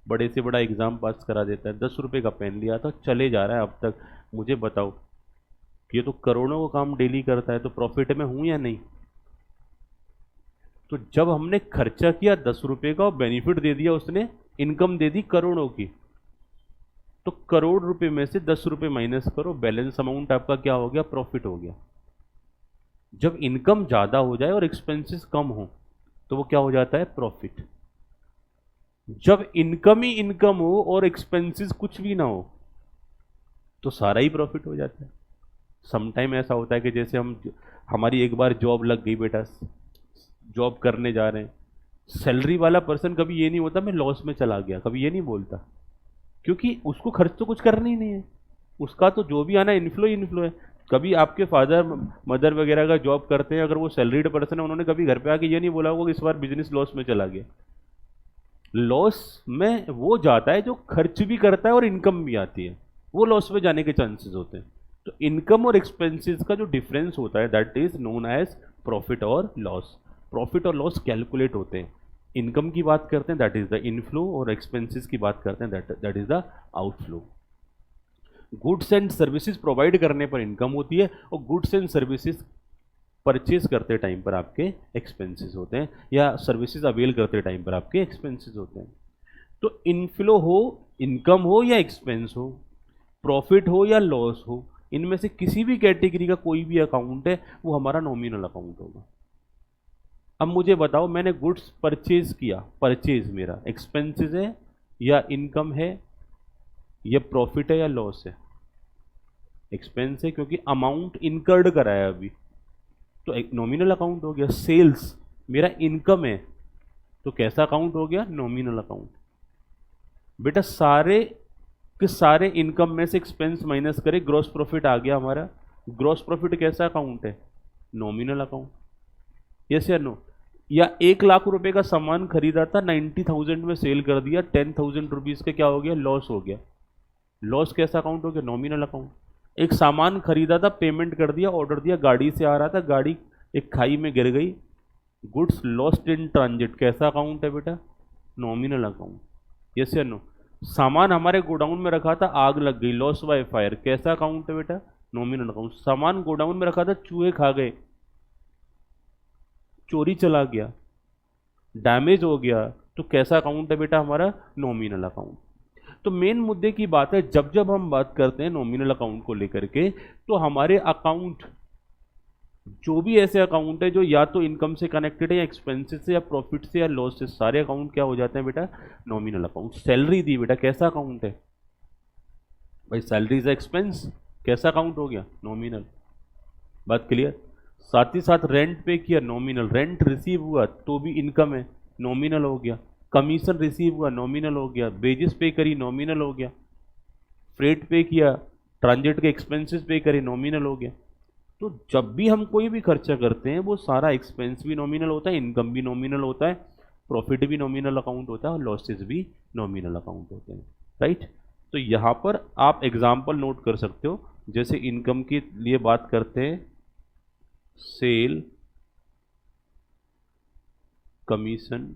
बड़े से बड़ा एग्जाम पास करा देता है। 10 रुपये का पेन लिया था, चले जा रहा है अब तक। मुझे बताओ, ये तो करोड़ों का काम डेली करता है, तो प्रॉफिट में हूं या नहीं? तो जब हमने खर्चा किया 10 रुपये का और बेनिफिट दे दिया उसने, इनकम दे दी करोड़ों की, तो करोड़ रुपए में से 10 रुपये माइनस करो, बैलेंस अमाउंट आपका क्या हो गया? प्रॉफिट हो गया। जब इनकम ज्यादा हो जाए और एक्सपेंसेस कम हो तो वो क्या हो जाता है? प्रॉफिट। जब इनकम ही इनकम हो और एक्सपेंसेस कुछ भी ना हो तो सारा ही प्रॉफिट हो जाता है। समटाइम ऐसा होता है कि जैसे हमारी एक बार जॉब लग गई बेटा, जॉब करने जा रहे हैं, सैलरी वाला पर्सन कभी ये नहीं होता मैं लॉस में चला गया, कभी ये नहीं बोलता, क्योंकि उसको खर्च तो कुछ करना ही नहीं है, उसका तो जो भी आना इन्फ्लो ही इन्फ्लो है। कभी आपके फादर मदर वगैरह का जॉब करते हैं, अगर वो सैलरीड पर्सन है, उन्होंने कभी घर पे आके ये नहीं बोला होगा कि इस बार बिजनेस लॉस में चला गया। लॉस में वो जाता है जो खर्च भी करता है और इनकम भी आती है, वो लॉस में जाने के चांसेस होते हैं। तो इनकम और एक्सपेंसेस का जो डिफरेंस होता है that is known as profit और लॉस। प्रॉफिट और लॉस कैलकुलेट होते हैं, इनकम की बात करते हैं दैट इज द इनफ्लो, और एक्सपेंसेस की बात करते हैं that is the outflow. Goods and services provide करने पर इनकम होती है, और गुड्स एंड सर्विसेज परचेज करते टाइम पर आपके एक्सपेंसेस होते हैं, या सर्विसेज अवेल करते टाइम पर आपके एक्सपेंसेस होते हैं। तो इनफ्लो हो, इनकम हो या एक्सपेंस हो, प्रॉफिट हो या लॉस हो, इनमें से किसी भी कैटेगरी का कोई भी अकाउंट है वो हमारा नॉमिनल अकाउंट होगा। अब मुझे बताओ, मैंने गुड्स परचेज किया, परचेज मेरा एक्सपेंसेस है या इनकम है, या प्रॉफिट है या लॉस है? एक्सपेंस है, क्योंकि अमाउंट इनकर्ड कराया अभी, तो एक नॉमिनल अकाउंट हो गया। सेल्स मेरा इनकम है, तो कैसा अकाउंट हो गया? Nominal account. बेटा सारे के सारे इनकम में से एक्सपेंस माइनस करे, ग्रॉस प्रॉफिट आ गया हमारा। ग्रॉस प्रॉफिट कैसा अकाउंट है? Nominal account. यस या नो? या 1 लाख रुपए का सामान खरीदा था, 90,000 में सेल कर दिया, 10,000 रुपीज का क्या हो गया? लॉस हो गया। लॉस कैसा अकाउंट हो गया? Nominal account. एक सामान खरीदा था, पेमेंट कर दिया, ऑर्डर दिया, गाड़ी से आ रहा था, गाड़ी एक खाई में गिर गई, गुड्स लॉस्ट इन ट्रांजिट, कैसा अकाउंट है बेटा? Nominal account. यस या नो? सामान हमारे गोडाउन में रखा था, आग लग गई, लॉस बाय फायर, कैसा अकाउंट है बेटा? Nominal account. सामान गोडाउन में रखा था, चूहे खा गए, चोरी चला गया, डैमेज हो गया, तो कैसा अकाउंट है बेटा हमारा? Nominal account. तो मेन मुद्दे की बात है, जब जब हम बात करते हैं नॉमिनल अकाउंट को लेकर के, तो हमारे अकाउंट जो भी ऐसे अकाउंट है जो या तो इनकम से कनेक्टेड है, या एक्सपेंसेस से, या प्रॉफिट से, या लॉस से, सारे अकाउंट क्या हो जाते हैं बेटा? Nominal account. सैलरी दी बेटा, कैसा अकाउंट है भाई? सैलरी इज एक्सपेंस, कैसा अकाउंट हो गया? नॉमिनल। बात क्लियर? साथ ही साथ रेंट पे किया, नॉमिनल। रेंट रिसीव हुआ तो भी इनकम है, नॉमिनल हो गया। कमीशन रिसीव हुआ, नॉमिनल हो गया। वेजेस पे करी, नॉमिनल हो गया। फ्रेट पे किया, ट्रांजिट के एक्सपेंसेस पे करे, नॉमिनल हो गया। तो जब भी हम कोई भी खर्चा करते हैं वो सारा एक्सपेंस भी नॉमिनल होता है, इनकम भी नॉमिनल होता है, प्रॉफिट भी नॉमिनल अकाउंट होता है, और लॉसेस भी नॉमिनल अकाउंट होते हैं। राइट? तो यहाँ पर आप एग्जाम्पल नोट कर सकते हो, जैसे इनकम के लिए बात करते हैं, sale, commission,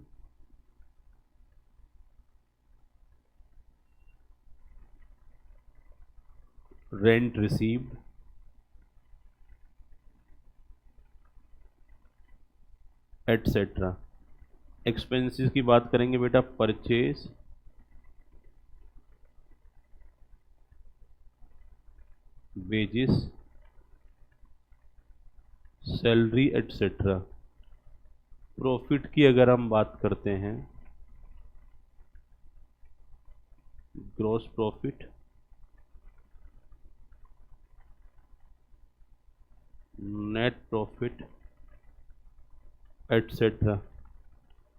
rent received, etcetera. Expenses की बात करेंगे बेटा, purchase, wages, salary, etcetera. Profit की अगर हम बात करते हैं, gross profit, net profit, etcetera,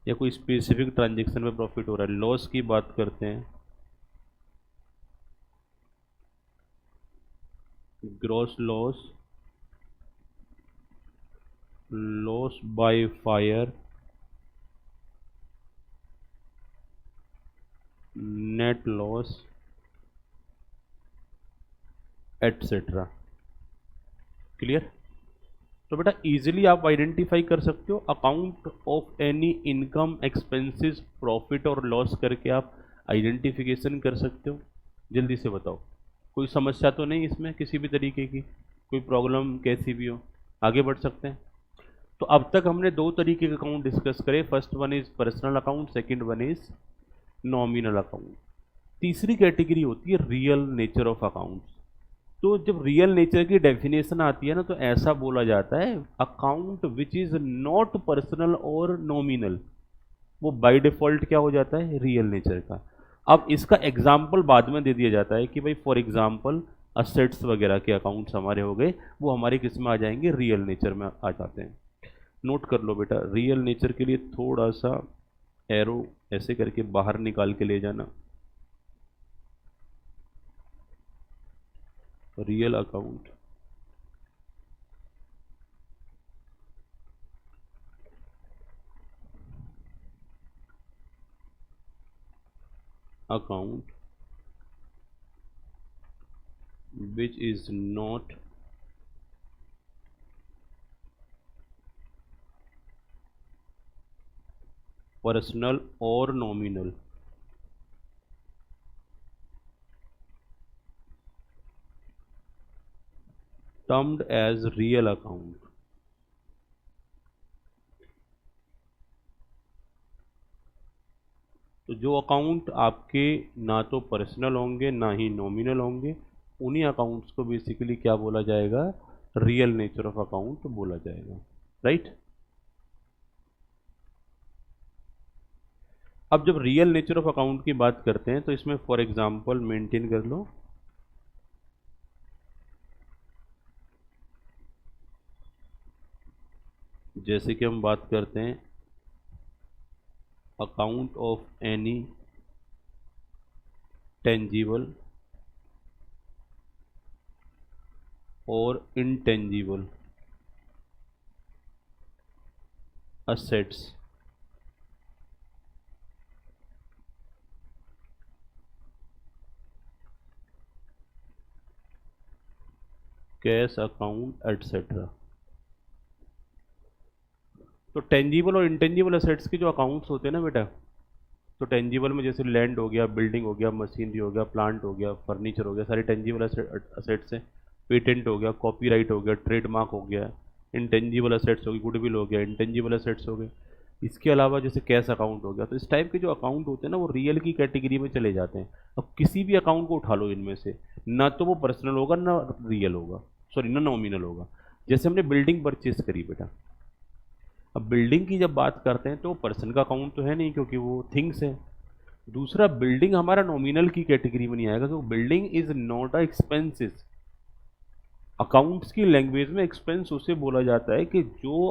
या कोई स्पेसिफिक ट्रांजेक्शन में प्रॉफिट हो रहा है। लॉस की बात करते हैं, gross loss, loss by fire, net loss, etcetera. Clear? तो बेटा इजीली आप आइडेंटिफाई कर सकते हो account of any income expenses profit और लॉस करके आप आइडेंटिफिकेशन कर सकते हो। जल्दी से बताओ, कोई समस्या तो नहीं इसमें किसी भी तरीके की, कोई प्रॉब्लम कैसी भी हो? आगे बढ़ सकते हैं। तो अब तक हमने दो तरीके के अकाउंट डिस्कस करे। First one is personal account, second one is nominal account. तीसरी कैटेगरी होती है रियल नेचर ऑफ अकाउंट्स। तो जब रियल नेचर की डेफिनेशन आती है ना, तो ऐसा बोला जाता है account which is not personal और नॉमिनल, वो बाय डिफॉल्ट क्या हो जाता है, रियल नेचर का। अब इसका एग्जाम्पल बाद में दे दिया जाता है कि भाई फॉर एग्जाम्पल असेट्स वगैरह के अकाउंट्स हमारे हो गए, वो हमारे किस में आ जाएंगे, रियल नेचर में आ जाते हैं। नोट कर लो बेटा, रियल नेचर के लिए थोड़ा सा एरो ऐसे करके बाहर निकाल के ले जाना। Real account, account which is not personal or nominal, termed as real account। तो जो अकाउंट आपके ना तो पर्सनल होंगे ना ही नॉमिनल होंगे, उन्हीं अकाउंट्स को बेसिकली क्या बोला जाएगा, रियल नेचर ऑफ अकाउंट बोला जाएगा। राइट? अब जब रियल नेचर ऑफ अकाउंट की बात करते हैं तो इसमें फॉर एग्जांपल मेंटेन कर लो, जैसे कि हम बात करते हैं अकाउंट ऑफ एनी टेंजिबल और intangible assets, cash account etcetera. तो टेंजिबल और इंटेंजिबल असेट्स के जो अकाउंट्स होते हैं ना बेटा, तो टेंजिबल में जैसे लैंड हो गया, बिल्डिंग हो गया, मशीनरी हो गया, प्लांट हो गया, फर्नीचर हो गया, सारे टेंजिबल असेट्स हैं। पेटेंट हो गया, कॉपीराइट हो गया, ट्रेडमार्क हो गया, इंटेंजिबल असेट्स हो गई, गुडविल हो गया, इंटेंजिबल असेट्स हो गए। इसके अलावा जैसे कैश अकाउंट हो गया। तो इस टाइप के जो अकाउंट होते हैं ना, वो रियल की कैटेगरी में चले जाते हैं। अब किसी भी अकाउंट को उठा लो इनमें से, ना तो वो पर्सनल होगा ना रियल होगा, सॉरी ना नॉमिनल होगा। जैसे हमने बिल्डिंग परचेज करी बेटा, अब बिल्डिंग की जब बात करते हैं तो पर्सन का अकाउंट तो है नहीं क्योंकि वो थिंग्स है। दूसरा, बिल्डिंग हमारा नॉमिनल की कैटेगरी में नहीं आएगा क्योंकि building is not a expenses. Accounts की लैंग्वेज में एक्सपेंस उसे बोला जाता है कि जो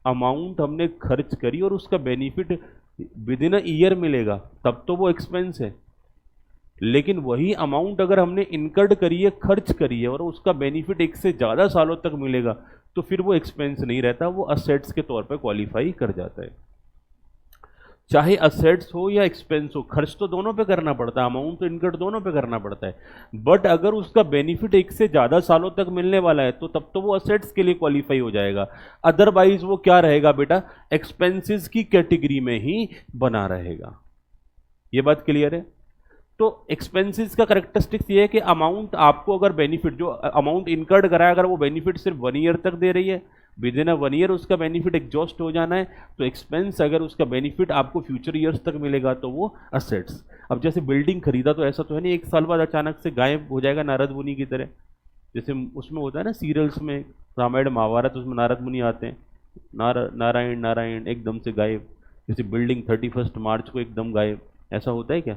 अमाउंट हमने खर्च करी और उसका benefit with in a year मिलेगा, तब तो वो एक्सपेंस है। लेकिन वही अमाउंट अगर हमने इनकर्ड करी है, खर्च करी है, और उसका बेनिफिट एक से ज़्यादा सालों तक मिलेगा, तो फिर वो एक्सपेंस नहीं रहता, वो असेट्स के तौर पे क्वालिफाई कर जाता है। चाहे असेट्स हो या एक्सपेंस हो, खर्च तो दोनों पे करना पड़ता है, अमाउंट तो इनकट दोनों पे करना पड़ता है। बट अगर उसका बेनिफिट एक से ज़्यादा सालों तक मिलने वाला है, तो तब तो वो असेट्स के लिए क्वालिफाई हो जाएगा। अदरवाइज वो क्या रहेगा बेटा, एक्सपेंसेस की कैटेगरी में ही बना रहेगा। ये बात क्लियर है? तो एक्सपेंसेस का करेक्टरिस्टिक्स ये है कि अमाउंट आपको अगर बेनिफिट, जो अमाउंट इनकर्ड करा है, अगर वो बेनिफिट सिर्फ 1 ईयर तक दे रही है, विद इन अ 1 ईयर उसका बेनिफिट एग्जॉस्ट हो जाना है, तो एक्सपेंस अगर उसका बेनिफिट आपको फ्यूचर ईयर्स तक मिलेगा तो वो असेट्स। अब जैसे बिल्डिंग खरीदा तो ऐसा तो है नहीं 1 साल बाद अचानक से गायब हो जाएगा नारद मुनि की तरह। जैसे उसमें होता है ना सीरियल्स में, रामायण महाभारत, उसमें नारद मुनि आते हैं, नारायण नारायण एकदम से गायब। जैसे बिल्डिंग 31 मार्च को एकदम गायब, ऐसा होता है क्या?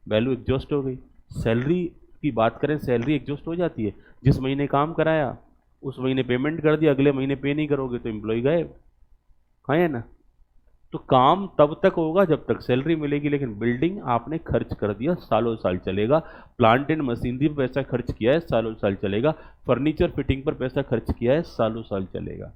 वैल्यू एग्जॉस्ट हो गई। सैलरी की बात करें, सैलरी एग्जॉस्ट हो जाती है। जिस महीने काम कराया उस महीने पेमेंट कर दिया, अगले महीने पे नहीं करोगे तो एम्प्लॉय गायब। हाँ है ना? तो काम तब तक होगा जब तक सैलरी मिलेगी, लेकिन बिल्डिंग आपने खर्च कर दिया, सालों साल चलेगा। प्लांट एंड मशीनरी पर पैसा खर्च किया है, सालों साल चलेगा। फर्नीचर फिटिंग पर पैसा खर्च किया है, सालों साल चलेगा।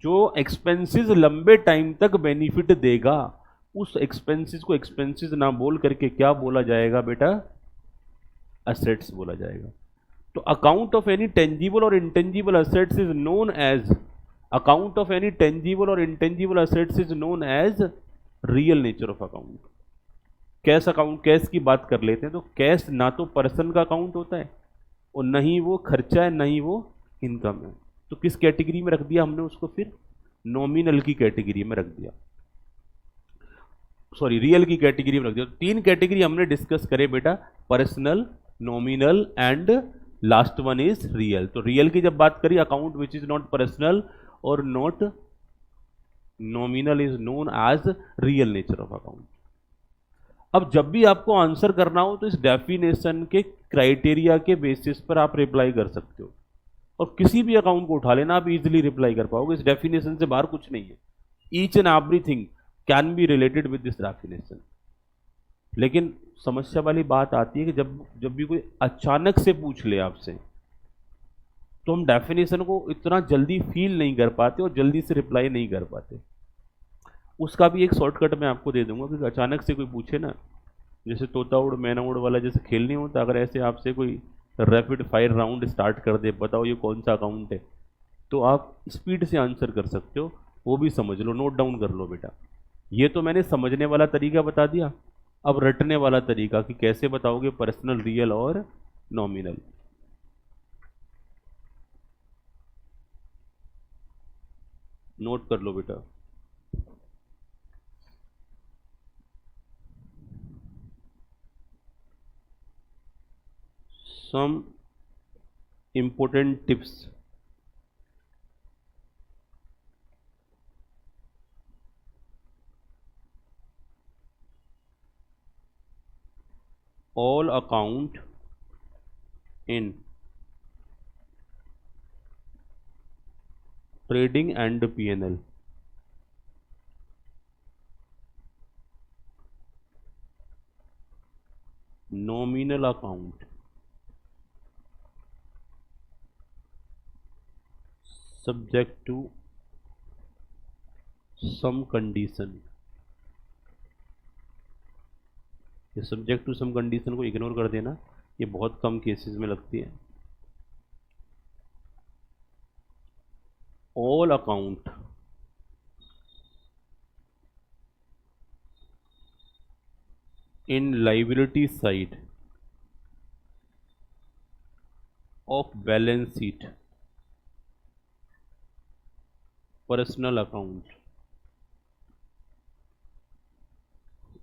जो एक्सपेंसेस लंबे टाइम तक बेनिफिट देगा, उस एक्सपेंसेस को एक्सपेंसेस ना बोल करके क्या बोला जाएगा बेटा, असेट्स बोला जाएगा। तो अकाउंट ऑफ एनी टेंजिबल और intangible assets is known as, account of any tangible और intangible assets is known as real nature of account. Cash account, cash की बात कर लेते हैं, तो कैश ना तो पर्सन का अकाउंट होता है और न ही वो खर्चा है, न ही वो इनकम है। तो किस कैटेगरी में रख दिया हमने उसको, फिर नॉमिनल की कैटेगरी में रख दिया, सॉरी रियल की कैटेगरी में रख दिया। तो तीन कैटेगरी हमने डिस्कस करे बेटा, personal, nominal and last one is real. तो रियल की जब बात करी, account which is not personal और not nominal is known as real nature of account. अब जब भी आपको आंसर करना हो तो इस डेफिनेशन के क्राइटेरिया के बेसिस पर आप रिप्लाई कर सकते हो, और किसी भी अकाउंट को उठा लेना आप इजीली रिप्लाई कर पाओगे। इस डेफिनेशन से बाहर कुछ नहीं है। Each and everything can be related with this definition. लेकिन समस्या वाली बात आती है कि जब भी कोई अचानक से पूछ ले आपसे, तो हम डेफिनेशन को इतना जल्दी फील नहीं कर पाते और जल्दी से रिप्लाई नहीं कर पाते। उसका भी एक शॉर्टकट मैं आपको दे दूंगा कि अचानक से कोई पूछे ना, जैसे तोता उड़ मैना उड़ वाला जैसे खेल नहीं होता, अगर ऐसे आपसे कोई रैपिड फायर राउंड स्टार्ट कर दे, बताओ ये कौन सा अकाउंट है, तो आप स्पीड से आंसर कर सकते हो। वो भी समझ लो, नोट डाउन कर लो बेटा। ये तो मैंने समझने वाला तरीका बता दिया, अब रटने वाला तरीका कि कैसे बताओगे पर्सनल, रियल और नॉमिनल। नोट कर लो बेटा। some important tips। all account in trading and P&L nominal account subject to some condition। ये सब्जेक्ट टू सम कंडीशन को इग्नोर कर देना, ये बहुत कम केसेस में लगती है। All account in liability side of balance sheet personal account.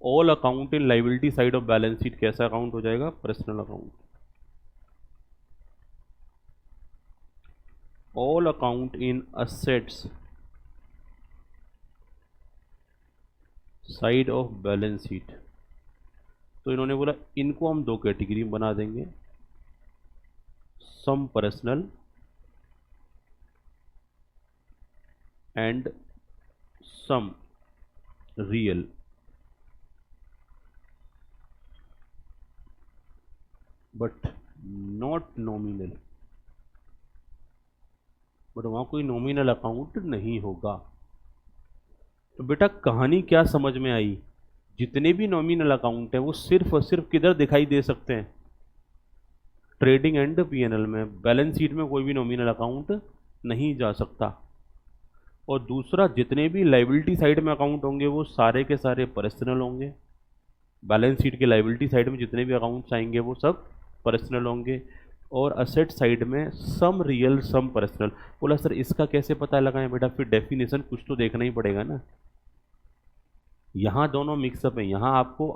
All account in liability side of balance sheet कैसा अकाउंट हो जाएगा, personal account. All account in assets side of balance sheet, तो इन्होंने बोला इनको हम दो कैटेगरी में बना देंगे, some personal and some real. But not nominal, but वहां कोई नॉमिनल अकाउंट नहीं होगा। तो बेटा कहानी क्या समझ में आई, जितने भी नॉमिनल अकाउंट है वो सिर्फ और सिर्फ किधर दिखाई दे सकते हैं, ट्रेडिंग एंड पीएनएल में। बैलेंस शीट में कोई भी नॉमिनल अकाउंट नहीं जा सकता। और दूसरा, जितने भी लाइबिलिटी साइड में अकाउंट होंगे वो सारे के सारे पर्सनल होंगे। बैलेंस शीट के लाइबिलिटी साइड में जितने भी अकाउंट्स आएंगे वो सब पर्सनल होंगे। और असेट साइड में सम रियल सम पर्सनल। बोला सर इसका कैसे पता लगाएं बेटा, फिर डेफिनेशन कुछ तो देखना ही पड़ेगा ना। यहाँ दोनों मिक्सअप हैं, यहाँ आपको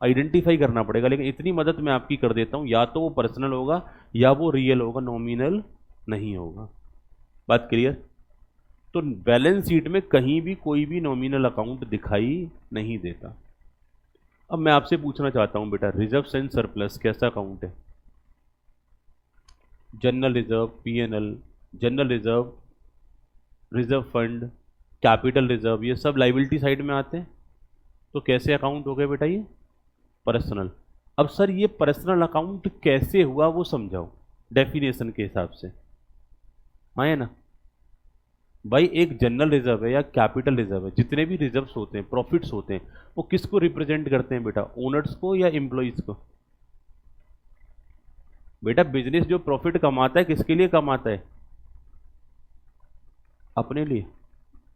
आइडेंटिफाई करना पड़ेगा। लेकिन इतनी मदद मैं आपकी कर देता हूँ, या तो वो पर्सनल होगा या वो रियल होगा, नॉमिनल नहीं होगा। बात क्लियर। तो बैलेंस शीट में कहीं भी कोई भी नॉमिनल अकाउंट दिखाई नहीं देता। अब मैं आपसे पूछना चाहता हूं बेटा, रिजर्व एंड सरप्लस कैसा अकाउंट है? General reserve, PNL, general reserve, reserve fund, capital reserve, ये सब लाइबिलिटी साइड में आते हैं। तो कैसे अकाउंट हो गए बेटा ये? पर्सनल। अब सर ये पर्सनल अकाउंट कैसे हुआ वो समझाओ डेफिनेशन के हिसाब से। हाँ है ना भाई, एक जनरल रिजर्व है या कैपिटल रिजर्व है, जितने भी रिजर्व्स होते हैं, प्रॉफिट्स होते हैं, वो किसको रिप्रेजेंट करते हैं बेटा? ओनर्स को या एम्प्लॉइज को? बेटा बिजनेस जो प्रॉफिट कमाता है किसके लिए कमाता है? अपने लिए।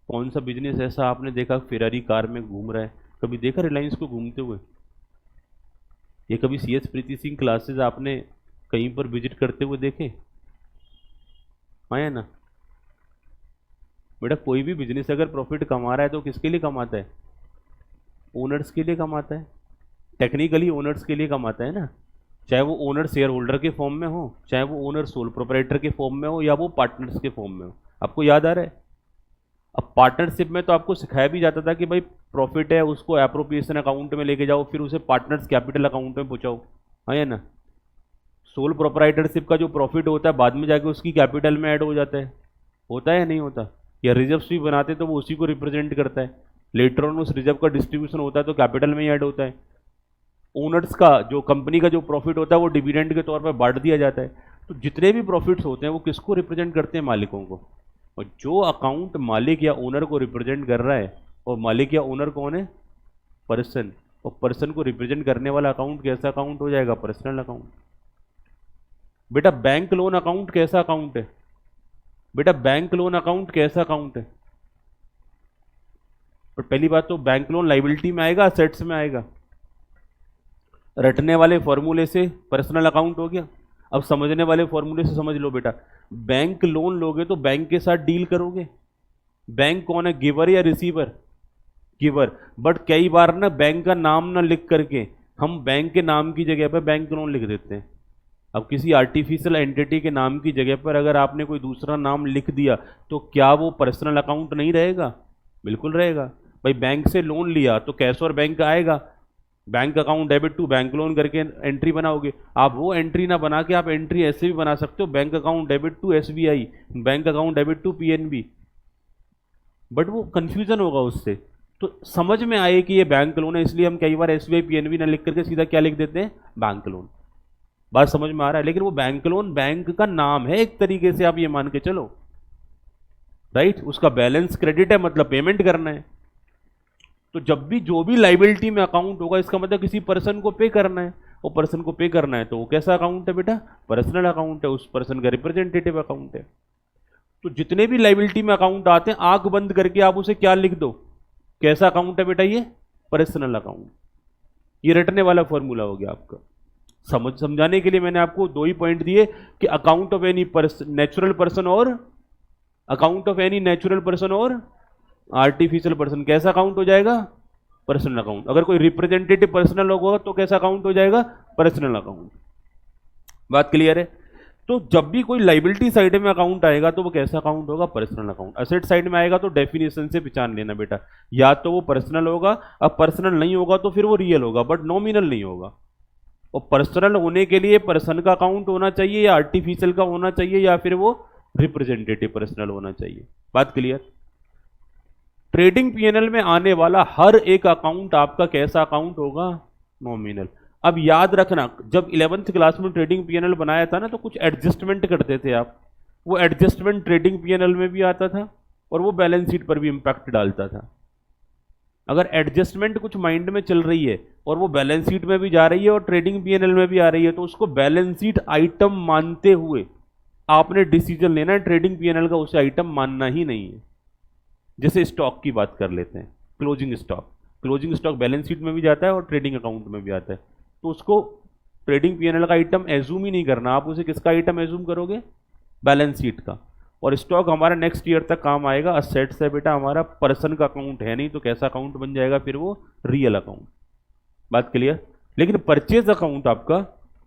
कौन सा बिजनेस ऐसा आपने देखा फेरारी कार में घूम रहा है? कभी देखा रिलायंस को घूमते हुए? ये कभी CS प्रीति सिंह क्लासेस आपने कहीं पर विजिट करते हुए देखे? हाँ या ना? बेटा कोई भी बिजनेस अगर प्रॉफिट कमा रहा है तो किसके लिए कमाता है? ओनर्स के लिए कमाता है। टेक्निकली ओनर्स के लिए कमाता है ना, चाहे वो ओनर शेयर होल्डर के फॉर्म में हो, चाहे वो ओनर सोल प्रोपराइटर के फॉर्म में हो, या वो पार्टनर्स के फॉर्म में हो। आपको याद आ रहा है? अब पार्टनरशिप में तो आपको सिखाया भी जाता था कि भाई प्रॉफिट है उसको एप्रोप्रिएशन अकाउंट में लेके जाओ, फिर उसे पार्टनर्स कैपिटल अकाउंट में पहुंचाओ। हाँ या ना? सोल प्रोपराइटरशिप का जो प्रॉफिट होता है बाद में जाके उसकी कैपिटल में ऐड हो जाता है। होता है या नहीं होता? या रिजर्व्स भी बनाते तो वो उसी को रिप्रेजेंट करता है। लेटर ऑन उस रिजर्व का डिस्ट्रीब्यूशन होता है तो कैपिटल में ही ऐड होता है। ओनर्स का जो कंपनी का जो प्रॉफिट होता है वो डिविडेंड के तौर पर बांट दिया जाता है। तो जितने भी प्रॉफिट्स होते हैं वो किसको रिप्रेजेंट करते हैं? मालिकों को। और जो अकाउंट मालिक या ओनर को रिप्रेजेंट कर रहा है, और मालिक या ओनर कौन है? पर्सन। और पर्सन को रिप्रेजेंट करने वाला अकाउंट कैसा अकाउंट हो जाएगा? Personal account. बेटा बैंक लोन अकाउंट कैसा अकाउंट है? बेटा बैंक लोन अकाउंट कैसा अकाउंट है? पर पहली बात तो बैंक लोन लाइबिलिटी में आएगा, असेट्स में आएगा? रटने वाले फॉर्मूले से पर्सनल अकाउंट हो गया। अब समझने वाले फॉर्मूले से समझ लो बेटा, बैंक लोन लोगे तो बैंक के साथ डील करोगे। बैंक कौन है? गिवर या रिसीवर? गिवर। बट कई बार ना बैंक का नाम ना लिख करके हम बैंक के नाम की जगह पर बैंक लोन लिख देते हैं। अब किसी आर्टिफिशियल एंटिटी के नाम की जगह पर अगर आपने कोई दूसरा नाम लिख दिया तो क्या वो पर्सनल अकाउंट नहीं रहेगा? बिल्कुल रहेगा। भाई बैंक से लोन लिया तो कैश और बैंक आएगा, bank account debit to bank loan करके एंट्री बनाओगे। आप वो एंट्री ना बना के आप एंट्री ऐसे भी बना सकते हो, bank account debit to SBI, bank account debit to PNB। But वो कंफ्यूजन होगा उससे। तो समझ में आए कि ये बैंक लोन है, इसलिए हम कई बार SBI PNB ना लिख करके सीधा क्या लिख देते हैं? Bank loan. बात समझ में आ रहा है? लेकिन वो बैंक लोन बैंक का नाम है एक तरीके से, आप ये मान के चलो, राइट। उसका बैलेंस क्रेडिट है, मतलब पेमेंट करना है। तो जब भी जो भी लाइबिलिटी में अकाउंट होगा इसका मतलब किसी पर्सन को पे करना है, वो पर्सन को पे करना है तो वो कैसा अकाउंट है बेटा? पर्सनल अकाउंट है, उस पर्सन का रिप्रेजेंटेटिव अकाउंट है। तो जितने भी लाइबिलिटी में अकाउंट आते हैं आंख बंद करके आप उसे क्या लिख दो? कैसा अकाउंट है बेटा? ये पर्सनल अकाउंट। ये रटने वाला फॉर्मूला हो गया आपका। समझाने के लिए मैंने आपको दो ही पॉइंट दिए कि account of any natural person और account of any natural person और आर्टिफिशियल पर्सन कैसा अकाउंट हो जाएगा? Personal account. अगर कोई रिप्रेजेंटेटिव पर्सनल होगा तो कैसा अकाउंट हो जाएगा? Personal account. बात क्लियर है? तो जब भी कोई लाइबिलिटी साइड में अकाउंट आएगा तो वो कैसा अकाउंट होगा? Personal account. असेट साइड में आएगा तो डेफिनेशन से पहचान लेना बेटा, या तो वो पर्सनल होगा, अब पर्सनल नहीं होगा तो फिर वो रियल होगा, बट नॉमिनल नहीं होगा। और पर्सनल होने के लिए पर्सन का अकाउंट होना चाहिए, या आर्टिफिशियल का होना चाहिए, या फिर वो रिप्रेजेंटेटिव पर्सनल होना चाहिए। बात क्लियर? ट्रेडिंग P&L में आने वाला हर एक अकाउंट आपका कैसा अकाउंट होगा? नॉमिनल। अब याद रखना, जब 11th क्लास में ट्रेडिंग P&L बनाया था ना तो कुछ एडजस्टमेंट करते थे आप। वो एडजस्टमेंट ट्रेडिंग P&L में भी आता था और वो बैलेंस शीट पर भी इंपैक्ट डालता था। अगर एडजस्टमेंट कुछ माइंड में चल रही है और वो बैलेंस शीट में भी जा रही है और ट्रेडिंग P&L में भी आ रही है तो उसको बैलेंस शीट आइटम मानते हुए आपने डिसीजन लेना है। ट्रेडिंग P&L का उसे आइटम मानना ही नहीं है। जैसे स्टॉक की बात कर लेते हैं, closing stock. Closing stock balance sheet में भी जाता है और ट्रेडिंग अकाउंट में भी आता है, तो उसको ट्रेडिंग P&L का आइटम एज्यूम ही नहीं करना। आप उसे किसका आइटम एज्यूम करोगे? बैलेंस शीट का। और स्टॉक हमारा नेक्स्ट ईयर तक काम आएगा। असेट्स है बेटा हमारा, पर्सन का अकाउंट है नहीं, तो कैसा अकाउंट बन जाएगा? फिर वो रियल अकाउंट। बात क्लियर? लेकिन परचेज अकाउंट आपका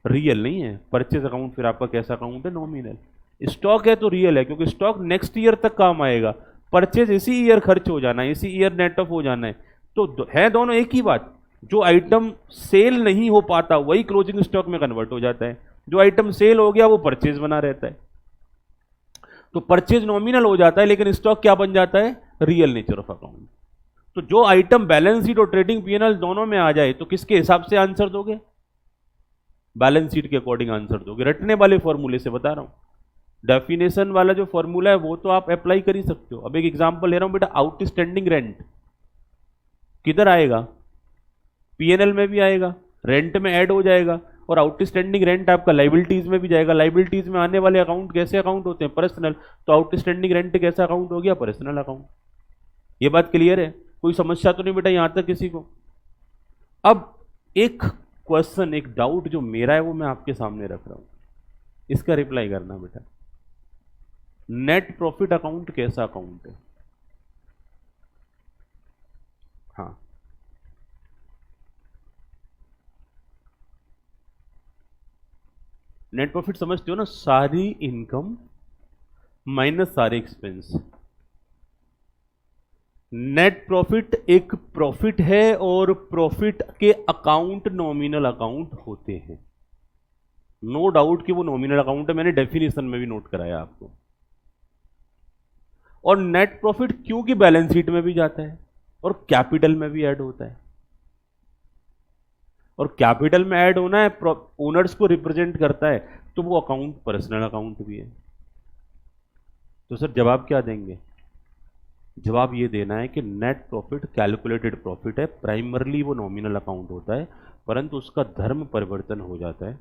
रियल नहीं है। परचेज अकाउंट फिर आपका कैसा अकाउंट है? नॉमिनल। स्टॉक है तो रियल है, क्योंकि स्टॉक नेक्स्ट ईयर तक काम आएगा। परचेज इसी ईयर खर्च हो जाना है, इसी ईयर नेट ऑफ हो जाना है। तो है दोनों एक ही बात। जो आइटम सेल नहीं हो पाता वही क्लोजिंग स्टॉक में कन्वर्ट हो जाता है, जो आइटम सेल हो गया वो परचेज बना रहता है। तो परचेज नॉमिनल हो जाता है लेकिन स्टॉक क्या बन जाता है? Real nature of account. तो जो आइटम बैलेंस शीट और ट्रेडिंग P&L दोनों में आ जाए तो किसके हिसाब से आंसर दोगे? बैलेंस शीट के अकॉर्डिंग आंसर दोगे। रटने वाले फॉर्मूले से बता रहा हूं। डेफिनेशन वाला जो फॉर्मूला है वो तो आप अप्लाई कर ही सकते हो। अब एक एग्जांपल ले रहा हूं बेटा, आउटस्टैंडिंग रेंट किधर आएगा? P&L में भी आएगा, रेंट में ऐड हो जाएगा। और आउटस्टैंडिंग रेंट आपका लाइबिलिटीज में भी जाएगा। लाइबिलिटीज में आने वाले अकाउंट कैसे अकाउंट होते हैं? पर्सनल। तो आउटस्टैंडिंग रेंट कैसा अकाउंट हो गया? Personal account. ये बात क्लियर है? कोई समस्या तो नहीं बेटा यहां तक किसी को? अब एक क्वेश्चन, एक डाउट जो मेरा है वो मैं आपके सामने रख रहा हूं, इसका रिप्लाई करना बेटा। नेट प्रॉफिट अकाउंट कैसा अकाउंट है? हाँ, नेट प्रॉफिट समझते हो ना? सारी इनकम माइनस सारे एक्सपेंस। नेट प्रॉफिट एक प्रॉफिट है और प्रॉफिट के अकाउंट नॉमिनल अकाउंट होते हैं। नो डाउट कि वो नॉमिनल अकाउंट है, मैंने डेफिनेशन में भी नोट कराया आपको। और नेट प्रॉफिट क्योंकि बैलेंस शीट में भी जाता है और कैपिटल में भी ऐड होता है, और कैपिटल में ऐड होना है, ओनर्स को रिप्रेजेंट करता है, तो वो अकाउंट पर्सनल अकाउंट भी है। तो सर जवाब क्या देंगे? जवाब ये देना है कि नेट प्रॉफिट कैलकुलेटेड प्रॉफिट है, प्राइमरली वो नॉमिनल अकाउंट होता है, परंतु उसका धर्म परिवर्तन हो जाता है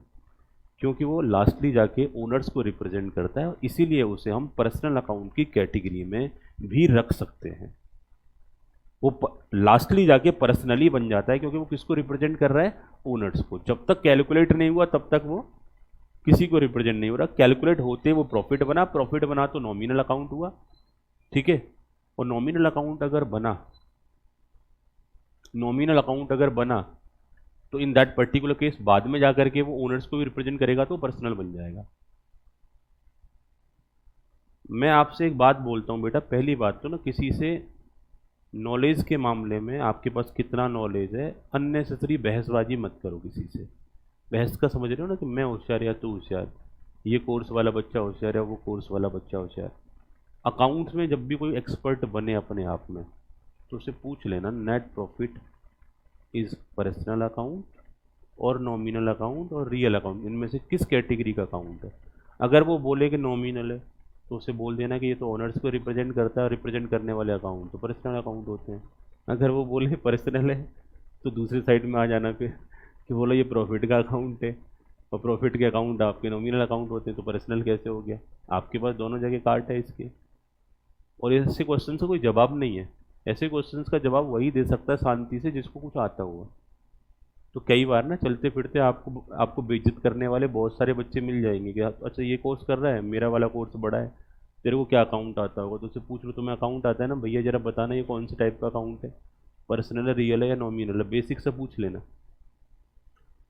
क्योंकि वो लास्टली जाके ओनर्स को रिप्रेजेंट करता है, इसीलिए उसे हम पर्सनल अकाउंट की कैटेगरी में भी रख सकते हैं। वो लास्टली जाके पर्सनली बन जाता है क्योंकि वो किसको रिप्रेजेंट कर रहा है? ओनर्स को। जब तक कैलकुलेट नहीं हुआ तब तक वो किसी को रिप्रेजेंट नहीं हो रहा। कैलकुलेट होते वो प्रॉफिट बना, प्रॉफिट बना तो नॉमिनल अकाउंट हुआ, ठीक है। और नॉमिनल अकाउंट अगर बना, नॉमिनल अकाउंट अगर बना तो इन दैट पर्टिकुलर केस बाद में जाकर के वो ओनर्स को भी रिप्रेजेंट करेगा तो पर्सनल बन जाएगा। मैं आपसे एक बात बोलता हूं बेटा, पहली बात तो ना किसी से नॉलेज के मामले में आपके पास कितना नॉलेज है, अननेसेसरी बहसबाजी मत करो किसी से। बहस का समझ रहे हो ना कि मैं होशियार या तू होशियार, ये कोर्स वाला बच्चा होशियार है, वो कोर्स वाला बच्चा होशियार। अकाउंट्स में जब भी कोई एक्सपर्ट बने अपने आप में तो उसे पूछ लेना net profit is personal account और नॉमिनल अकाउंट और रियल अकाउंट, इनमें से किस कैटेगरी का अकाउंट है। अगर वो बोले कि नॉमिनल है तो उसे बोल देना कि ये तो ऑनर्स को रिप्रेजेंट करता है, रिप्रेजेंट करने वाले अकाउंट तो पर्सनल अकाउंट होते हैं। अगर वो बोले पर्सनल है तो दूसरी साइड में आ जाना फिर कि बोलो ये प्रॉफिट का अकाउंट है और प्रॉफिट के अकाउंट आपके नॉमिनल अकाउंट होते हैं, तो पर्सनल कैसे हो गया? आपके पास दोनों जगह कार्ड है इसके। और ऐसे क्वेश्चन का कोई जवाब नहीं है। ऐसे क्वेश्चंस का जवाब वही दे सकता है शांति से जिसको कुछ आता हुआ। तो कई बार ना चलते फिरते आपको बेइज्जत करने वाले बहुत सारे बच्चे मिल जाएंगे कि अच्छा ये कोर्स कर रहा है, मेरा वाला कोर्स बड़ा है, तेरे को क्या अकाउंट आता होगा? तो उससे पूछ लो तुम्हें अकाउंट आता है ना भैया, जरा बताना ये कौन से टाइप का अकाउंट है, पर्सनल है, रियल है या नॉमिनल है, बेसिक से पूछ लेना।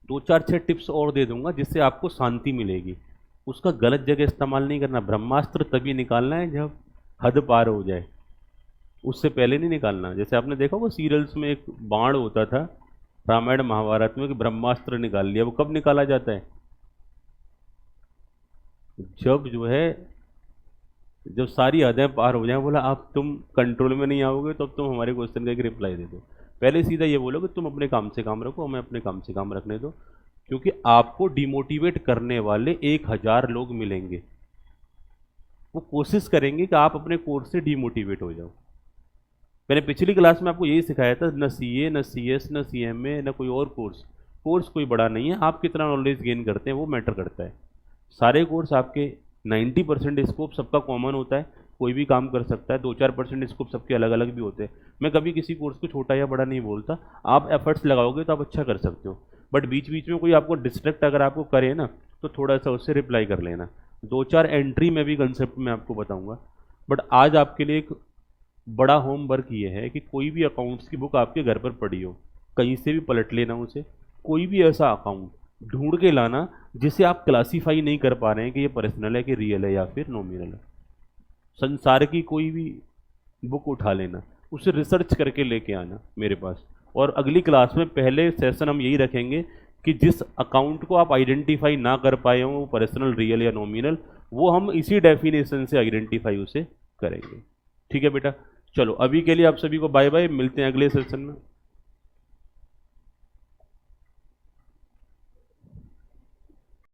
2 4 6 टिप्स और दे दूंगा जिससे आपको शांति मिलेगी। उसका गलत जगह इस्तेमाल नहीं करना। ब्रह्मास्त्र तभी निकालना है जब हद पार हो जाए, उससे पहले नहीं निकालना। जैसे आपने देखा वो सीरियल्स में एक बाण होता था रामायण महाभारत में कि ब्रह्मास्त्र निकाल लिया, वो कब निकाला जाता है? जब जो है, जब सारी हदें पार हो जाए। बोला आप तुम कंट्रोल में नहीं आओगे तो अब तुम हमारे क्वेश्चन का एक रिप्लाई दे दो। पहले सीधा ये बोलो कि तुम अपने काम से काम रखो, हमें अपने काम से काम रखने दो, क्योंकि आपको डिमोटिवेट करने वाले 1000 लोग मिलेंगे। वो कोशिश करेंगे कि आप अपने कोर्स से डिमोटिवेट हो जाओ। मैंने पिछली क्लास में आपको यही सिखाया था, न सीए, न सीएस, न सीएमए, न कोई और कोर्स कोई बड़ा नहीं है। आप कितना नॉलेज गेन करते हैं वो मैटर करता है। सारे कोर्स आपके 90% स्कोप सबका कॉमन होता है, कोई भी काम कर सकता है। 2 4% स्कोप सबके अलग अलग भी होते हैं। मैं कभी किसी कोर्स को छोटा या बड़ा नहीं बोलता, आप एफर्ट्स लगाओगे तो आप अच्छा कर सकते हो। बट बीच बीच में कोई आपको डिस्ट्रैक्ट अगर आपको करे ना तो थोड़ा सा उससे रिप्लाई कर लेना। 2 4 एंट्री में भी कंसेप्ट मैं आपको बताऊंगा। बट आज आपके लिए एक बड़ा होमवर्क ये है कि कोई भी अकाउंट्स की बुक आपके घर पर पड़ी हो, कहीं से भी पलट लेना उसे। कोई भी ऐसा अकाउंट ढूंढ के लाना जिसे आप क्लासीफाई नहीं कर पा रहे हैं कि ये पर्सनल है कि रियल है या फिर नॉमिनल है। संसार की कोई भी बुक उठा लेना, उसे रिसर्च करके लेके आना मेरे पास। और अगली क्लास में पहले सेशन हम यही रखेंगे कि जिस अकाउंट को आप आइडेंटिफाई ना कर पाए हों वो पर्सनल, रियल या नॉमिनल, वो हम इसी डेफिनेशन से आइडेंटिफाई उसे करेंगे। ठीक है बेटा, चलो अभी के लिए आप सभी को बाय बाय, मिलते हैं अगले सेशन में।